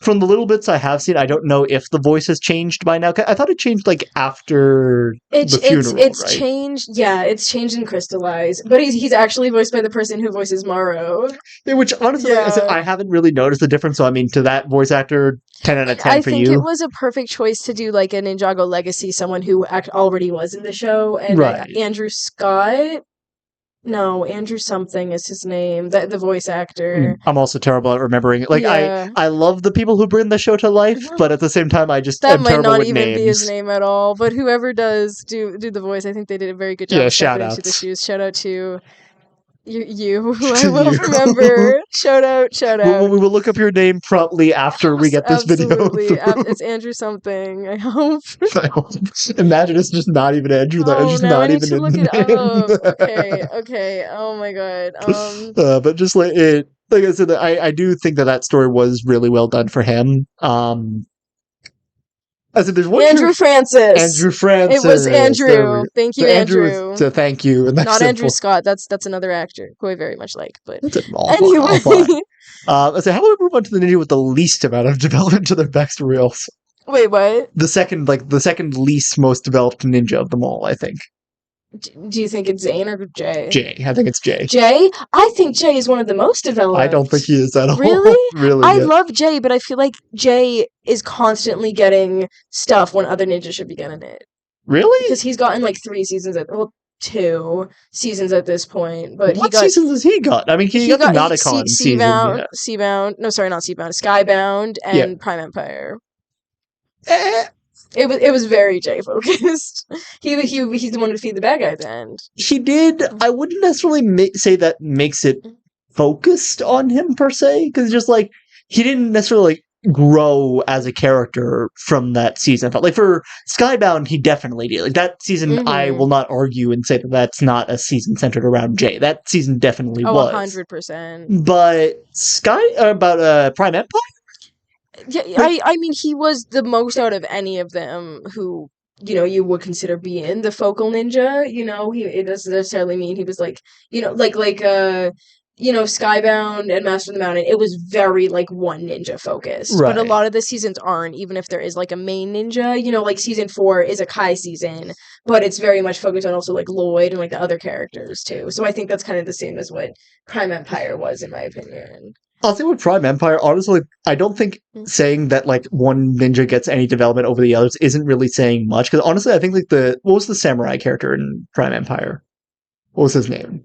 from the little bits I have seen, I don't know if the voice has changed by now. I thought it changed after the funeral. It's right? changed. Yeah, it's changed and crystallized. But he's actually voiced by the person who voices Morrow. Yeah, which honestly, I haven't really noticed the difference. So I mean, to that voice actor, 10 out of 10 for you. I think it was a perfect choice to do a Ninjago Legacy, someone who already was in the show, and Andrew Scott. No, Andrew something is his name. The voice actor. I'm also terrible at remembering. I love the people who bring the show to life, but at the same time, I just that am might not even names. be his name at all. But whoever does do the voice, I think they did a very good job. Yeah, shout out. Shout out to you who I will remember. Shout out. We will look up your name promptly after we get this video. It's Andrew something, I hope. Imagine it's just not even Andrew. It's not even in the name. Okay. Oh my god. But just like I said, I do think that story was really well done for him. I said, there's one Andrew Francis. Andrew Francis. It was Andrew. Thank you, Andrew. So thank you. And not Andrew Scott. That's another actor who I very much like. But anyway, let's say, how about we move on to the ninja with the least amount of development to their backstory? Also, wait, what? The second least most developed ninja of them all, I think. Do you think it's Zane or Jay? Jay. I think it's Jay. Jay? I think Jay is one of the most developed. I don't think he is at all. Really? Really? I love Jay, but I feel like Jay is constantly getting stuff when other ninjas should be getting it. Really? Because he's gotten 3 seasons 2 seasons at this point. But what seasons has he got? I mean, he got the Nauticon season. Seabound. No, sorry, not Seabound. Skybound and Prime Empire. It was very Jay focused. He's the one to feed the bad guy at the end. He did. I wouldn't necessarily say that makes it focused on him per se, because just he didn't necessarily grow as a character from that season. I felt for Skybound, he definitely did. That season, I will not argue and say that that's not a season centered around Jay. That season definitely was. 100%. But Prime Empire. Yeah, I mean, he was the most out of any of them who you would consider being the focal ninja. It doesn't necessarily mean he was like, Skybound and Master of the Mountain. It was very like one ninja focused, but a Right. lot of the seasons aren't. Even if there is like a main ninja, like season 4 is a Kai season, but it's very much focused on also like Lloyd and like the other characters too. So I think that's kind of the same as what Prime Empire was, in my opinion. I'll say with Prime Empire, honestly, I don't think saying that like one ninja gets any development over the others isn't really saying much. Because honestly, I think like what was the samurai character in Prime Empire? What was his name?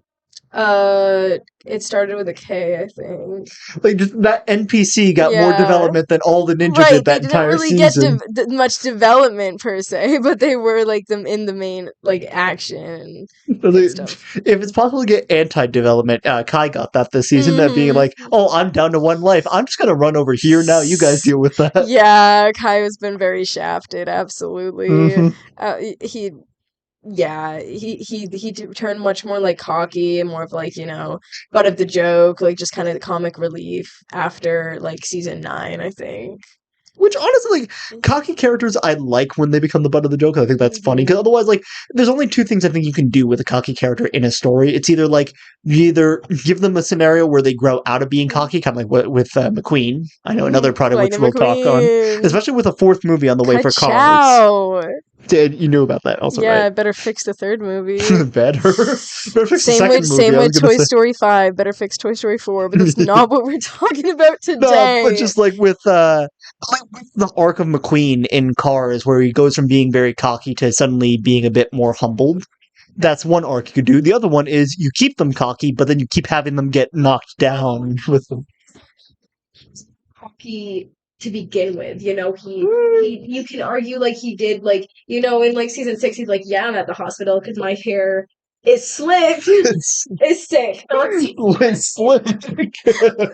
It started with a K, I think. Like just that NPC got more Yeah. development than all the ninja Right, did that they didn't entire really season. get much development per se, but they were like them in the main like action and stuff. If it's possible to get anti-development, Kai got that this season. That being Mhm. like, oh, I'm down to one life. I'm just gonna run over here now. You guys deal with that. Yeah, Kai has been very shafted, absolutely. Mhm. He turned much more like cocky and more of like, butt of the joke, like just kind of the comic relief after like season 9, I think. Which honestly, like, cocky characters I like when they become the butt of the joke. I think that's funny because otherwise, like, there's only two things I think you can do with a cocky character in a story. It's either like you either give them a scenario where they grow out of being cocky, kind of like with McQueen. I know another product which we'll talk on, especially with a 4th movie on the way for Cars. You knew about that also, yeah, right? better fix the 3rd movie. Better fix the Same second movie. with Toy Story 5. Better fix Toy Story 4, but that's not what we're talking about today. No, but just like with the arc of McQueen in Cars, where he goes from being very cocky to suddenly being a bit more humbled. That's one arc you could do. The other one is you keep them cocky, but then you keep having them get knocked down with them. Cocky to begin with, you can argue like he did, like, in like season 6, he's like, yeah, I'm at the hospital because my hair is slick. It's sick. It's slick.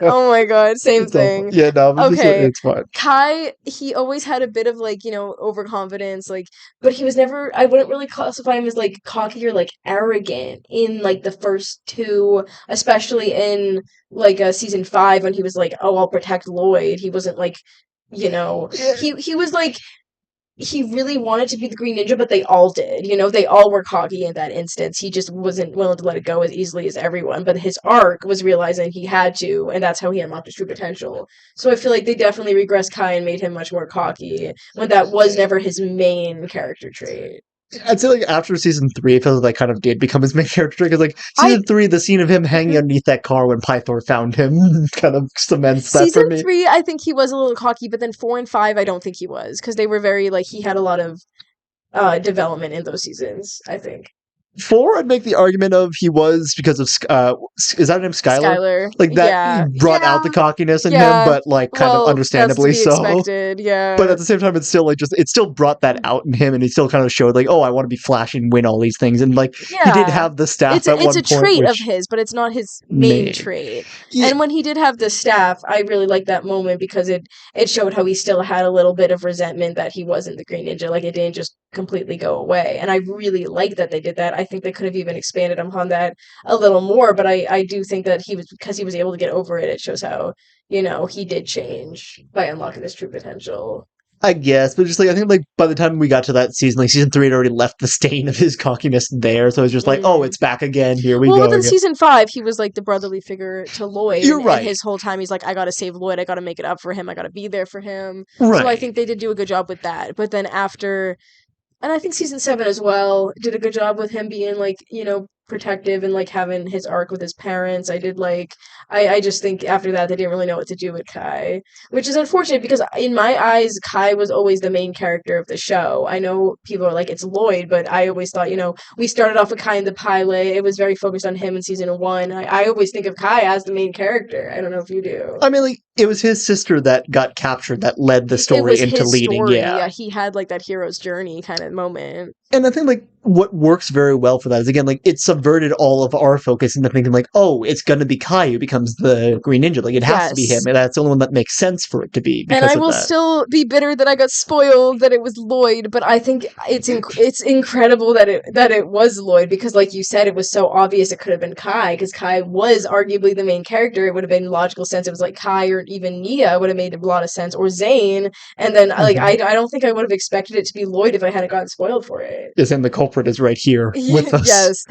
Oh my god, same thing. Yeah, no, okay. It's fine. Kai, he always had a bit of like, overconfidence, like, but he was never, I wouldn't really classify him as like cocky or like arrogant in like the first 2, especially in like season 5 when he was like, oh, I'll protect Lloyd. He wasn't like, he was like, he really wanted to be the Green Ninja, but they all did. They all were cocky in that instance. He just wasn't willing to let it go as easily as everyone. But his arc was realizing he had to, and that's how he unlocked his true potential. So I feel like they definitely regressed Kai and made him much more cocky when that was never his main character trait. I'd say like after season 3, it feels like kind of did become his main character because like season 3, the scene of him hanging underneath that car when Pythor found him kind of cements that for me. Season 3, I think he was a little cocky, but then 4 and 5, I don't think he was because they were very like he had a lot of development in those seasons, I think. 4, I'd make the argument of he was because of is that her name Skylar? Like that brought out the cockiness in him, but like kind of understandably so. Expected, yeah. But at the same time, it's still like it still brought that out in him, and he still kind of showed like, oh, I want to be flashy and win all these things, and like he did have the staff. It's a trait of his, but it's not his main trait. Yeah. And when he did have the staff, I really liked that moment because it showed how he still had a little bit of resentment that he wasn't the Green Ninja. Like it didn't just completely go away, and I really like that they did that. I think they could have even expanded upon that a little more, but I do think that because he was able to get over it, it shows how, he did change by unlocking his true potential. I guess, but just like I think like by the time we got to that season, like season 3 had already left the stain of his cockiness there, so it's just like, oh, it's back again. Here we go. Well, then season 5, he was like the brotherly figure to Lloyd. You're right. And his whole time, he's like, I gotta save Lloyd. I gotta make it up for him. I gotta be there for him. Right. So I think they did do a good job with that. But then after. And I think season 7 as well did a good job with him being like, protective and like having his arc with his parents. I just think after that they didn't really know what to do with Kai, which is unfortunate because in my eyes Kai was always the main character of the show. I know people are like it's Lloyd, but I always thought, we started off with Kai in the pilot. It was very focused on him in season 1. I always think of Kai as the main character. I don't know if you do. I mean, like it was his sister that got captured that led the story into leading. Yeah, he had like that hero's journey kind of moment. And I think like what works very well for that is again like it subverted all of our focus into thinking like, oh, it's gonna be Kai who becomes the Green Ninja. Like it has to be him, and that's the only one that makes sense for it to be. And I will still be bitter that I got spoiled that it was Lloyd, but I think it's incredible that it was Lloyd because, like you said, it was so obvious it could have been Kai because Kai was arguably the main character. It would have been logical sense. It was like Kai or or even Nia would have made a lot of sense, or Zane. And then like I don't think I would have expected it to be Lloyd if I hadn't gotten spoiled for it. Yes, and the culprit is right here with us. Yes,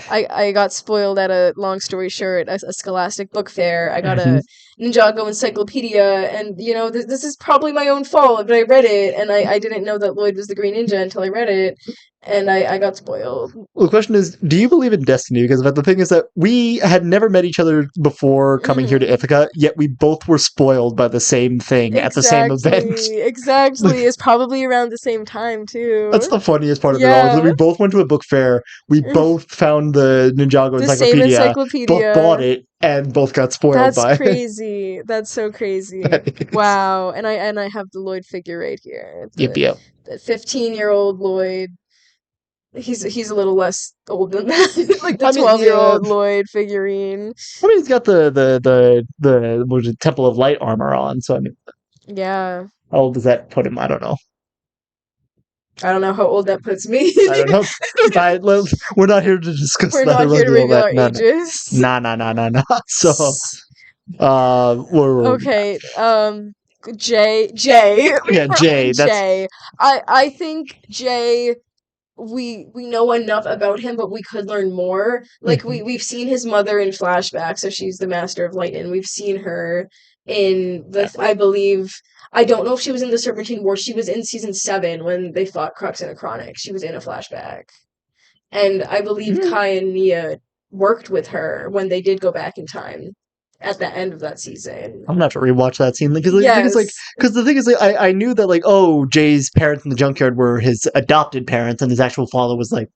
I got spoiled at a long story short, a Scholastic book fair. I got a Ninjago encyclopedia, and you know this is probably my own fault, but I read it and I didn't know that Lloyd was the Green Ninja until I read it, and I got spoiled. Well, the question is, do you believe in destiny? Because the thing is that we had never met each other before coming here to Ithaca, yet we both were spoiled by the same thing at the same event. Exactly. It's probably around the same time too. That's the funniest part of it all. Is that we both went to a book fair, we both found the Ninjago same encyclopedia, encyclopedia, both bought it, and both got spoiled by it. That's crazy. That's so crazy. Wow. And I have the Lloyd figure right here. Yep. The 15-year-old Lloyd. He's a little less old than that. Like the 12-year-old Lloyd figurine. I mean, he's got the what is it, Temple of Light armor on, so I mean, yeah. How old does that put him? I don't know. I don't know how old that puts me. I don't know. We're not here to discuss that. We're not here to reveal our ages. Nah. So, okay. Jay. Yeah, Jay. Jay. I think Jay. We know enough about him, but we could learn more. Like we've seen his mother in flashbacks, so she's the Master of Light, and we've seen her in I believe. I don't know if she was in the Serpentine War. She was in season 7 when they fought Crux and Acronic. She was in a flashback. And I believe Kai and Nia worked with her when they did go back in time at the end of that season. I'm gonna have to rewatch that scene because the thing is, I knew that Jay's parents in the junkyard were his adopted parents, and his actual father was like.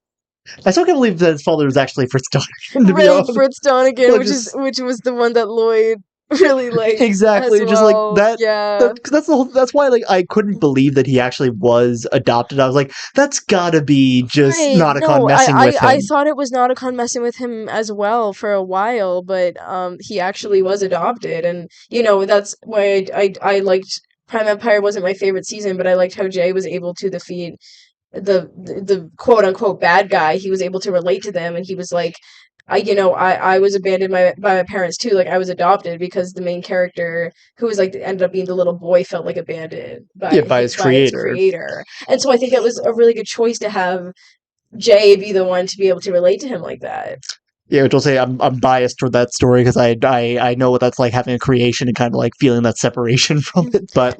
I still can't believe that his father was actually Fritz Donegan. Right, Fritz Donegan, which was the one that Lloyd really liked. Exactly, as just well. like that. Yeah, that's why I couldn't believe that he actually was adopted. I was like, that's gotta be just Nauticon messing with him. I thought it was Nauticon messing with him as well for a while, but he actually was adopted, and you know that's why I liked Prime Empire. Wasn't my favorite season, but I liked how Jay was able to defeat the quote unquote bad guy. He was able to relate to them, and he was like, I was abandoned by my parents too. Like I was adopted because the main character, who was like ended up being the little boy, felt like abandoned by his creator. And so I think that was a really good choice to have Jay be the one to be able to relate to him like that. Yeah, which will say I'm biased toward that story because I know what that's like, having a creation and kind of like feeling that separation from it. But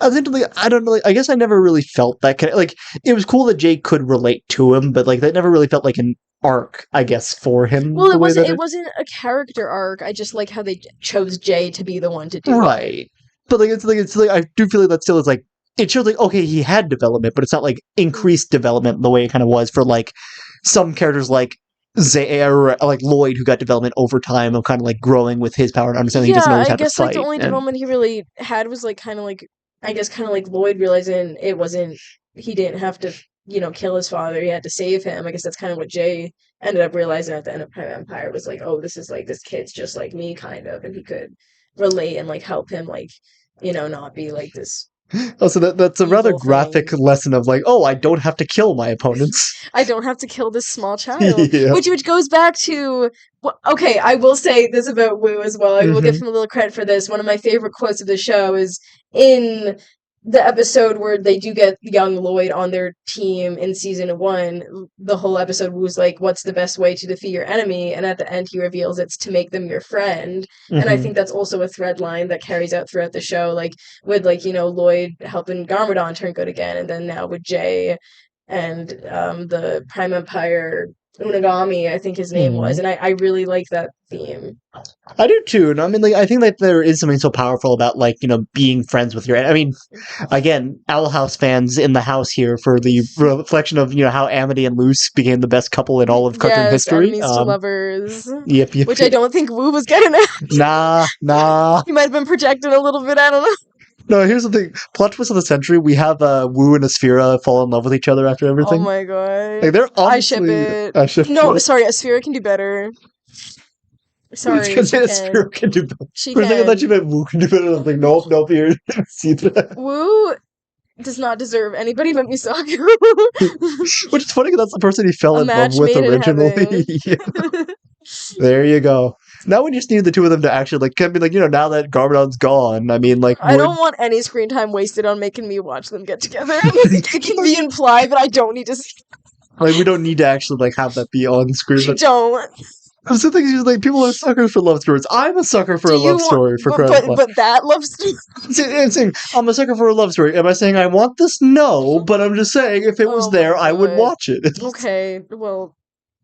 essentially, I don't know. I guess I never really felt that it was cool that Jay could relate to him, but that never really felt like an arc, I guess, for him. Well, it wasn't a character arc. I just like how they chose Jay to be the one to do it. But it's I do feel like that still is like it shows okay, he had development, but it's not like increased development the way it kind of was for some characters like Lloyd, who got development over time of kind of growing with his power and understanding he doesn't always have to fight. The only development he really had was kind of Lloyd realizing he didn't have to kill his father, he had to save him. I guess that's kind of what Jay ended up realizing at the end of Prime Empire was this is this kid's just like me kind of, and he could relate and help him not be this. Oh, so that's a rather graphic lesson of I don't have to kill my opponents. I don't have to kill this small child. Yeah. Which goes back to okay, I will say this about Wu as well. I will give him a little credit for this. One of my favorite quotes of the show is in the episode where they do get young Lloyd on their team in season 1. The whole episode was what's the best way to defeat your enemy? And at the end he reveals it's to make them your friend. And I think that's also a thread line that carries out throughout the show, with Lloyd helping Garmadon turn good again, and then now with Jay and the Prime Empire Unagami, I think his name was, and I really like that theme. I do too, and I mean, I think that there is something so powerful about being friends with your. I mean, again, Owl House fans in the house here for the reflection of how Amity and Luce became the best couple in all of cartoon history. Enemies to lovers. Yep. Which I don't think Wu was getting at. Nah. He might have been projected a little bit. I don't know. No, here's the thing. Plot twist of the century, we have Wu and Asphira fall in love with each other after everything. Oh my god. They're honestly... I ship it. No, sorry, Asphira can do better. Sorry. Asphira can do better. She can. I thought you meant Wu can do better. I was like, nope, here. See that. Wu does not deserve anybody but Misaku. Which is funny because that's the person he fell in love with originally. Yeah. There you go. Now we just need the two of them to actually like. I mean, like now that Garmadon's gone, I mean, like I don't want any screen time wasted on making me watch them get together. It can be implied, but I don't need to see. Like we don't need to actually like have that be on screen. I don't. I'm still thinking like people are suckers for love stories. I'm a sucker for a love story. For but that love story. I'm saying I'm a sucker for a love story. Am I saying I want this? No, but I'm just saying if it was there, I would watch it. Okay, well,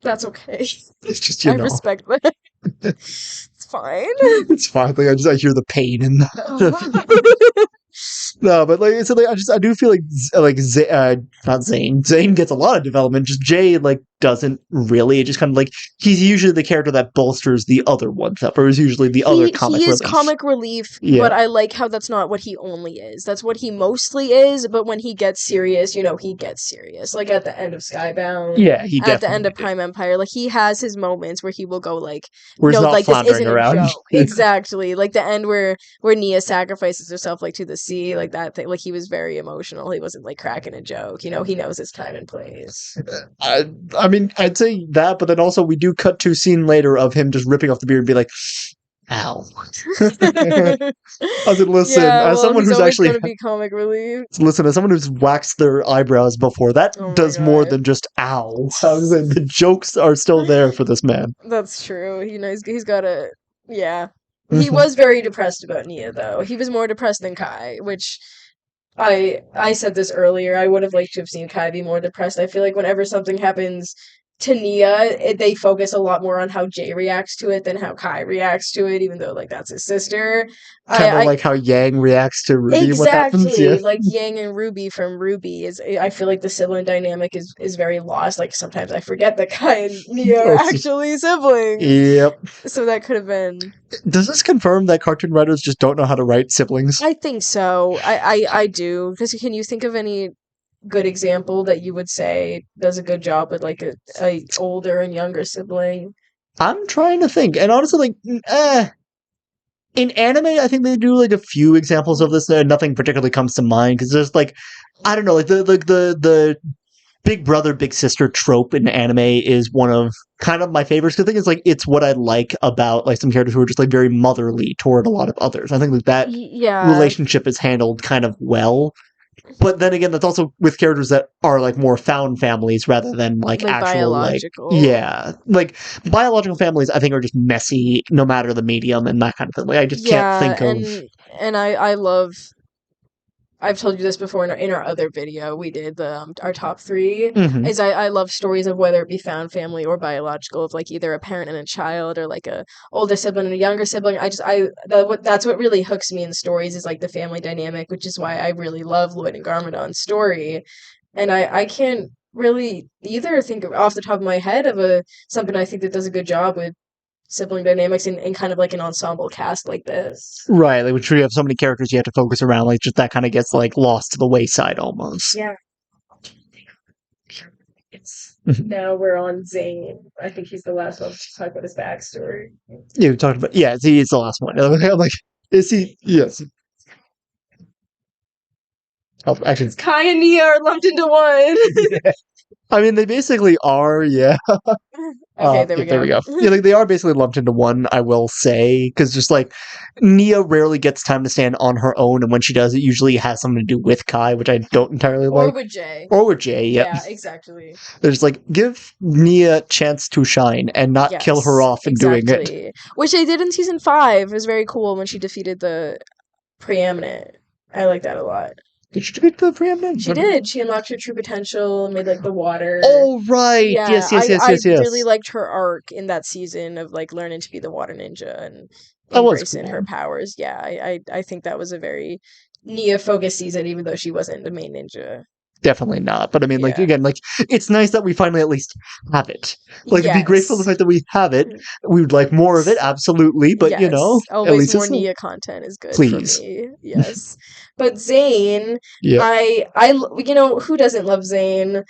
that's okay. It's just I respect that. It's fine. It's fine. Like I hear the pain in that. No, but like so, like I do feel like not Zane. Zane gets a lot of development. Just Jay like doesn't really. It just kind of like he's usually the character that bolsters the other ones up, or is usually the other comic relief. He is comic relief, but I like how that's not what he only is. That's what he mostly is. But when he gets serious, he gets serious. Like at the end of Skybound, he at the end of Prime Empire, like he has his moments where he will go like, where he's not like this isn't around. a joke. Exactly, like the end where Nia sacrifices herself like to the sea, like that thing. Like he was very emotional. He wasn't like cracking a joke. He knows his time and place. I mean, I'd say that, but then also we do cut to a scene later of him just ripping off the beard and be like, "Ow!" I said, "Listen, as someone who's actually going to be comic relief. Listen, as someone who's waxed their eyebrows before, that does more than just ow." I was saying, the jokes are still there for this man. That's true. He's got a He was very depressed about Nia, though. He was more depressed than Kai, which I said this earlier. I would have liked to have seen Kai be more depressed. I feel like whenever something happens to Nia, they focus a lot more on how Jay reacts to it than how Kai reacts to it, even though like that's his sister. Kind of like how Yang reacts to Ruby. Exactly, what happens, yeah. Like Yang and Ruby from Ruby is. I feel like the sibling dynamic is very lost. Like sometimes I forget that Kai and Nia are actually siblings. Yep. So that could have been. Does this confirm that cartoon writers just don't know how to write siblings? I think so. I do. Because can you think of any good example that you would say does a good job with like a older and younger sibling? I'm trying to think, and honestly, like, in anime, I think they do like a few examples of this. Nothing particularly comes to mind because there's like, I don't know, like the big brother big sister trope in anime is one of kind of my favorites. Because I think it's like it's what I like about like some characters who are just like very motherly toward a lot of others. I think like that relationship is handled kind of well. But then again, that's also with characters that are like more found families rather than like actual biological. Like biological families. I think are just messy, no matter the medium and that kind of thing. Like I just can't think of. And I love. I've told you this before in our other video we did our top 3 is I love stories of whether it be found family or biological, of like either a parent and a child or like a older sibling and a younger sibling. That's what really hooks me in stories is like the family dynamic, which is why I really love Lloyd and Garmadon's story. And I can't really either think off the top of my head of something I think that does a good job with sibling dynamics in kind of like an ensemble cast like this. Right, like when you have so many characters you have to focus around, like just that kind of gets like lost to the wayside almost. Yeah. Now we're on Zane. I think he's the last one to talk about his backstory. Yeah, we talked about he's the last one. I'm like, is he? Yes. Oh, actually, Kai and Nia are lumped into one. Yeah. I mean, they basically are, yeah. Okay, there we go. Yeah, like they are basically lumped into one, I will say, because just like Nia rarely gets time to stand on her own, and when she does, it usually has something to do with Kai, which I don't entirely like. Or with Jay, yeah. Yeah, exactly. They're just like, give Nia a chance to shine and not kill her off in doing it. Which they did in season 5. It was very cool when she defeated the Preeminent. I like that a lot. Did she defeat the Preeminent? She did. She unlocked her true potential and made like the water. Oh, right. Yeah, yes. I really liked her arc in that season of like learning to be the water ninja and embracing her powers. Yeah, I think that was a very Nia focused season, even though she wasn't the main ninja. Definitely not. But I mean, like, again, like, it's nice that we finally at least have it. Like, be grateful for the fact that we have it. We would like more of it, absolutely. But, always at least more Nia content is good for me. Yes. But Zane, I who doesn't love Zane?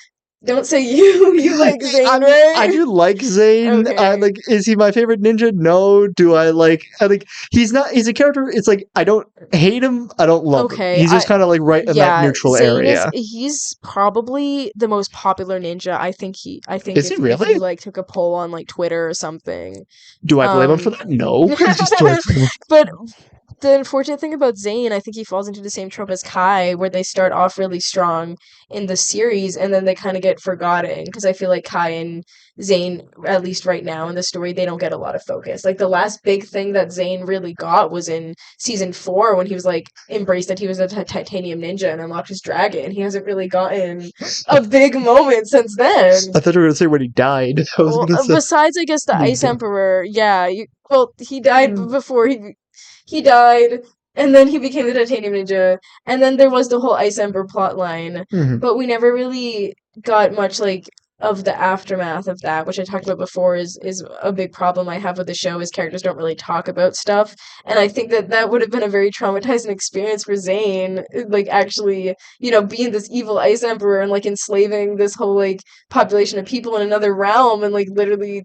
Don't say you. You like Zane, I mean, right? I do like Zane. Okay. Is he my favorite ninja? No. Do I like? I think he's not. He's a character. It's like I don't hate him. I don't love him. Okay. He's just kind of like right in that Yeah, neutral Zane is area. he's probably the most popular ninja. I think Is he if you really? like took a poll on like Twitter or something. Do I blame him for Um that? No. Just do I blame him? but the unfortunate thing about Zayn, I think he falls into the same trope as Kai, where they start off really strong in the series and then they kind of get forgotten. Because I feel like Kai and Zayn, at least right now in the story, they don't get a lot of focus. Like the last big thing that Zayn really got was in season 4 when he was like embraced that he was a titanium ninja and unlocked his dragon. He hasn't really gotten a big moment since then. I thought you were gonna say when he died. I was Well, gonna say besides, I guess the Ice ninja. Emperor, yeah. Well, he died before he died, and then he became the Titanium Ninja, and then there was the whole Ice Emperor plotline, Mhm. but we never really got much like of the aftermath of that, which I talked about before is a big problem I have with the show is characters don't really talk about stuff, and I think that that would have been a very traumatizing experience for Zayn, like actually, being this evil Ice Emperor and like enslaving this whole like population of people in another realm and like literally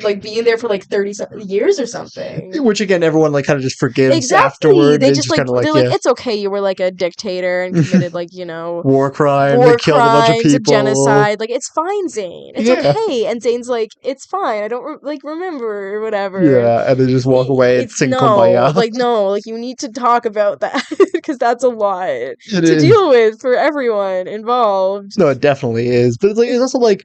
like being there for like 30 years or something. Which again, everyone like kind of just forgives Exactly. afterward. They It's just just kind of like they're like, yeah, it's okay, you were like a dictator and committed like, war crimes. They war killed a bunch of crimes, a people. genocide. Like, it's fine, Zane. It's Yeah, okay. And Zane's like, it's fine. I don't like remember or whatever. yeah, and they just walk away and It's sing kumbaya. no, like you need to talk about that because that's a lot It to is. deal with for everyone involved. No, it definitely is. But it's also like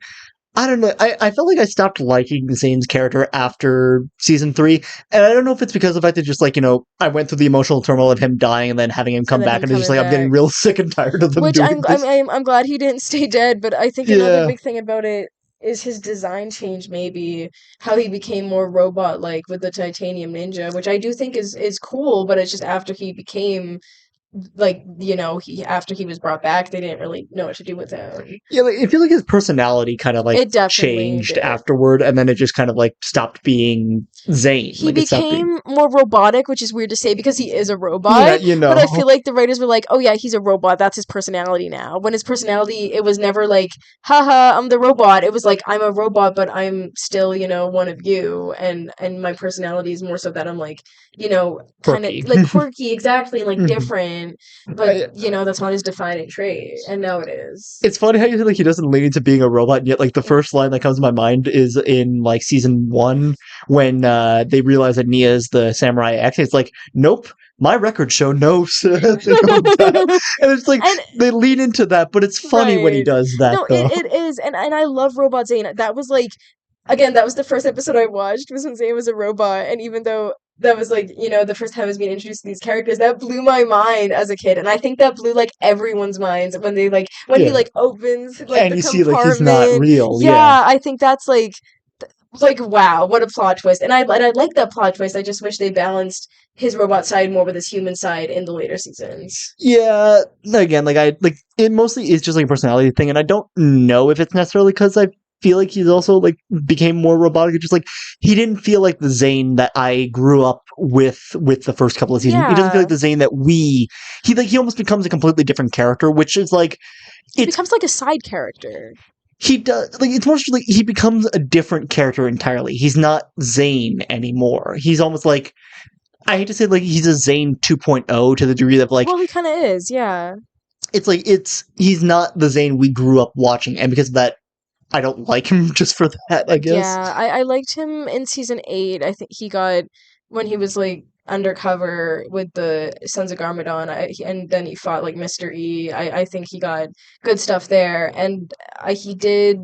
I don't know. I felt like I stopped liking Zane's character after season 3, and I don't know if it's because of the fact that just like I went through the emotional turmoil of him dying and then having him And come then back, him and it's just coming like I'm getting back. real sick and tired of them Which doing this. I'm glad he didn't stay dead, but I think another Yeah. big thing about it is his design change, maybe how he became more robot like with the titanium ninja, which I do think is cool, but it's just after he became like, he after he was brought back, they didn't really know what to do with him. Yeah, like, I feel like his personality kind of like It definitely changed did. afterward, and then it just kind of like stopped being Zane. He Like it stopped being, became more robotic, which is weird to say because he is a yeah, robot. But I feel like the writers were like, "Oh yeah, he's a robot. That's his personality now." When his personality, it was never like, "Haha, I'm the robot." It was like, "I'm a robot, but I'm still, one of you." And my personality is more so that I'm like, kind of quirky. like quirky, exactly, and like Mhm. different. But I- that's not his defining trait, and now it is. It's funny how you feel like he doesn't lean into being a robot, and yet like the first line that comes to my mind is in like season 1 when they realize that Nia is the Samurai X. It's like, nope, my records show no thing of that. And it's like And they lean into that, but it's funny when he right. does that No, though. it is, and I love Robot Zane. That was like, again, that was the first episode I watched was when Zane was a robot, and even though that was like, the first time I was being introduced to these characters, that blew my mind as a kid, and I think that blew like everyone's minds when they like when he Yeah. like opens like And the you see like he's not compartment. real, yeah. Yeah, I think that's like wow, what a plot twist. And I like that plot twist. I just wish they balanced his robot side more with his human side in the later seasons. Yeah, again, like I like it mostly is just like a personality thing, and I don't know if it's necessarily because I feel like he's also like became more robotic. It's just like he didn't feel like the Zane that I grew up with the first couple of seasons. He doesn't feel Yeah. like the Zane that he almost becomes a completely different character, which is like He it's becomes like a side character. he does like it's mostly like he becomes a different character entirely. He's not Zane anymore. He's almost like I hate to say like he's a Zane 2.0 to the degree that like Well, he kind of is, yeah. it's like he's not the Zane we grew up watching, and because of that, I don't like him just for that. I guess. Yeah, I liked him in season 8. I think he got when he was like undercover with the Sons of Garmadon, and then he fought like Mr. E. I think he got good stuff there, and he did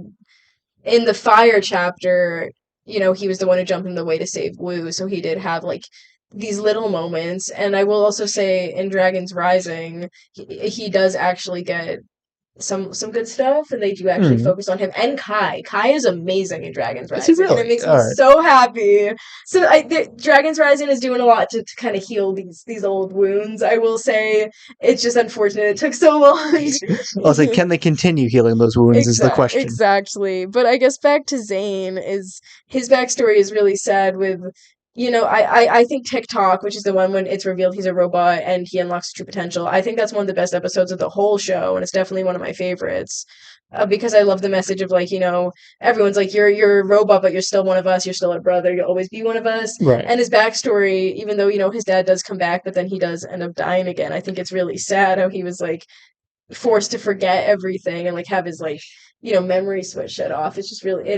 in the fire chapter. He was the one who jumped in the way to save Wu, so he did have like these little moments. And I will also say in Dragon's Rising, he does actually get some good stuff, and they do actually Hmm. focus on him and Kai. Kai is amazing in Dragon's Is he Rising, and it really? makes me All right. so happy. So Dragon's Rising is doing a lot to kind of heal these old wounds. I will say it's just unfortunate it took so long. I was like, can they continue healing those wounds? Is the question. Exactly. But I guess back to Zane is his backstory is really sad with I think TikTok, which is the one when it's revealed he's a robot and he unlocks his true potential. I think that's one of the best episodes of the whole show, and it's definitely one of my favorites. because I love the message of like, everyone's like, you're a robot, but you're still one of us. You're still our brother. You'll always be one of us. Right. And his backstory, even though his dad does come back, but then he does end up dying again. I think it's really sad how he was like forced to forget everything and like have his like memory switch shut off. It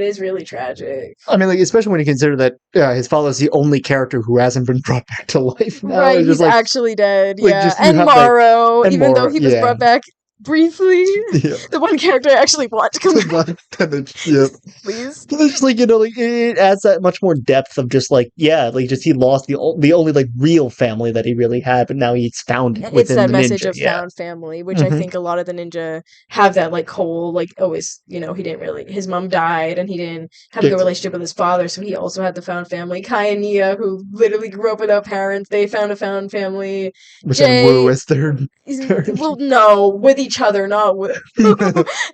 is really tragic. I mean, like, especially when you consider that his father is the only character who hasn't been brought back to life now. Right, It's he's just like, actually dead. like, Yeah, just you and have Morrow, and even though Morrow, he was yeah. brought back briefly, Yeah. the one character I actually want to come back. Yeah. Please. But it's just like, like it adds that much more depth of just like, yeah, like just he lost the only like real family that he really had, but now he's found it It's within that the message ninja. of Yeah. found family, which I Mhm. think a lot of the ninja have that like whole like always, he didn't really his mom died and he didn't have a good Exactly. relationship with his father, so he also had the found family. Kai and Nia, who literally grew up without parents, they found a found family. Which then Wu Jay, is their well, no, with each other, not with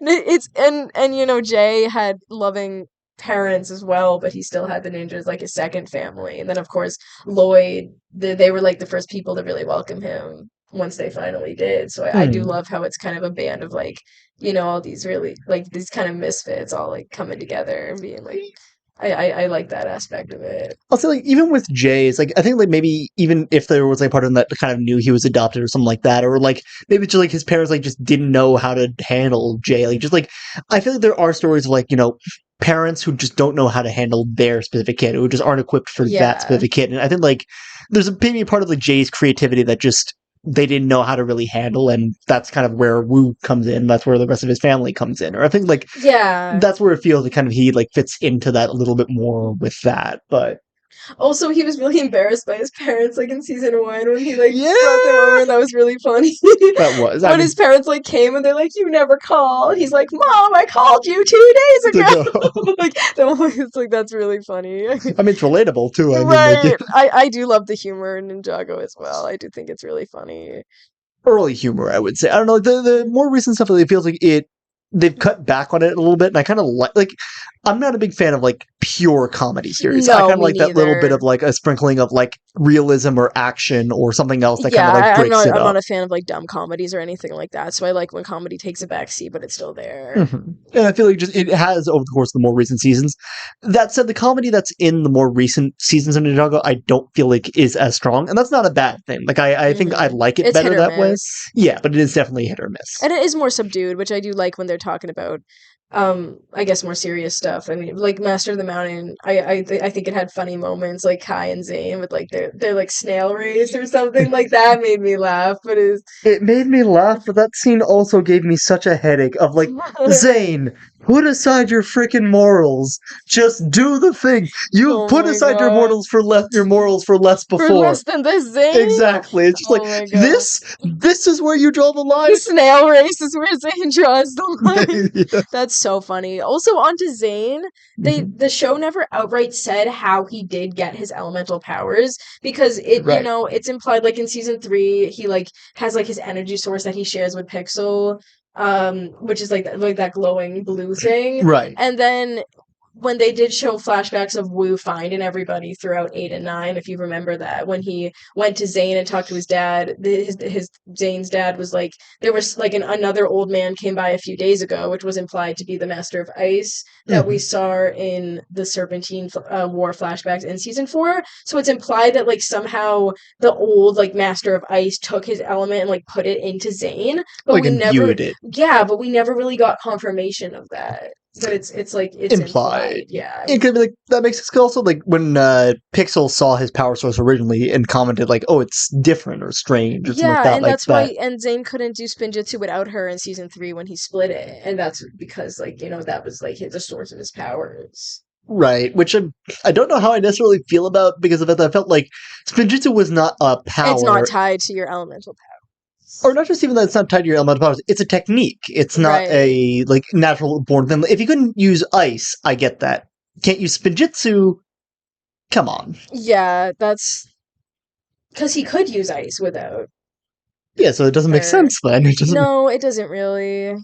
it's and Jay had loving parents as well, but he still had the ninjas like his second family. And then of course Lloyd, they were like the first people to really welcome him once they finally did. So I do love how it's kind of a band of like, all these really like these kind of misfits all like coming together and being like I like that aspect of it. Also, like even with Jay, it's like I think like maybe even if there was like part of him that kind of knew he was adopted or something like that, or like maybe just like his parents like just didn't know how to handle Jay. Like just like I feel like there are stories of like parents who just don't know how to handle their specific kid, who just aren't equipped for Yeah. that specific kid. And I think like there's maybe a part of like Jay's creativity that just they didn't know how to really handle, and that's kind of where Wu comes in. That's where the rest of his family comes in. Or I think like Yeah. that's where it feels like kind of he like fits into that a little bit more with that. But Also, he was really embarrassed by his parents, like in season 1, when he like yeah, brought them over, and that was really funny. that was. When his parents like came and they're like, "You never call," and he's like, "Mom, I called you 2 days ago." Like, it's like that's really funny. I mean, it's relatable too. I mean, Right. like I do love the humor in Ninjago as well. I do think it's really funny. early humor, I would say. I don't know. The more recent stuff, it feels like they've cut back on it a little bit, and I kind of like. I'm not a big fan of like pure comedy series. I No, kind of me like that little bit neither. of like a sprinkling of like realism or action or something else that kind Yeah, of like I'm breaks not it I'm up. not a fan of like dumb comedies or anything like that. So I like when comedy takes a backseat, but it's still there. Mhm. And I feel like just it has over the course of the more recent seasons. That said, the comedy that's in the more recent seasons of Ninjago, I don't feel like is as strong, and that's not a bad thing. Like I think I like it It's better hit or that way. miss. Yeah, but it is definitely hit or miss. And it is more subdued, which I do like when they're talking about I guess more serious stuff. I mean, like Master of the Mountain, I think it had funny moments like Kai and Zane with like their like snail race or something like that made me laugh, but It made me laugh, but that scene also gave me such a headache of like, Zane, put aside your freaking morals. Just do the thing. You Oh put my aside your god. morals for less For before. less than the Zane? Exactly. It's just Oh like my god. this is where you draw the line. The snail race is where Zane draws the line. Yeah. That's so funny. Also, onto Zane, Mhm. the show never outright said how he did get his elemental powers because it Right. it's implied like in season 3 he like has like his energy source that he shares with Pixel, which is like that glowing blue thing, Right. and then when they did show flashbacks of Wu finding everybody throughout 8 and 9, if you remember that, when he went to Zane and talked to his dad, his Zane's dad was like, there was like another old man came by a few days ago, which was implied to be the Master of Ice that we saw in the Serpentine War flashbacks in season 4. So it's implied that like somehow the old like Master of Ice took his element and like put it into Zane, but Like we never, imbued it. yeah, but we never really got confirmation of that. But it's like it's implied. Yeah. It could be like that makes sense. 'Cause also, like when Pixel saw his power source originally and commented like, "Oh, it's different or strange" or something like Yeah, that. and Like that's that. why and Zane couldn't do Spinjitzu without her in season 3 when he split it. And that's because like, that was like the source of his powers. Right, which I don't know how I necessarily feel about because of it. I felt like Spinjitzu was not a It's not power, tied to your elemental or not just even that it's not tied to your elemental powers. It's a technique. It's not Right. a like natural born thing. If you couldn't use ice, I get that. Can't use Spinjitzu? Come on. Yeah, that's because he could use ice without Yeah, so it doesn't make her. sense then. It doesn't. No, it doesn't really.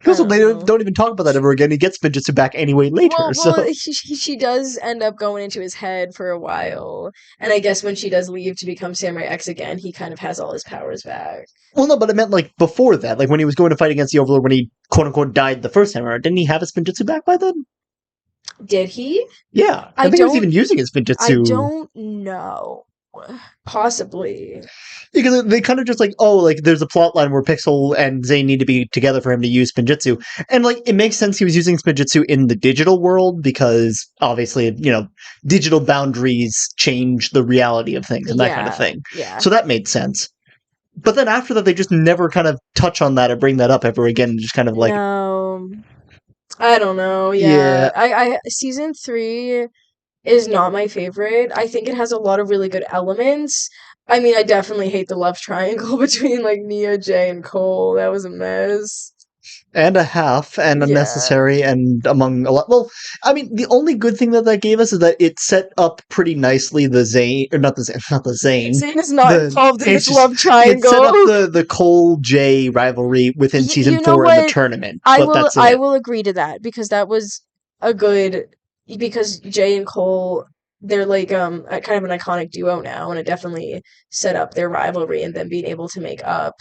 Also, they know. don't even talk about that ever again. He gets Spinjitzu back anyway later. Well, she does end up going into his head for a while, and I guess when she does leave to become Samurai X again, he kind of has all his powers back. Well, no, but I meant like before that, like when he was going to fight against the Overlord when he quote unquote died the first time around. Didn't he have his Spinjitzu back by then? Did he? Yeah, I think he was even using his I Spinjitzu. don't know. Possibly. Because they kind of just like, oh, like there's a plot line where Pixel and Zane need to be together for him to use Spinjitzu. And like it makes sense he was using Spinjitzu in the digital world because obviously, digital boundaries change the reality of things and that kind of thing. Yeah. So that made sense. But then after that, they just never kind of touch on that or bring that up ever again. Just kind of like, no, I don't know. Yeah. I season 3 is not my favorite. I think it has a lot of really good elements. I mean, I definitely hate the love triangle between like Nia, Jay, and Cole. That was a mess. and a half and unnecessary and among a lot. Well, I mean, the only good thing that gave us is that it set up pretty nicely the Zane, or not the Zane. Zane is not involved in this love It triangle. set up the Cole Jay rivalry within season 4 in the tournament. I will agree to that because that was a good because Jay and Cole they're like kind of an iconic duo now, and it definitely set up their rivalry and them being able to make up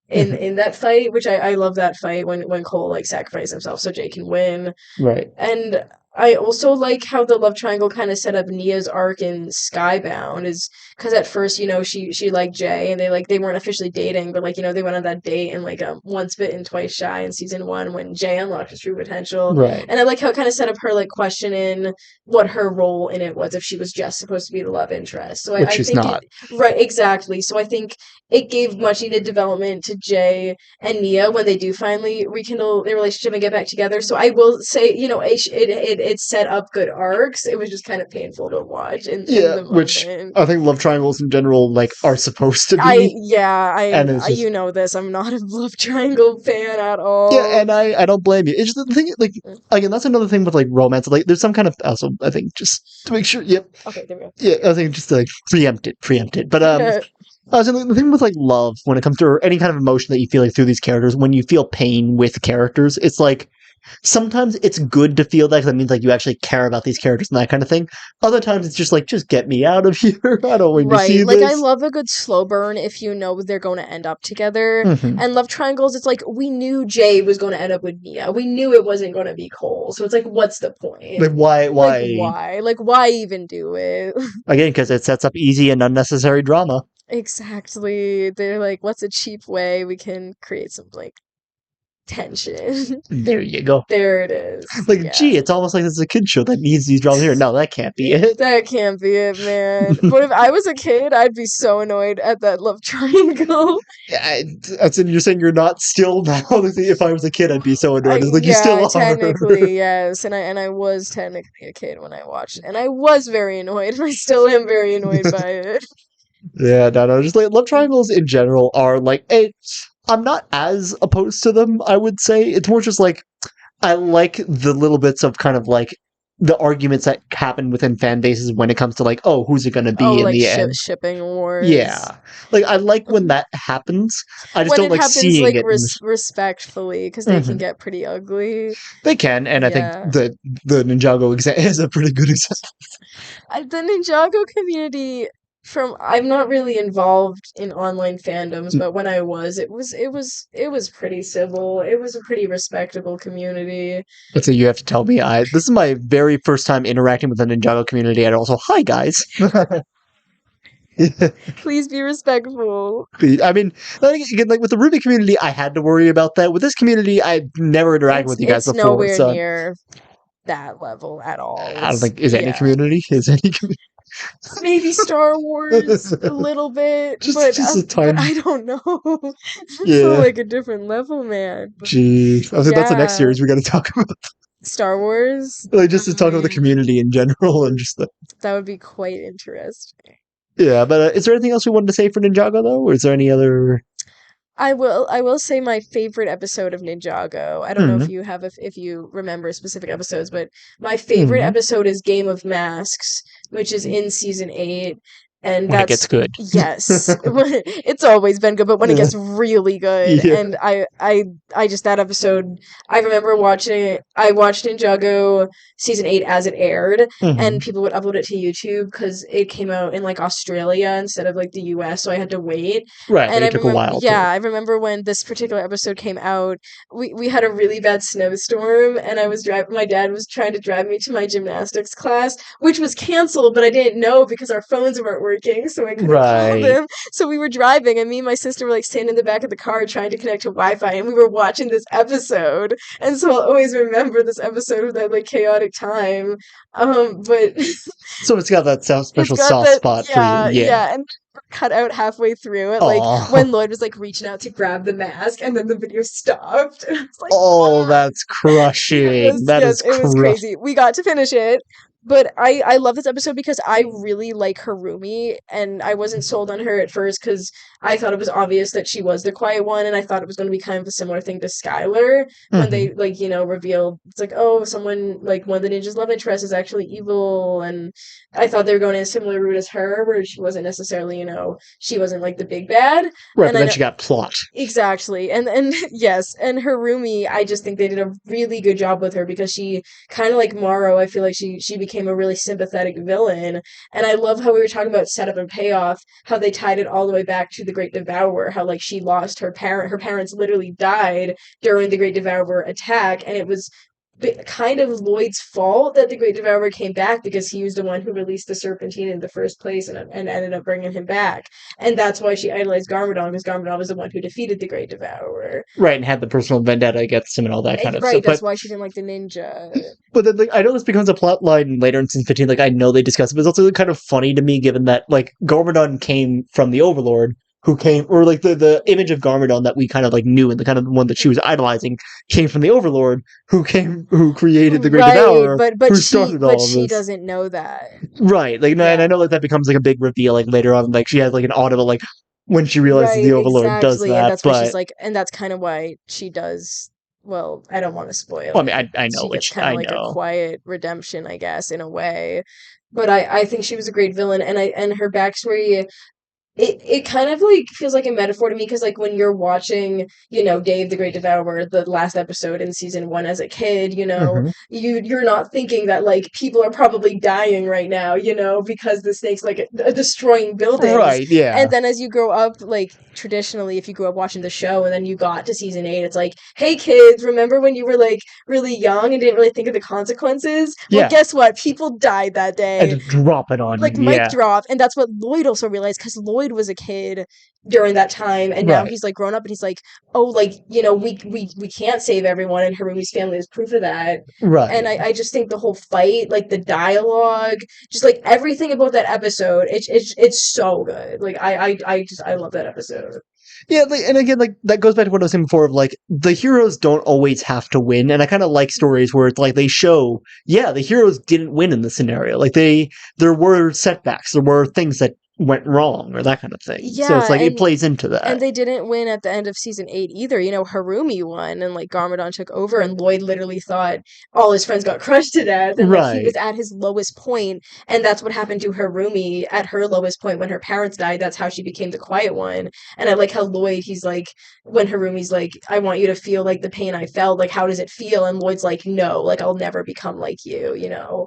in that fight, which I love that fight when Cole like sacrificed himself so Jay can win. Right. And I also like how the love triangle kind of set up Nia's arc in Skybound is because at first, she liked Jay and they weren't officially dating, but they went on that date and once bitten, twice shy in season 1 when Jay unlocked his true potential. Right. And I like how it kind of set up her questioning what her role in it was if she was just supposed to be the love interest. So Which I she's think not. Right, exactly. So I think it gave much needed development to Jay and Nia when they do finally rekindle their relationship and get back together. So I will say, it set up good arcs. It was just kind of painful to watch in the moment. Which I think love triangles in general are supposed to be. You know this. I'm not a love triangle fan at all. Yeah, and I don't blame you. It's just the thing, again, that's another thing with romance. There's some kind of also I think just to make sure. Yep. Okay, there we go. Yeah, I think just to preempt it. But the thing with love when it comes to any kind of emotion that you feel through these characters, when you feel pain with characters, it's sometimes it's good to feel that because that means you actually care about these characters and that kind of thing. Other times it's just just get me out of here. I don't want to see this. I love a good slow burn if you know they're going to end up together. Mm-hmm. And love triangles, it's we knew Jay was going to end up with Nia. We knew it wasn't going to be Cole. So it's what's the point? Why? Why even do it? Again, because it sets up easy and unnecessary drama. Exactly. They're what's a cheap way we can create some tension. There you go. There it is. Gee, it's almost like it's a kid show that needs these dramas here. No, that can't be it. That can't be it, man. But if I was a kid, I'd be so annoyed at that love triangle. Yeah, you're saying you're not still now. If I was a kid, I'd be so annoyed. You still are. Technically, yes. And I was technically a kid when I watched it. And I was very annoyed, and I still am very annoyed by it. Yeah, no. Just love triangles in general are I'm not as opposed to them, I would say. It's more just I like the little bits of kind of the arguments that happen within fan bases when it comes to who's it going to be in the end. Shipping wars. Yeah. I like when that happens. I just don't seeing it. Respectfully, because they can get pretty ugly. They can, and I think the Ninjago is a pretty good example. The Ninjago community... I'm not really involved in online fandoms, but when I was, it was pretty civil. It was a pretty respectable community. But so you have to tell me, this is my very first time interacting with the Ninjago community, and also, hi guys. Please be respectful. I mean, again, with the Ruby community, I had to worry about that. With this community, I never interacted with you guys before. It's nowhere near that level at all. I don't think any community. Maybe Star Wars a little bit, but I don't know. It's a different level, man. Gee, I think that's the next series we got to talk about. Star Wars, just to talk about the community in general and just that would be quite interesting. Yeah, but is there anything else we wanted to say for Ninjago though, or is there any other? I will say my favorite episode of Ninjago. I don't know if you remember specific episodes, but my favorite episode is Game of Masks, which is in season 8. And when it gets good. yes, it's always been good, but when it gets really good, Yeah. and I just that episode, I remember watching it. I watched Ninjago season 8 as it aired, and people would upload it to YouTube because it came out in like Australia instead of like the US, so I had to wait. Right, And like I it took a remember, while yeah, to. I remember when this particular episode came out, we had a really bad snowstorm, and I was driving. My dad was trying to drive me to my gymnastics class, which was canceled, but I didn't know because our phones weren't working, so I couldn't call Right. them. So we were driving, and me and my sister were like standing in the back of the car trying to connect to Wi-Fi, and we were watching this episode. And so I'll always remember this episode of that like chaotic time. But So it's got that it's special got soft that, spot for you. yeah, Yeah. yeah, and cut out halfway through it, like Oh. when Lloyd was like reaching out to grab the mask, and then the video stopped. And I was like, Oh, "Ah!" that's crushing. That Yes, is it was crush. crazy. We got to finish it, but I love this episode because I really like Harumi, and I wasn't sold on her at first because I thought it was obvious that she was the quiet one, and I thought it was going to be kind of a similar thing to Skylar when Hmm. they like revealed it's like, oh, someone like one of the ninjas' love interest is actually evil, and I thought they were going in a similar route as her, where she wasn't necessarily she wasn't like the big bad, Right, and but I then know. she got plot. Exactly. And yes, and Harumi, I just think they did a really good job with her because she kind of like Morrow, I feel like she became a really sympathetic villain. And I love how we were talking about setup and payoff, how they tied it all the way back to the Great Devourer, how like she lost her parents literally died during the Great Devourer attack, and it was kind of Lloyd's fault that the Great Devourer came back because he was the one who released the Serpentine in the first place and ended up bringing him back. And that's why she idolized Garmadon, because Garmadon was the one who defeated the Great Devourer. Right, and had the personal vendetta against him and all that kind of Right, stuff. that's But why she didn't like the ninja. then, like, I know this becomes a plot line later in season 15. Like, I know they discuss it, but it's also kind of funny to me, given that like Garmadon came from the Overlord, who came, or like the image of Garmadon that we kind of like knew, and the kind of one that she was idolizing came from the Overlord, who created the Great Right, Devourer, but who she started all of she this. doesn't know that. Right, like, and Yeah. I know that becomes like a big reveal, like later on, like she has like an audible, like when she realizes the Right, Overlord does exactly. And that. that's why she's But like, and that's kind of why she does, well, I don't want to spoil well, I mean, it. I know She gets which kind of I like a know. quiet redemption, I guess, in a way. But I think she was a great villain, and her backstory, it kind of like feels like a metaphor to me because like when you're watching Dave the Great Devourer, the last episode in season 1 as a kid, Hmm. you're not thinking that like people are probably dying right now, because the snake's like destroying buildings. Right, yeah. And then as you grow up, like traditionally, if you grew up watching the show and then you got to season 8, it's like, hey kids, remember when you were like really young and didn't really think of the consequences? Well, Yeah. guess what? People died that And day, just drop it on you. like mic Yeah. drop. And that's what Lloyd also realized because Lloyd was a kid during that time, and now Right. he's like grown up, and he's like, oh, like we can't save everyone, and Harumi's family is proof of that. And Right. I just think the whole fight, like the dialogue, just like everything about that episode, it's so good. Like I love that episode. Yeah, like, and again, like that goes back to what I was saying before of like the heroes don't always have to win, and I kind of like stories where it's like they show, yeah, the heroes didn't win in the scenario. Like there were setbacks, there were things that went wrong, or that kind of thing. So it's Yeah, like it plays into that. and they didn't win at the end of season 8 either. Harumi won, and like Garmadon took over, and Lloyd literally thought all his friends got crushed to death, and like he Right. was at his lowest point, and that's what happened to Harumi at her lowest point when her parents died. That's how she became the quiet one. And I like how Lloyd, he's like, when Harumi's like, I want you to feel like the pain I felt, like how does it feel? And Lloyd's like, no, like I'll never become like you.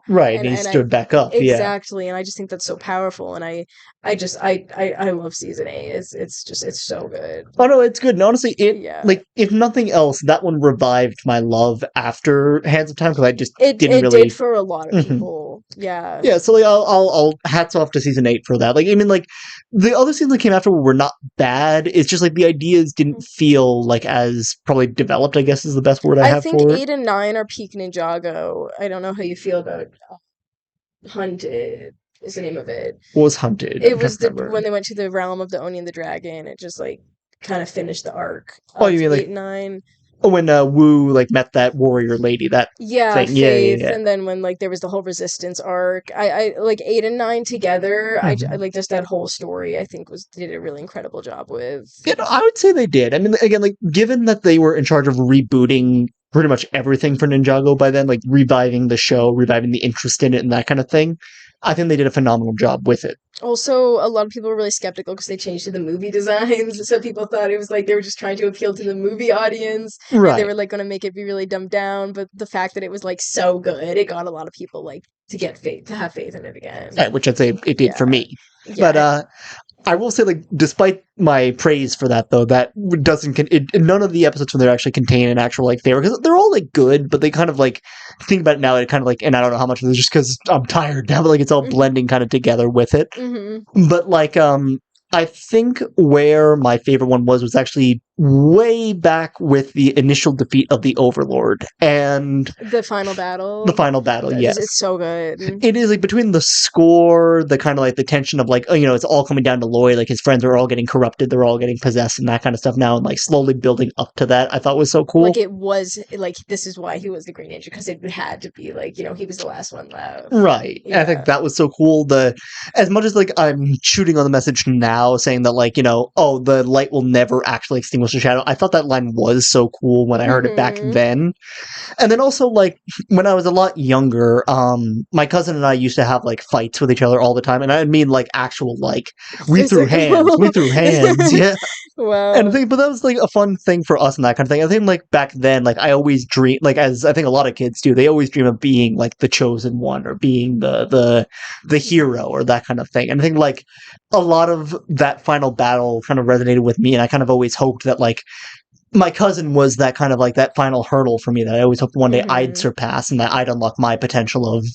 Right. And And he and I stood back up. Yeah. exactly, and I just think that's so powerful, and I love season 8. It's so good. Oh no, it's good. And honestly, Yeah. like if nothing else, that one revived my love after Hands of Time because I just didn't It really. did for a lot of Mhm. people. Yeah. Yeah, so like I'll hats off to season 8 for that. Like I mean, like the other seasons that came after were not bad. It's just like the ideas didn't feel like as probably developed, I guess is the best word I I have think for it. 8 and 9 are peak Ninjago. I don't know how you feel about Hunted is the name of it. Was Hunted. It I'm trying was to remember. when they went to the realm of the Oni and the Dragon, it just like kind of finished the arc Oh, of you mean 8 like and 9. when Wu like met that warrior lady, that Yeah, thing. Yeah, yeah, Faith, yeah. and then when like there was the whole resistance arc, I like 8 and 9 together. I Mhm. like just that whole story. I think was did a really incredible job with. I would say they did. I mean, again, like given that they were in charge of rebooting pretty much everything for Ninjago by then, like reviving the show, reviving the interest in it, and that kind of thing, I think they did a phenomenal job with it. Also, a lot of people were really skeptical because they changed to the movie designs. So people thought it was like they were just trying to appeal to the movie audience, and they Right. were like going to make it be really dumbed down. But the fact that it was like so good, it got a lot of people like to get faith, to have faith in it again. Right, which I'd say it did for Yeah, me. But yeah. I will say, like, despite my praise for that, though, that doesn't none of the episodes from there actually contain an actual like favorite because they're all like good, but they kind of like think about it now. It kind of like, and I don't know how much of this is just because I'm tired now, but like it's all blending kind of together with it. But like, I think where my favorite one was actually way back with the initial defeat of the Overlord and The final battle. the final battle. Yes, It's so good. it is like between the score, the kind of like the tension of like, oh, you know, it's all coming down to Lloyd, like his friends are all getting corrupted, they're all getting possessed and that kind of stuff now, and like slowly building up to that, I thought was so cool. Like it was like this is why he was the Green Ninja, because it had to be like, you know, he was the last one left. Right. Yeah. I think that was so cool. As much as like I'm shooting on the message now saying that like, you know, oh, the light will never actually extinguish the shadow. I thought that line was so cool when I heard it back then. And then also like when I was a lot younger, my cousin and I used to have like fights with each other all the time, and I mean like actual like we threw hands, yeah. Wow. And I think, but that was like a fun thing for us and that kind of thing. I think like back then, like I always dream, like as I think a lot of kids do, they always dream of being like the chosen one or being the hero or that kind of thing. And I think like a lot of that final battle kind of resonated with me, and I kind of always hoped that like my cousin was that kind of like that final hurdle for me that I always hoped one day I'd surpass and that I'd unlock my potential of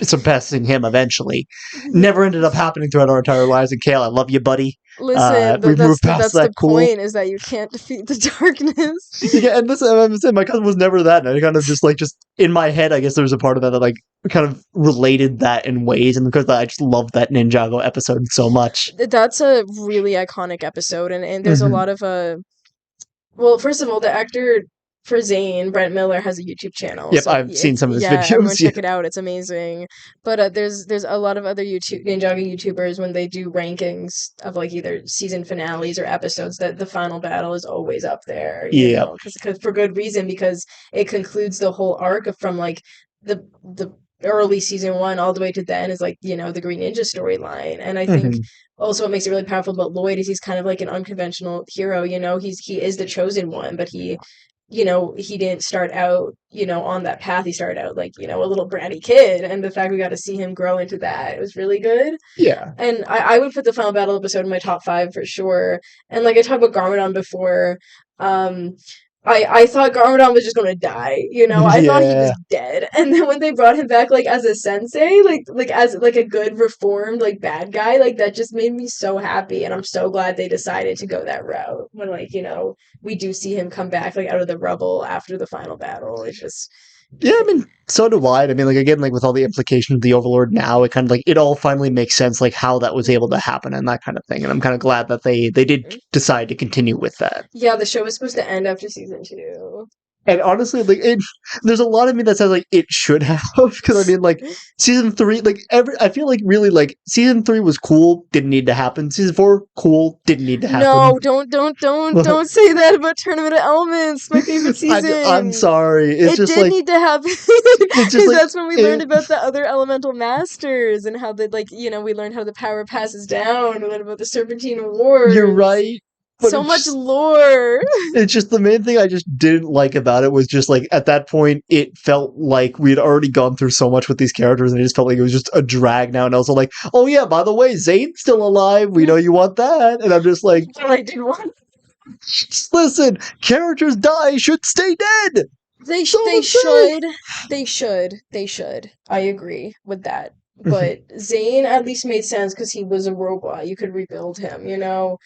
surpassing him eventually. Never ended up happening throughout our entire lives. And Kale, I love you, buddy. Listen, We've moved past that. The point is that you can't defeat the darkness. Yeah, and listen, I'm saying my cousin was never that. And I kind of just in my head, I guess there was a part of that like kind of related that in ways, and because I just love that Ninjago episode so much. That's a really iconic episode, and there's a lot of well, first of all, the actor for Zane, Brent Miller, has a YouTube channel. Yep, so I've seen some of his videos. Everyone check it out; it's amazing. But there's a lot of other Ninjago YouTubers when they do rankings of like either season finales or episodes, that the final battle is always up there. Yeah, because for good reason, because it concludes the whole arc from like the early season 1 all the way to then is like, you know, the Green Ninja storyline. And I think also what makes it really powerful about Lloyd is he's kind of like an unconventional hero. You know, he is the chosen one, but he, you know, he didn't start out, you know, on that path. He started out like, you know, a little bratty kid, and the fact we got to see him grow into that, it was really good. Yeah. And I would put the final battle episode in my top 5 for sure. And like I talked about Garmadon before, I thought Garmadon was just gonna die, you know. I thought he was dead, and then when they brought him back like as a sensei, like as like a good reformed like bad guy, like that just made me so happy, and I'm so glad they decided to go that route. When like, you know, we do see him come back like out of the rubble after the final battle, it's just. Yeah, I mean, so do I. I mean, like, again, like, with all the implications of the Overlord now, it kind of, like, it all finally makes sense, like, how that was able to happen and that kind of thing. And I'm kind of glad that they did decide to continue with that. Yeah, the show was supposed to end after season 2. And honestly, like, there's a lot of me that says, like, it should have, because, I mean, like, season 3, like, I feel like, really, like, season 3 was cool, didn't need to happen. Season 4, cool, didn't need to happen. No, don't say that about Tournament of Elements, my favorite season. I'm sorry. It's just did need to happen. It's just, like, that's when we learned about the other elemental masters and how they, like, you know, we learned how the power passes down. We learned about the Serpentine Wars. You're right. So much lore. It's just the main thing I just didn't like about it was just like at that point it felt like we had already gone through so much with these characters, and it just felt like it was just a drag now. And also like, oh yeah, by the way, Zane's still alive. We know you want that, and I'm just like, I did want. Listen, characters die should stay dead. They should. I agree with that. But Zane at least made sense because he was a robot. You could rebuild him, you know?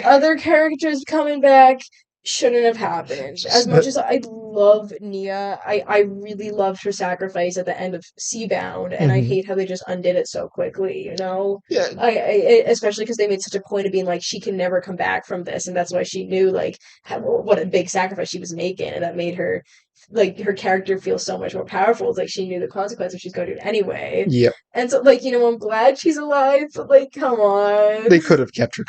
Other characters coming back shouldn't have happened. As much as I love Nia, I really loved her sacrifice at the end of Seabound, and I hate how they just undid it so quickly, you know? Yeah. I especially because they made such a point of being like, she can never come back from this, and that's why she knew, like, what a big sacrifice she was making, and that made her, like, her character feels so much more powerful. It's like she knew the consequences she's going to do anyway. Yep. And so, like, you know, I'm glad she's alive, but, like, come on. They could have kept her.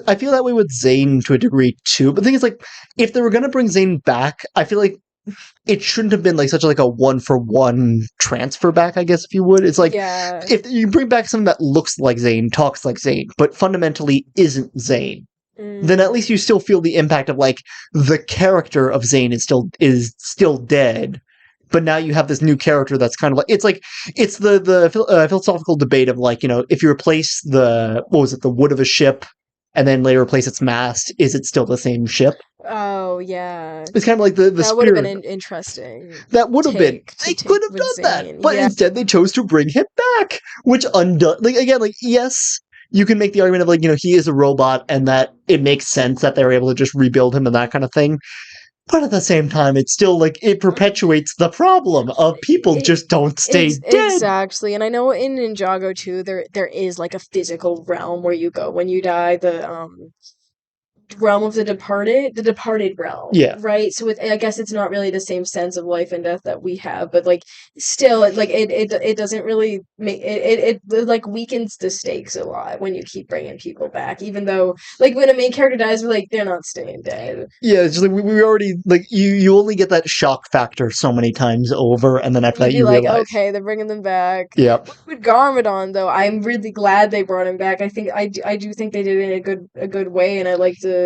I feel that way with Zane to a degree too. But the thing is, like, if they were gonna bring Zane back, I feel like it shouldn't have been like such like a 1-for-1 transfer back, I guess, if you would. It's like, Yeah. if you bring back someone that looks like Zayn, talks like Zayn, but fundamentally isn't Zayn, then at least you still feel the impact of like the character of Zayn is still dead, but now you have this new character that's kind of like it's the philosophical debate of like, if you replace the wood of a ship and then later replace its mast, is it still the same ship? Oh, yeah. It's kind of like the That would have been spirit. an interesting That would have been. take They to could take have with done that, Zayn. but Yeah. instead they chose to bring him back, which undone. Like again, like yes, you can make the argument of like he is a robot and that it makes sense that they're able to just rebuild him and that kind of thing. But at the same time, it's still like it perpetuates the problem of people just don't stay dead. Exactly. And I know in Ninjago too, there is like a physical realm where you go when you die, the realm of the departed realm. Yeah. Right? So I guess it's not really the same sense of life and death that we have, but like still it doesn't really make it like weakens the stakes a lot when you keep bringing people back, even though like when a main character dies, we're like, they're not staying dead. Yeah, it's just like we already like you only get that shock factor so many times over, and then after that You'd be you like, realize, okay, they're bringing them back. yeah. With Garmadon, though, I'm really glad they brought him back. I think I do think they did it in a good way, and I like the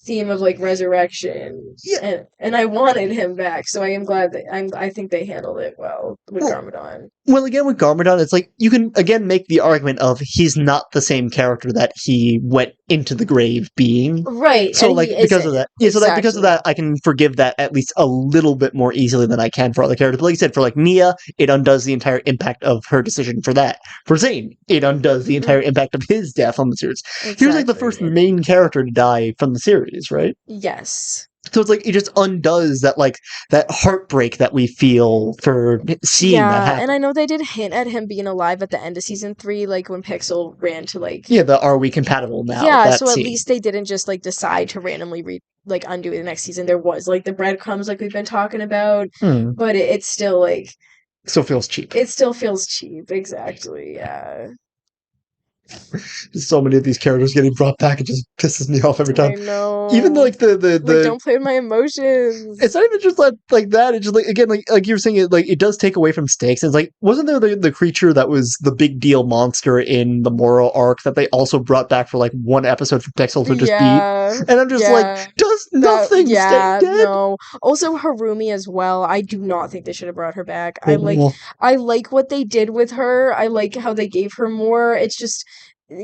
theme of like resurrection. Yeah. And I wanted him back, so I am glad that I think they handled it well with Garmadon. Well, again, with Garmadon, it's like you can again make the argument of he's not the same character that he went into the grave being. Right. So, and like, he because of isn't. that, so that because of Exactly. that, I can forgive that at least a little bit more easily than I can for other characters. But like you said, for like Nia, it undoes the entire impact of her decision for that. For Zayn, it undoes the entire impact of his death on the series. He was like the first Exactly. main character to die from the series, right? Yes. So it's like it just undoes that like that heartbreak that we feel for seeing that happen. And I know they did hint at him being alive at the end of season 3, like when Pixel ran to like Yeah, the are we compatible now? Yeah, that so at scene. least they didn't just like decide to randomly like undo it the next season. There was like the breadcrumbs like we've been talking about, but it's still like still feels cheap. It still feels cheap, exactly. Yeah. So many of these characters getting brought back, it just pisses me off every time. I know. Even like the don't play with my emotions. It's not even just like that. It's just like again, like you were saying, it does take away from stakes. It's like wasn't there the creature that was the big deal monster in the Moro arc that they also brought back for like one episode for Pixel to just beat? And I'm just like, does nothing stay dead? No. Also Harumi as well. I do not think they should have brought her back. I like what they did with her. I like how they gave her more. It's just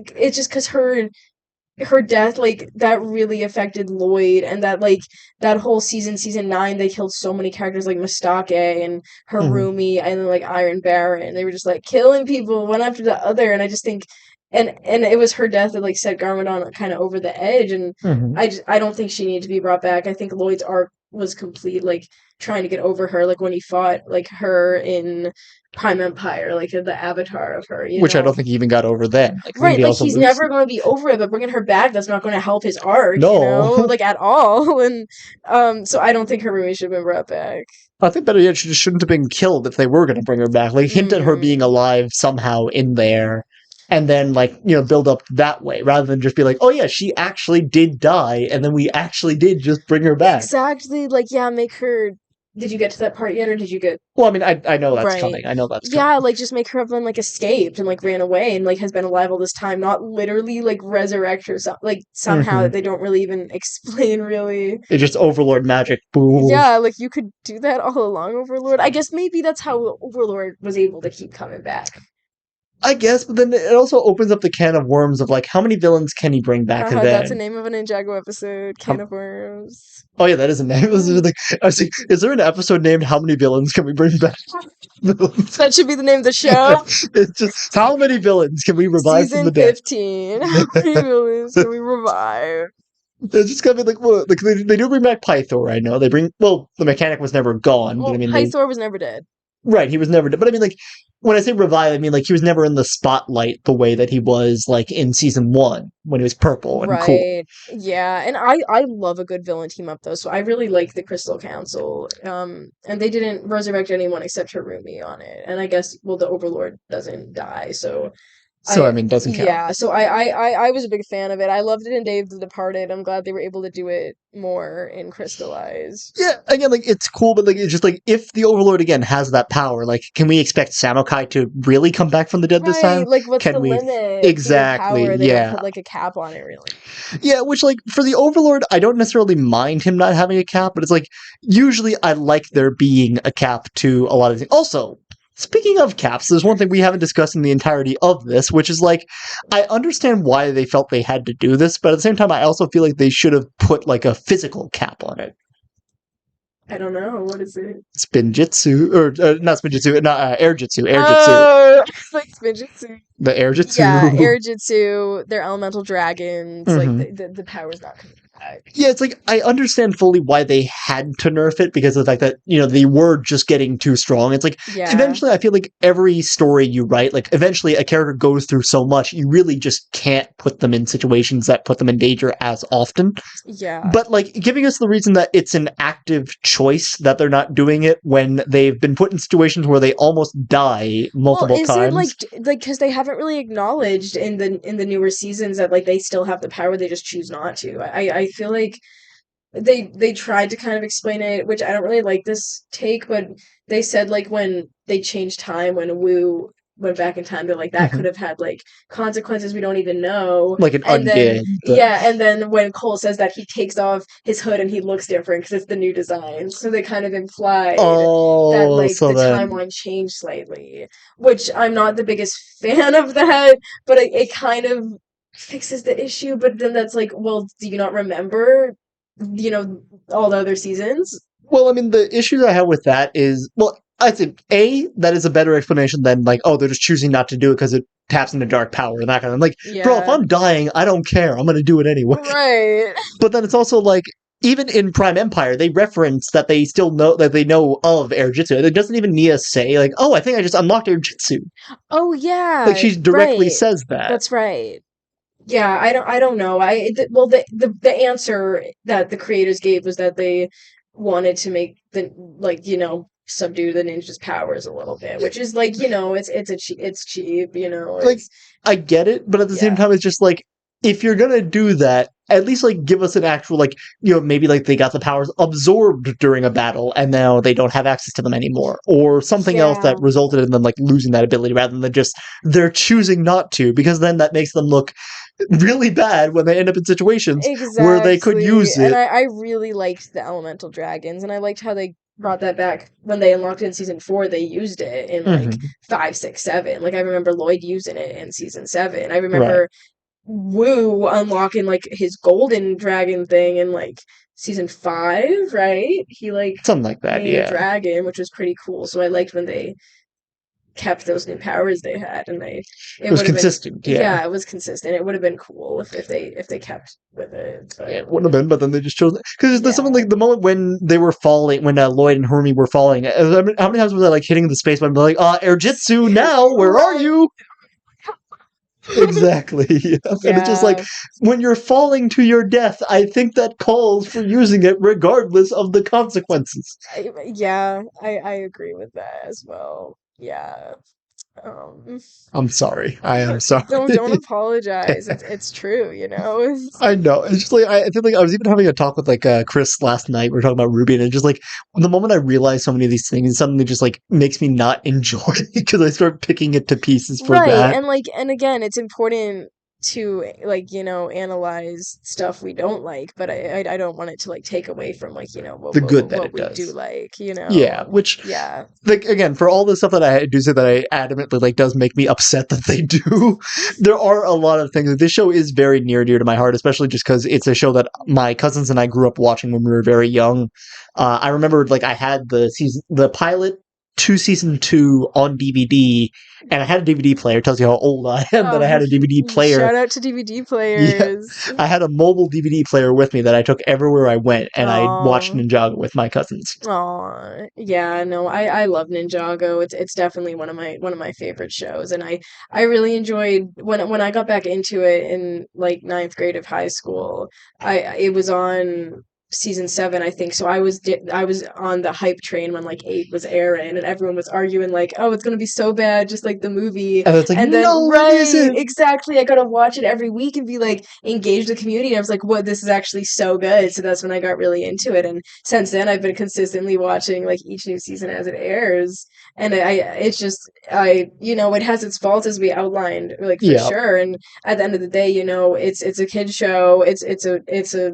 because her death, like, that really affected Lloyd, and that, like, that whole season 9, they killed so many characters, like Mistake and Harumi, and then, like, Iron Baron. They were just, like, killing people one after the other, and I just think, and it was her death that, like, set Garmadon kind of over the edge, and I don't think she needed to be brought back. I think Lloyd's arc was complete, like, trying to get over her, like, when he fought, like, her in Prime Empire, like the avatar of her, which I don't think he even got over then. Right, like he's never going to be over it, but bringing her back, that's not going to help his arc, like at all. And so I don't think Harumi should have been brought back. I think better yet, she just shouldn't have been killed if they were going to bring her back. Like hint at her being alive somehow in there, and then like build up that way rather than just be like, oh yeah, she actually did die, and then we actually did just bring her back. Exactly, like make her. Did you get to that part yet, or did you get? Well, I mean, I know that's coming. I know that's coming. Yeah, like just make her have been like escaped and like ran away and like has been alive all this time, not literally like resurrect her, like somehow that they don't really even explain. Really, it's just Overlord magic. Boom. Yeah, like you could do that all along, Overlord. I guess maybe that's how Overlord was able to keep coming back. I guess, but then it also opens up the can of worms of like how many villains can he bring back? That's the name of a Ninjago episode. Can of worms. Oh yeah, that is a name. I was like, is there an episode named "How many villains can we bring back"? That should be the name of the show. It's just how many villains can we revive from the dead? Season 15. How many villains can we revive? It's just gonna be like, well, like they do bring back Pythor. I know they bring. Well, the mechanic was never gone. Well, but I mean, Pythor was never dead. Right, he was never dead. But I mean, like when I say revive, I mean like he was never in the spotlight the way that he was like in season 1 when he was purple and cool. Yeah, and I love a good villain team up though, so I really like the Crystal Council. And they didn't resurrect anyone except Harumi on it, and I guess the Overlord doesn't die, so So, I mean, doesn't count. Yeah, so I was a big fan of it. I loved it in Dave the Departed. I'm glad they were able to do it more in Crystallize. Yeah, again, like, it's cool, but, like, it's just, like, if the Overlord, again, has that power, like, can we expect Samukai to really come back from the dead this time? Right, like what's the Can we... limit to his Exactly, power? They don't yeah. put like a cap on it, really. Yeah, which, like, for the Overlord, I don't necessarily mind him not having a cap, but it's like, usually I like there being a cap to a lot of things. Also, speaking of caps, there's one thing we haven't discussed in the entirety of this, which is, like, I understand why they felt they had to do this, but at the same time, I also feel like they should have put, like, a physical cap on it. I don't know. What is it? Spinjitzu, or not Spinjitzu, not Air Jitsu, Air Jitsu. Oh, it's like Spinjitzu. The Air Jitsu. Yeah, Air Jitsu, they're elemental dragons. Like Mhm. the power's not coming back. Yeah, it's like, I understand fully why they had to nerf it because of the fact that, they were just getting too strong. It's like, Yeah. eventually I feel like every story you write, like, eventually a character goes through so much, you really just can't put them in situations that put them in danger as often. Yeah. But, like, giving us the reason that it's an active choice that they're not doing it when they've been put in situations where they almost die multiple Well, is times. it like because they haven't really acknowledged in the newer seasons that like they still have the power, they just choose not to. I feel like they tried to kind of explain it, which I don't really like this take, but they said like when they changed time, when Wu went back in time, they're like that could have had like consequences we don't even know. Like an And then undid. yeah, and then when Cole says that, he takes off his hood and he looks different because it's the new design. So they kind of implied that Oh, like so the then... timeline changed slightly, which I'm not the biggest fan of that, but it kind of fixes the issue. But then that's like, well, do you not remember, all the other seasons? Well, I mean, the issue I have with that is, well, I'd say, that is a better explanation than, like, oh, they're just choosing not to do it because it taps into dark power and that kind of... Like, bro, if Yeah. I'm dying, I don't care. I'm gonna do it anyway. Right. But then it's also, like, even in Prime Empire, they reference that they still know, that they know of Air Jitsu. It doesn't even Nia say, like, oh, I think I just unlocked Air Jitsu. Oh yeah. Like, she directly right. says that. That's right. Yeah, I don't know. Well, the answer that the creators gave was that they wanted to make the like, subdue the ninja's powers a little bit, which is like, it's cheap, Like, I get it, but at the same time, it's just like, if you're gonna do that, at least, like, give us an actual, like, maybe, like, they got the powers absorbed during a battle, and now they don't have access to them anymore, or something else that Yeah. resulted in them, like, losing that ability, rather than just, they're choosing not to, because then that makes them look really bad when they end up in situations where they could use And it. I really liked the elemental dragons, and I liked how they brought that back when they unlocked it in season 4. They used it in like 5, 6, 7. Like I remember Lloyd using it in season 7. I remember Wu unlocking like his golden dragon thing in like season 5, right? He like Something like that, made a yeah. dragon, which was pretty cool. So I liked when they kept those new powers they had, and It was would have consistent, been, yeah. it was consistent. It would have been cool if they kept with it. But It wouldn't have been, but then they just chose it. Because there's something Yeah. like the moment when they were falling, when Lloyd and Hermie were falling, how many times was I, like, hitting the space button, like, Air Jitsu now, where are you? Exactly. And it's just like, when you're falling to your death, I think that calls for using it regardless of the consequences. I agree with that as well. Yeah. I'm sorry. I am sorry. Don't apologize. It's true, I know. It's just like, I think, like, I was even having a talk with, like, Chris last night. We were talking about Ruby, and it's just like, the moment I realize so many of these things, it suddenly just, like, makes me not enjoy it because I start picking it to pieces for that. And again, it's important to like, analyze stuff we don't like, but I don't want it to like take away from like, The good that what it we does. do like, Yeah, which, like, again, for all the stuff that I do say that I adamantly like does make me upset that they do, there are a lot of things. This show is very near and dear to my heart, especially just because it's a show that my cousins and I grew up watching when we were very young. I remember, like, I had the pilot to season 2 on DVD, and I had a DVD player. It tells you how old I am that I had a DVD player. Shout out to DVD players. Yeah, I had a mobile DVD player with me that I took everywhere I went, and I watched Ninjago with my cousins. Aw, yeah, no, I love Ninjago. It's definitely one of my favorite shows, and I really enjoyed when I got back into it in like 9th grade of high school. It was on season 7, I think. So I was on the hype train when like 8 was airing, and everyone was arguing like, "Oh, it's gonna be so bad, just like the movie." And it's like, And then no, it right, isn't. exactly, I gotta watch it every week and be like engaged with the community. And I was like, "What? This is actually so good." So that's when I got really into it, and since then I've been consistently watching like each new season as it airs. And it's just it has its faults as we outlined, like for Yeah. sure. And at the end of the day, it's a kid show. It's a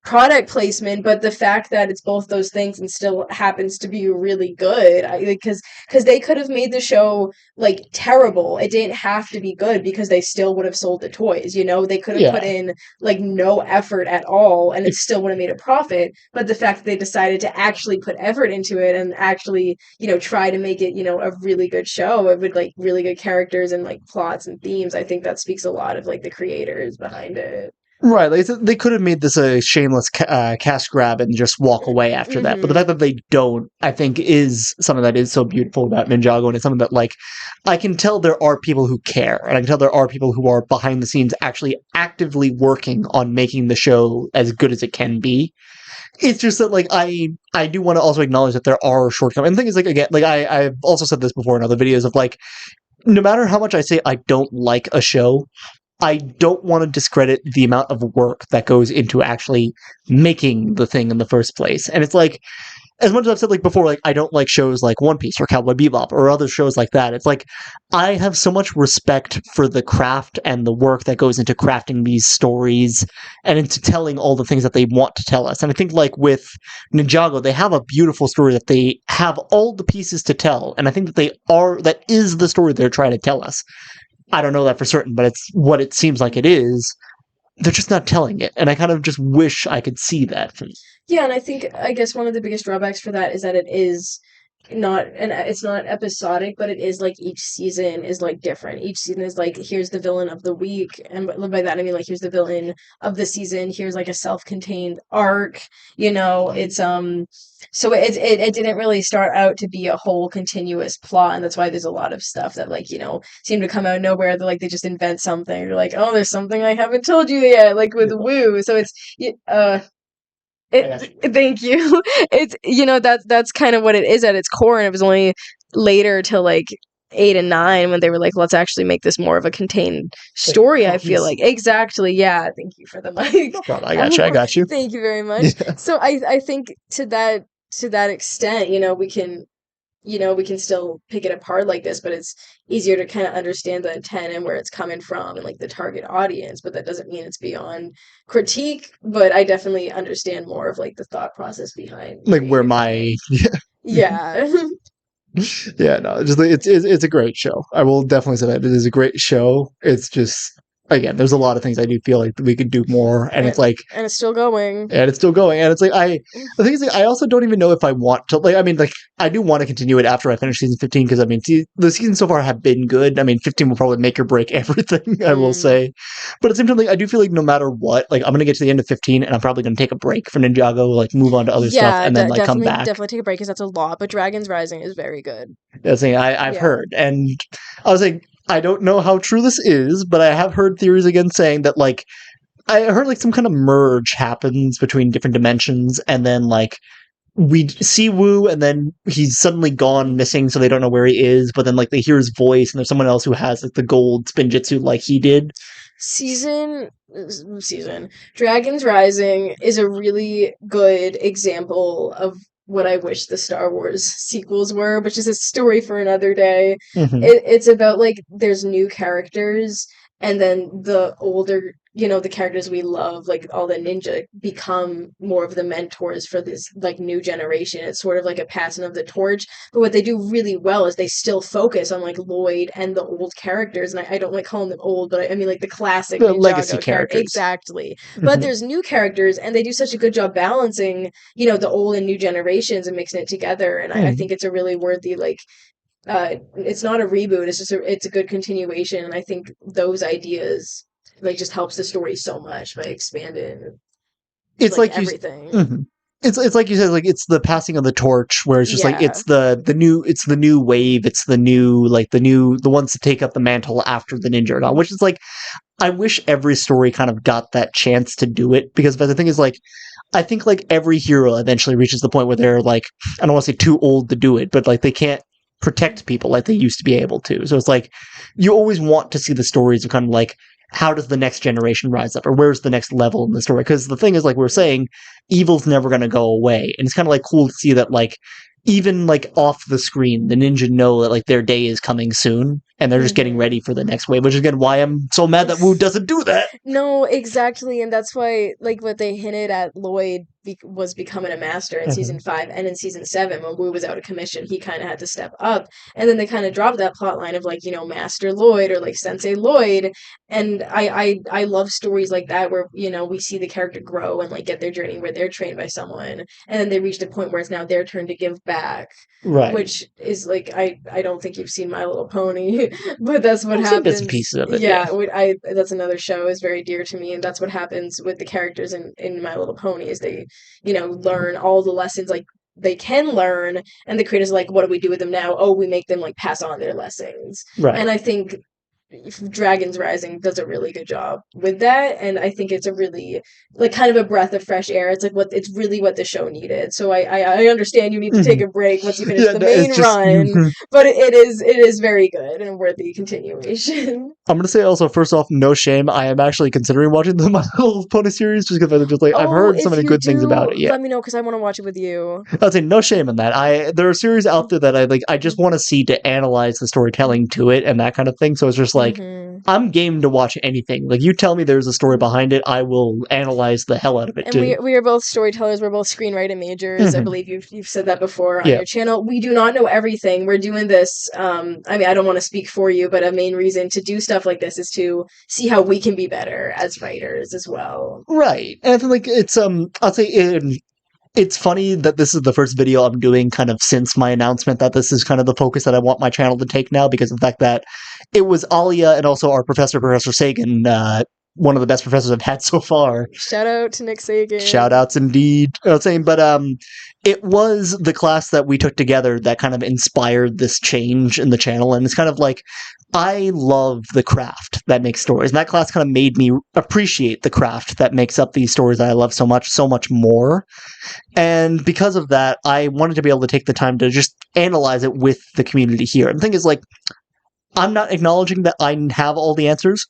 product placement, but the fact that it's both those things and still happens to be really good, because they could have made the show like terrible. It didn't have to be good because they still would have sold the toys. They could have put Yeah. in like no effort at all, and it still would have made a profit. But the fact that they decided to actually put effort into it and actually try to make it a really good show with like really good characters and like plots and themes, I think that speaks a lot of like the creators behind it. Right, like they could have made this a shameless cash grab and just walk away after that. But the Mm-hmm. fact that they don't, I think, is something that is so beautiful about Ninjago, and it's something that, like, I can tell there are people who care, and I can tell there are people who are behind the scenes actually actively working on making the show as good as it can be. It's just that, like, I do want to also acknowledge that there are shortcomings. And the thing is, like, again, like I've also said this before in other videos of like, no matter how much I say I don't like a show, I don't want to discredit the amount of work that goes into actually making the thing in the first place. And it's like, as much as I've said like before, like I don't like shows like One Piece or Cowboy Bebop or other shows like that. It's like I have so much respect for the craft and the work that goes into crafting these stories and into telling all the things that they want to tell us. And I think like with Ninjago, they have a beautiful story that they have all the pieces to tell. And I think that is the story they're trying to tell us. I don't know that for certain, but it's what it seems like it is. They're just not telling it, and I kind of just wish I could see that. Yeah, and I guess one of the biggest drawbacks for that is that it's not episodic, but it is like each season is like different. Each season is like, here's the villain of the week, and by that I mean like here's the villain of the season. Here's like a self-contained arc. It's so it didn't really start out to be a whole continuous plot, and that's why there's a lot of stuff that like seem to come out of nowhere. They just invent something. You're like, oh, there's something I haven't told you yet, like with Woo. So it's thank you. It's that's kind of what it is at its core, and it was only later till like 8 and 9 when they were like, let's actually make this more of a contained story. I feel like exactly. Yeah, thank you for the mic. No problem. I got you. I got you. Thank you very much. Yeah. So I think to that extent, we can still pick it apart like this, but it's easier to kind of understand the intent and where it's coming from and like the target audience. But that doesn't mean it's beyond critique. But I definitely understand more of like the thought process behind Like where creating my yeah. yeah, no, just it's a great show. I will definitely say that it is a great show. It's just again, there's a lot of things I do feel like we could do more, and it's like And it's still going. and it's still going. And it's like the thing is, like, I also don't even know if I want to. Like, I mean, like, I do want to continue it after I finish season 15 because I mean, the seasons so far have been good. I mean, 15 will probably make or break everything. I will say, but at the same time, like, I do feel like no matter what, like, I'm gonna get to the end of 15 and I'm probably gonna take a break from Ninjago, like, move on to other stuff, Yeah, and then like come back. definitely take a break because that's a lot. But Dragons Rising is very good. That's the thing I've Yeah. heard, and I was like, I don't know how true this is, but I have heard theories again saying that like I heard like some kind of merge happens between different dimensions, and then like we see Wu, and then he's suddenly gone missing, so they don't know where he is. But then like they hear his voice, and there's someone else who has like the gold spinjitzu like he did. Season Dragons Rising is a really good example of what I wish the Star Wars sequels were, which is a story for another day. Mm-hmm. It's about like there's new characters, and then the older, the characters we love, like all the ninja, become more of the mentors for this like new generation. It's sort of like a passing of the torch. But what they do really well is they still focus on like Lloyd and the old characters. And I don't like calling them old, but I mean like the classic The Ninjago legacy character. characters. Exactly. But Mm-hmm. there's new characters, and they do such a good job balancing, the old and new generations and mixing it together. And I think it's a really worthy like it's not a reboot, it's a good continuation. And I think those ideas like just helps the story so much by expanding It's like like you. everything. Mhm. it's like you said, like it's the passing of the torch, where it's just like Yeah. it's the new wave, it's the ones to take up the mantle after the ninja are gone, which is like I wish every story kind of got that chance to do it, because the thing is like I think like every hero eventually reaches the point where they're like, I don't want to say too old to do it, but like they can't protect people like they used to be able to. So it's like you always want to see the stories of kind of like how does the next generation rise up, or where's the next level in the story? Because the thing is, like we're saying, evil's never going to go away, and it's kind of like cool to see that like even like off the screen, the ninja know that like their day is coming soon, and they're just getting ready for the next wave. Which is again why I'm so mad that Wu doesn't do that. No, exactly, and that's why, like, what they hinted at Lloyd was becoming a master in season 5 and in season 7 when Wu was out of commission, he kind of had to step up, and then they kind of dropped that plot line of like, you know, Master Lloyd or like Sensei Lloyd, and I love stories like that where, you know, we see the character grow and like get their journey where they're trained by someone, and then they reach the point where it's now their turn to give back. Right. Which is like I don't think you've seen My Little Pony, but that's what I've seen happens. bits and pieces of it. Yeah, that's another show is very dear to me, and that's what happens with the characters in My Little Pony is they, you know, learn all the lessons like they can learn, and the creators are like, what do we do with them now? Oh, we make them like pass on their lessons. Right. And I think Dragons Rising does a really good job with that, and I think it's a really like kind of a breath of fresh air. It's like it's really what the show needed. So I understand you need to take a break once you finish the main run, but it is very good and worthy continuation. I'm gonna say also first off, no shame. I am actually considering watching the My Little Pony series just because I'm just like I've heard so many good things about it. Yeah, let me know because I want to watch it with you. I'd say no shame in that. There are series out there that I like. I just want to see to analyze the storytelling to it and that kind of thing. So it's just like I'm game to watch anything. Like you tell me there's a story behind it, I will analyze the hell out of it. And too. we are both storytellers. We're both screenwriting majors. I believe you've said that before on your channel. We do not know everything. We're doing this. I mean, I don't want to speak for you, but a main reason to do stuff like this is to see how we can be better as writers as well. Right, and I feel like it's I'll say it's funny that this is the first video I'm doing kind of since my announcement that this is kind of the focus that I want my channel to take now, because of the fact that it was Alia and also our Professor Sagan, one of the best professors I've had so far. Shout out to Nick Sagan. Shout outs indeed. I was saying, but it was the class that we took together that kind of inspired this change in the channel, and it's kind of like I love the craft that makes stories, and that class kind of made me appreciate the craft that makes up these stories that I love so much more. And because of that, I wanted to be able to take the time to just analyze it with the community here. And the thing is, like, I'm not acknowledging that I have all the answers.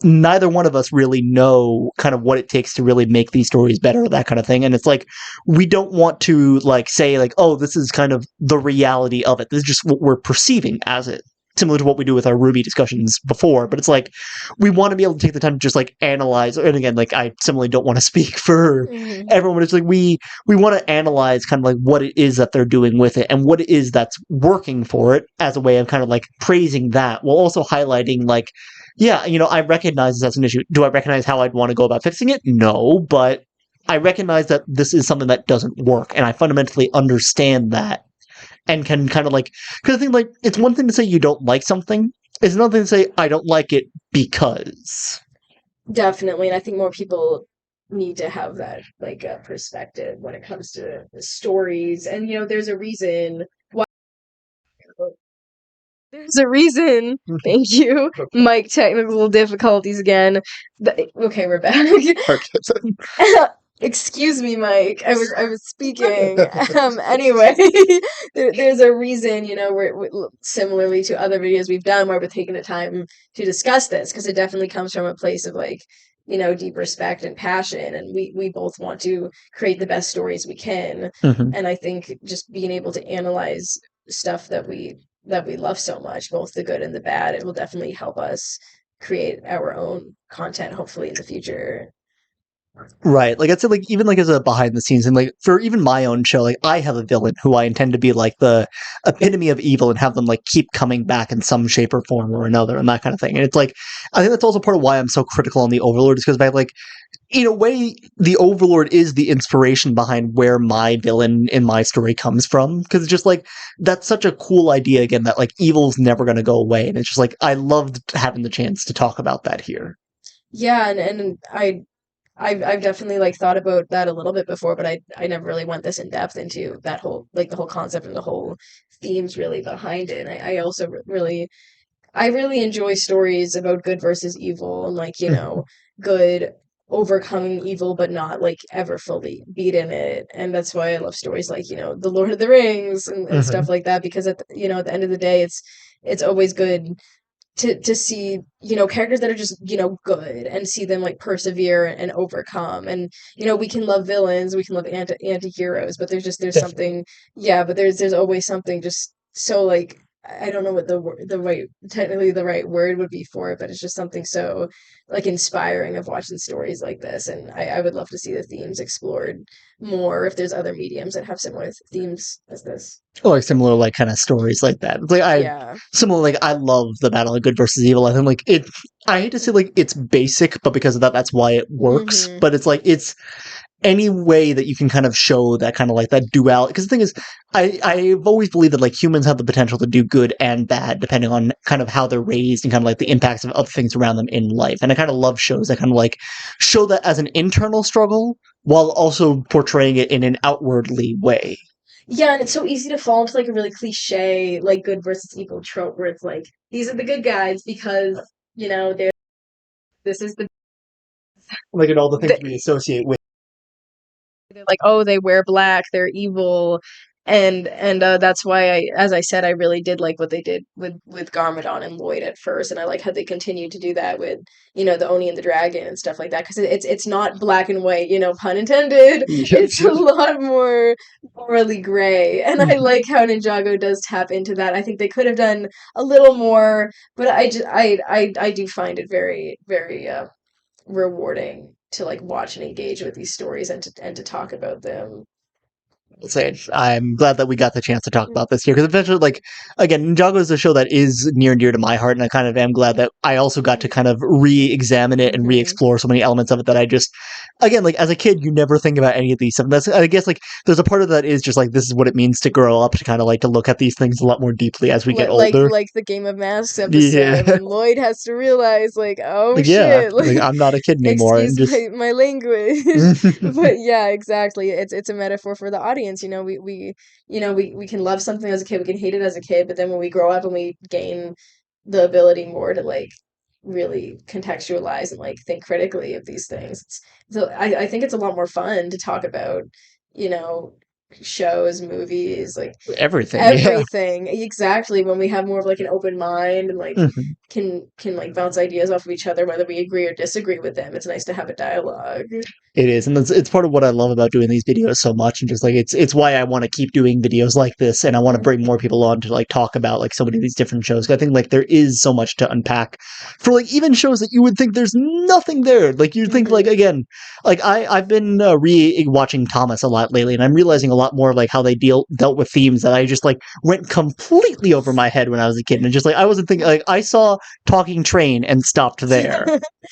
Neither one of us really know kind of what it takes to really make these stories better, that kind of thing. And it's like, we don't want to like say like, oh, this is kind of the reality of it. This is just what we're perceiving as it. Similar to what we do with our Ruby discussions before, but it's like we want to be able to take the time to just like analyze. And again, like I similarly don't want to speak for everyone. It's like we want to analyze kind of like what it is that they're doing with it and what it is that's working for it as a way of kind of like praising that while also highlighting like, yeah, you know, I recognize that's an issue. Do I recognize how I'd want to go about fixing it? No, but I recognize that this is something that doesn't work, and I fundamentally understand that. And can kind of like, because I think like it's one thing to say you don't like something, it's another thing to say I don't like it because. Definitely, and I think more people need to have that like perspective when it comes to the stories. And you know, there's a reason why. There's a reason. Thank you, Mike. Technical difficulties again. Okay, we're back. Excuse me, Mike. I was speaking. Anyway, there's a reason, you know, we're similarly to other videos we've done where we're taking the time to discuss this, because it definitely comes from a place of like, you know, deep respect and passion, and we both want to create the best stories we can. And I think just being able to analyze stuff that we love so much, both the good and the bad, it will definitely help us create our own content, hopefully in the future. Right. Like I'd say like even like as a behind the scenes and like for even my own show, like I have a villain who I intend to be like the epitome of evil and have them like keep coming back in some shape or form or another and that kind of thing. And it's like I think that's also part of why I'm so critical on the Overlord, is because by like in a way the Overlord is the inspiration behind where my villain in my story comes from, because it's just like that's such a cool idea again that like evil's never going to go away, and it's just like I loved having the chance to talk about that here. Yeah, and I've definitely like thought about that a little bit before, but I never really went this in depth into that whole like the whole concept and the whole themes really behind it. And I also really I really enjoy stories about good versus evil and like, good overcoming evil but not like ever fully beaten it. And that's why I love stories like, The Lord of the Rings and Mhm. stuff like that because at the end of the day it's always good to see characters that are just good and see them like persevere and overcome and we can love villains, we can love anti-heroes, but there's Definitely. something, yeah, but there's always something just so like I don't know what the right technically the right word would be for it, but it's just something so like inspiring of watching stories like this. And I would love to see the themes explored more if there's other mediums that have similar themes as this. Or like similar like kind of stories like that. It's like Yeah. similar like I love the battle of good versus evil. I think like I hate to say like it's basic, but because of that, that's why it works. Hmm. But it's like it's any way that you can kind of show that kind of like that duality. Because the thing is, I've always believed that like humans have the potential to do good and bad depending on kind of how they're raised and kind of like the impacts of other things around them in life. And I kind of love shows that kind of like show that as an internal struggle while also portraying it in an outwardly way. Yeah, and it's so easy to fall into like a really cliche, like good versus evil trope where it's like these are the good guys because they're this is Like in all the things the we associate with. they're like, oh, they wear black, they're evil, and that's why as I said, I really did like what they did with Garmadon and Lloyd at first, and I like how they continued to do that with the Oni and the Dragon and stuff like that because it's not black and white, pun intended. Yep, It's a yep. lot more morally gray, and I Mhm. like how Ninjago does tap into that. I think they could have done a little more, but I do find it very very rewarding to like watch and engage with these stories and to talk about them. Say I'm glad that we got the chance to talk about this here because eventually, like again, Ninjago is a show that is near and dear to my heart, and I kind of am glad that I also got to kind of re-examine it and Hmm. re-explore so many elements of it that I just, again, like as a kid, you never think about any of these stuff. That's I guess like there's a part of that is just like this is what it means to grow up to kind of like to look at these things a lot more deeply as we get older. Like the Game of Masks episode Yeah, when Lloyd has to realize like, oh like yeah, shit, like like I'm not a kid anymore, and excuse just my language. But yeah, exactly, it's a metaphor for the audience. We can love something as a kid, we can hate it as a kid, but then when we grow up and we gain the ability more to like really contextualize and like think critically of these things, I think it's a lot more fun to talk about you know shows, movies, like everything. Yeah. everything. Exactly, when we have more of like an open mind and like Mhm. can like bounce ideas off of each other whether we agree or disagree with them. It's nice to have a dialogue. It is, and it's part of what I love about doing these videos so much, and just like it's why I want to keep doing videos like this, and I want to bring more people on to like talk about like so many of these different shows. 'Cause I think like there is so much to unpack for like even shows that you would think there's nothing there. Like you think like Hmm. again, like I've been re-watching Thomas a lot lately, and I'm realizing a lot more of like how they dealt with themes that I just like went completely over my head when I was a kid, and just like I wasn't thinking like I saw Talking Train and stopped there.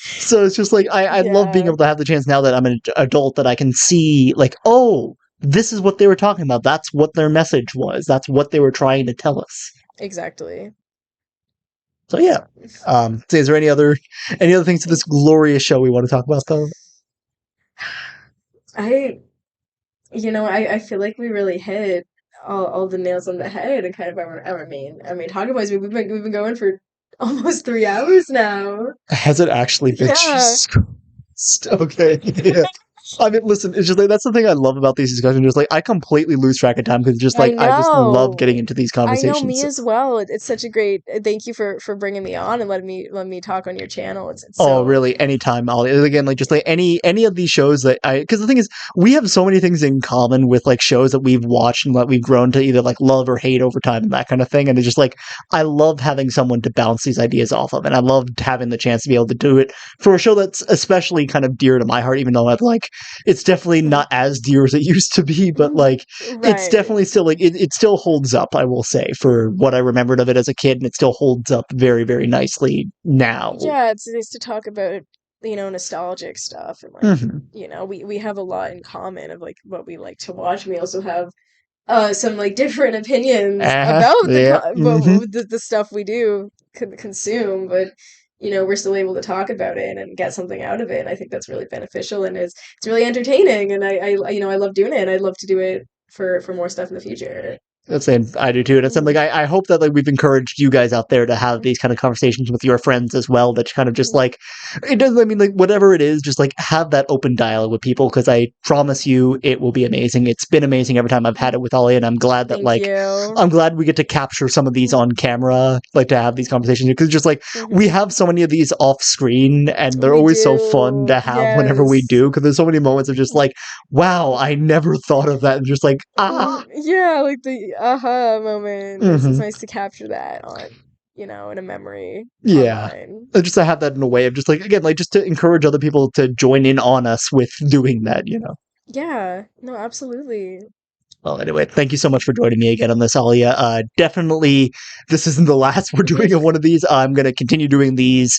So it's just like I love being Yeah, able to have the chance now that I'm an adult that I can see like, oh, this is what they were talking about. That's what their message was. That's what they were trying to tell us. exactly. So yeah. So is there any other things to this glorious show we want to talk about though? I I feel like we really hit all the nails on the head and kind of our main talking points. We've been going for almost 3 hours now. Has it actually been Yeah. Jesus Christ? Okay. Yeah. I mean, listen, it's just like that's the thing I love about these discussions. Just like I completely lose track of time because just I like I just love getting know. into these I know, me conversations. as well. It's such a great thank you for bringing me on and letting me talk on your channel. It's Oh, so really? Anytime, Ollie. Again, like just like any of these shows that because the thing is, we have so many things in common with like shows that we've watched and that we've grown to either like love or hate over time and that kind of thing. And it's just like I love having someone to bounce these ideas off of, and I loved having the chance to be able to do it for a show that's especially kind of dear to my heart. Even though I've like it's definitely not as dear as it used to be, but like it's right. definitely still like it still holds up. I will say for what I remembered of it as a kid, and it still holds up very very nicely now. Yeah, it's nice to talk about, nostalgic stuff and like, Mhm. we have a lot in common of like what we like to watch. We also have some like different opinions Uh-huh. about Yeah. about Mhm. the stuff we do consume, but we're still able to talk about it and get something out of it. And I think that's really beneficial, and it's really entertaining, and I love doing it, and I'd love to do it for more stuff in the future. That's saying I do too. And it's something I hope that like we've encouraged you guys out there to have these kind of conversations with your friends as well. That kind of just like it doesn't. I mean, like whatever it is, just like have that open dialogue with people because I promise you it will be amazing. It's been amazing every time I've had it with Alia, and I'm glad that Thank like you. I'm glad we get to capture some of these on camera, like to have these conversations because just like we have so many of these off screen, and they're We always so fun do. to have whenever we Yes. do because there's so many moments of just like, wow, I never thought of that, and just like Yeah, like the aha moment. It's Mhm. nice to capture that on, in a memory Yeah. online. Just to have that in a way of just like again, like just to encourage other people to join in on us with doing that, you know. Yeah, no, absolutely. Well, anyway, thank you so much for joining me again on this, Alia. Definitely, this isn't the last we're doing of one of these. I'm going to continue doing these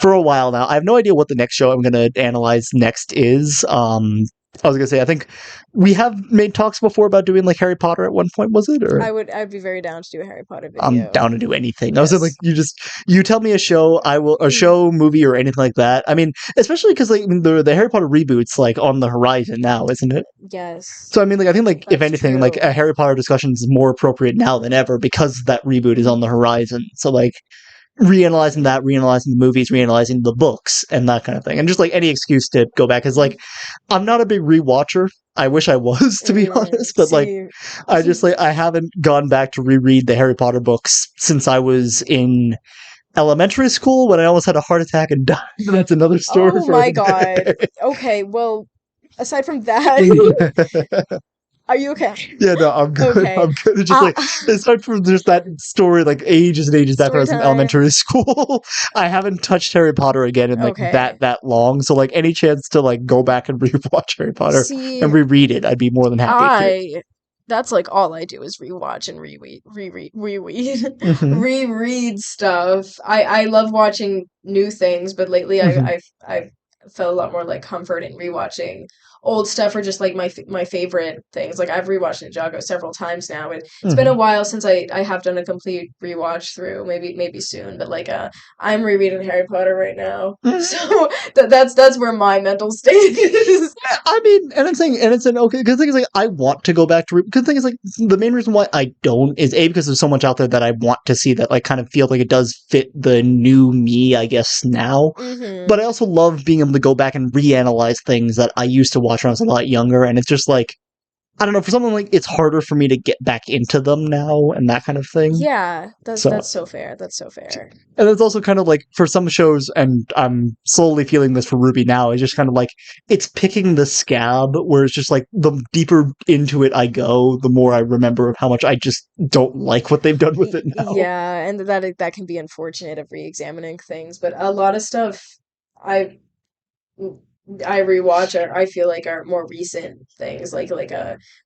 for a while now. I have no idea what the next show I'm going to analyze next is. I was going to say, I think we have made talks before about doing like Harry Potter at one point, was it? Or I'd be very down to do a Harry Potter I'm video. down to do anything. I was like, Yes. you tell me a show, I will a show, movie, or anything like that. I mean, especially because like the Harry Potter reboot's like on the horizon now, isn't it? Yes. So I mean, like I think like if That's anything, like true. a Harry Potter discussion is more appropriate now than ever because that reboot is on the horizon. So like reanalyzing that, reanalyzing the movies, reanalyzing the books, and that kind of thing, and just like any excuse to go back is like I'm not a big rewatcher. I wish I was, to be honest, but like See, I just like I haven't gone back to reread the Harry Potter books since I was in elementary school when I almost had a heart attack and died. That's another story oh for my another God. day. Okay, well, aside from that, are you okay? Yeah, no, I'm good. Okay. I'm good. It's just Uh, like aside from just that story, like ages and ages after I story was in time. elementary school, I haven't touched Harry Potter again in like Okay. that long. So like any chance to like go back and rewatch Harry Potter See, and reread it, I'd be more than happy to. I that's like all I do is rewatch and Hmm. reread stuff. I love watching new things, but lately Hmm. I've felt a lot more like comfort in rewatching old stuff or just like my favorite things. Like I've rewatched Ninjago several times now. It's been a Hmm. while since I have done a complete rewatch through. Maybe soon, but like I'm rereading Harry Potter right now. So that's where my mental state is. I mean, and I'm saying, and it's an okay, because the thing is, like, I want to go back to, because the thing is, like, the main reason why I don't is A, because there's so much out there that I want to see that, like, kind of feels like it does fit the new me, I guess, now. But I also love being able to go back and reanalyze things that I used to watch when I was a lot younger, and it's just like, I don't know, for something like, it's harder for me to get back into them now, and that kind of thing. Yeah, So, that's so fair. That's so fair. and it's also kind of like for some shows, and I'm slowly feeling this for Ruby now. It's just kind of like it's picking the scab, where it's just like the deeper into it I go, the more I remember how much I just don't like what they've done with it now. Yeah, and that can be unfortunate of re-examining things, but a lot of stuff I I rewatch or I feel like are more recent things like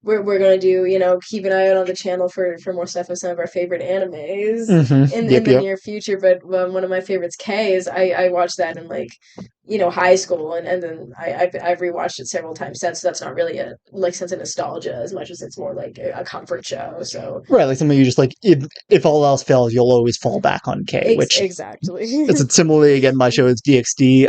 we're gonna do keep an eye out on the channel for more stuff of some of our favorite animes in Yep, the yep. near future, but one of my favorites, K, is I watched that in like high school, and then I've rewatched it several times since, so that's not really a like sense of nostalgia as much as it's more like a comfort show. So Right, like something you just like. If all else fails, you'll always fall back on K, which exactly. it's similarly again. My show is DxD.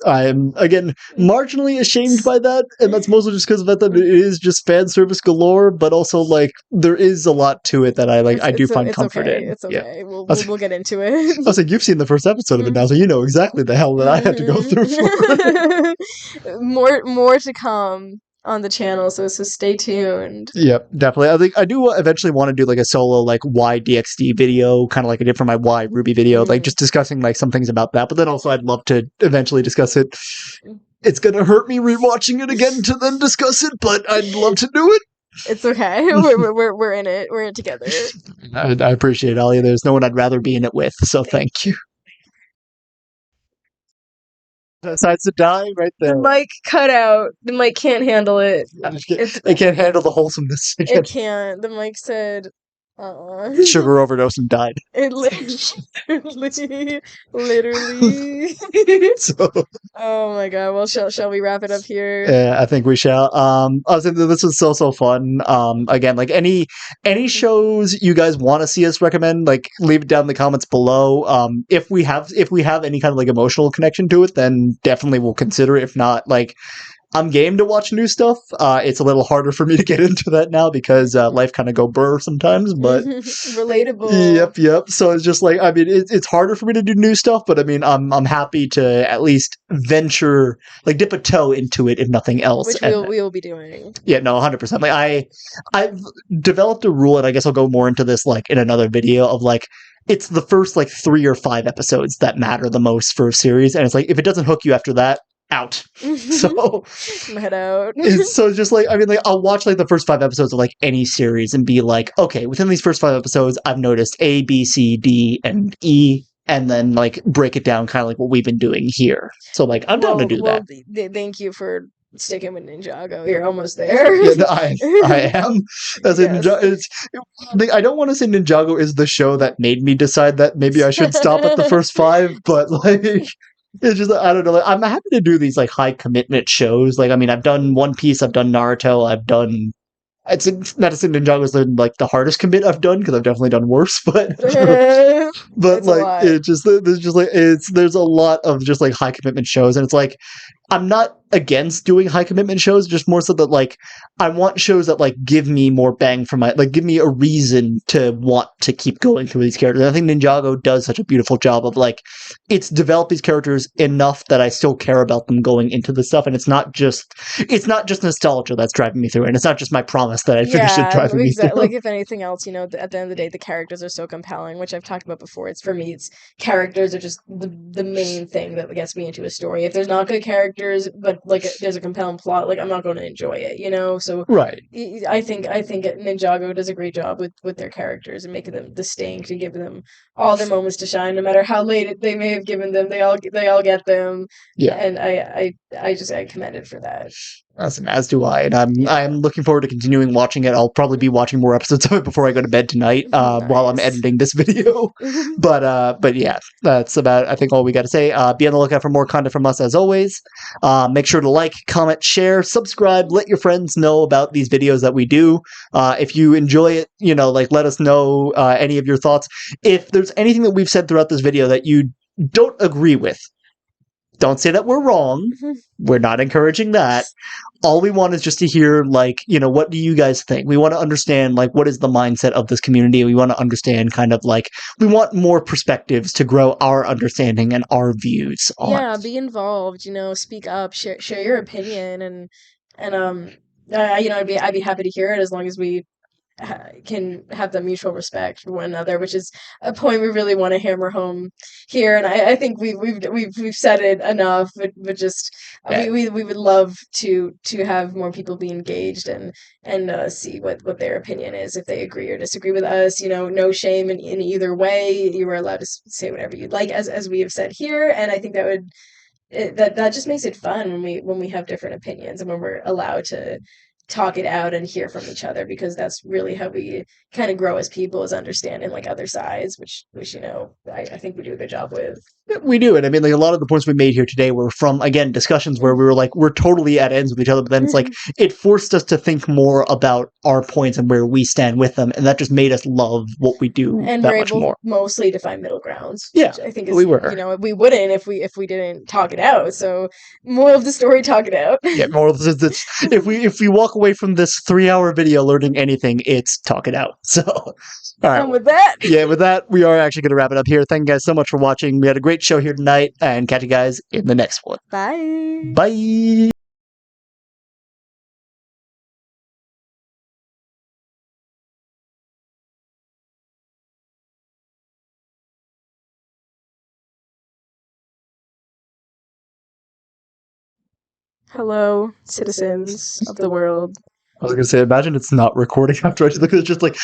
I'm again marginally ashamed by that, and that's mostly just because of that it is just fan service galore. But also like there is a lot to it that I like. I do find It's comfort okay. in. It's Yeah, okay. I was, We'll get into it. I was like, you've seen the first episode of it now, so you know exactly the hell that I had to go through for it. More to come on the channel, so stay tuned. Yep, definitely. I think I do eventually want to do like a solo like why DxD video, kind of like I did for my why Ruby video, like just discussing like some things about that. But then also I'd love to eventually discuss it. It's gonna hurt me rewatching it again to then discuss it, but I'd love to do it. It's okay. We're in it. We're in it together. I appreciate it, Alia. There's no one I'd rather be in it with, so thank you. Decides to die right The there. mic cut out. The mic can't handle it. I can't handle the wholesomeness. It can't. The mic said Sugar overdose and died. It literally. So Oh my god. Well, shall we wrap it up here? yeah, I think we shall. I was thinking this was so fun. Again, like any shows you guys want to see us recommend, like leave it down in the comments below. If we have any kind of like emotional connection to it, then definitely we'll consider it. If not, like I'm game to watch new stuff. It's a little harder for me to get into that now because life kind of go burr sometimes, but relatable. Yep. So it's just like, I mean, it's harder for me to do new stuff, but I mean, I'm happy to at least venture, like dip a toe into it, if nothing else. Which we will be doing. Yeah, no, 100%. Like I've developed a rule, and I guess I'll go more into this like in another video of like, it's the first like 3 or 5 episodes that matter the most for a series, and it's like if it doesn't hook you after that, out. So head out. So just like, I mean, like I'll watch like the first 5 episodes of like any series and be like, okay, within these first 5 episodes, I've noticed A, B, C, D, and E, and then like break it down, kind of like what we've been doing here. So like, I'm down to do that. Thank you for sticking with Ninjago. You're almost there. Yeah, I am. As in, I don't want to say Ninjago is the show that made me decide that maybe I should stop at the first 5, but like. It's just, I don't know. Like, I'm happy to do these like high commitment shows. Like, I mean, I've done One Piece, I've done Naruto, I've done. It's not to say Ninjago's like the hardest commit I've done because I've definitely done worse, but like it just there's just like there's a lot of just like high commitment shows, and it's like I'm not against doing high commitment shows, just more so that like I want shows that like give me more bang for my, like give me a reason to want to keep going through these characters. And I think Ninjago does such a beautiful job of like it's developed these characters enough that I still care about them going into the stuff, and it's not just nostalgia that's driving me through, and it's not just my promise that I finished it driving me through. Like if anything else, you know, at the end of the day, the characters are so compelling, which I've talked about before. It's for me, it's characters are just the main thing that gets me into a story. If there's not good characters, but like there's a compelling plot, like I'm not going to enjoy it, you know. So right, I think Ninjago does a great job with their characters and making them distinct and giving them all their moments to shine, no matter how late they may have given them. They all get them. Yeah, and I commend it for that. As do I, and I'm looking forward to continuing watching it. I'll probably be watching more episodes of it before I go to bed tonight, while I'm editing this video. But yeah, that's about I think all we got to say. Be on the lookout for more content from us as always. Make sure to like, comment, share, subscribe. Let your friends know about these videos that we do. If you enjoy it, you know, like let us know any of your thoughts. If there's anything that we've said throughout this video that you don't agree with, don't say that we're wrong. We're not encouraging that. All we want is just to hear, like, you know, what do you guys think? We want to understand, like, what is the mindset of this community? We want to understand kind of like, we want more perspectives to grow our understanding and our views on. Yeah, be involved, you know, speak up, share your opinion, and you know, I'd be happy to hear it as long as we can have the mutual respect for one another, which is a point we really want to hammer home here. And I think we've said it enough, but just we would love to have more people be engaged and see what their opinion is, if they agree or disagree with us. You know, no shame in either way. You are allowed to say whatever you'd like, as we have said here. And I think that would that just makes it fun when we have different opinions and when we're allowed to talk it out and hear from each other, because that's really how we kind of grow as people, is understanding like other sides, which you know, I think we do a good job with. We do, and I mean, like a lot of the points we made here today were from, again, discussions where we were like, we're totally at ends with each other, but then it's like, it forced us to think more about our points and where we stand with them, and that just made us love what we do and that we're much able more. Mostly to find middle grounds. Yeah, which I think is, we were. You know, we wouldn't if we didn't talk it out. So, moral of the story: talk it out. Yeah, moral of the if we walk away from this 3-hour video learning anything, it's talk it out. So, all right. And with that, with that, we are actually going to wrap it up here. Thank you guys so much for watching. We had a great show here tonight, and catch you guys in the next one. Bye. Bye. Hello, citizens of the world. I was gonna say, imagine it's not recording after I just look. It's just like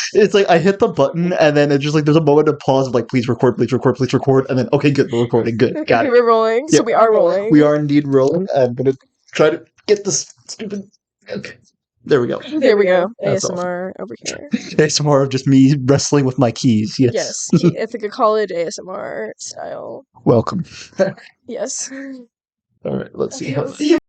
I hit the button and then it's just like there's a moment of pause of like please record, and then okay, good, we're recording, good, got it. We're rolling, so we are rolling. We are indeed rolling. I'm gonna try to get this stupid. Okay. There we go. There we go. That's ASMR over here. ASMR of just me wrestling with my keys. Yes. Yes, Ithaca College ASMR style. Welcome. Yes. All right, let's see. Okay, let's see.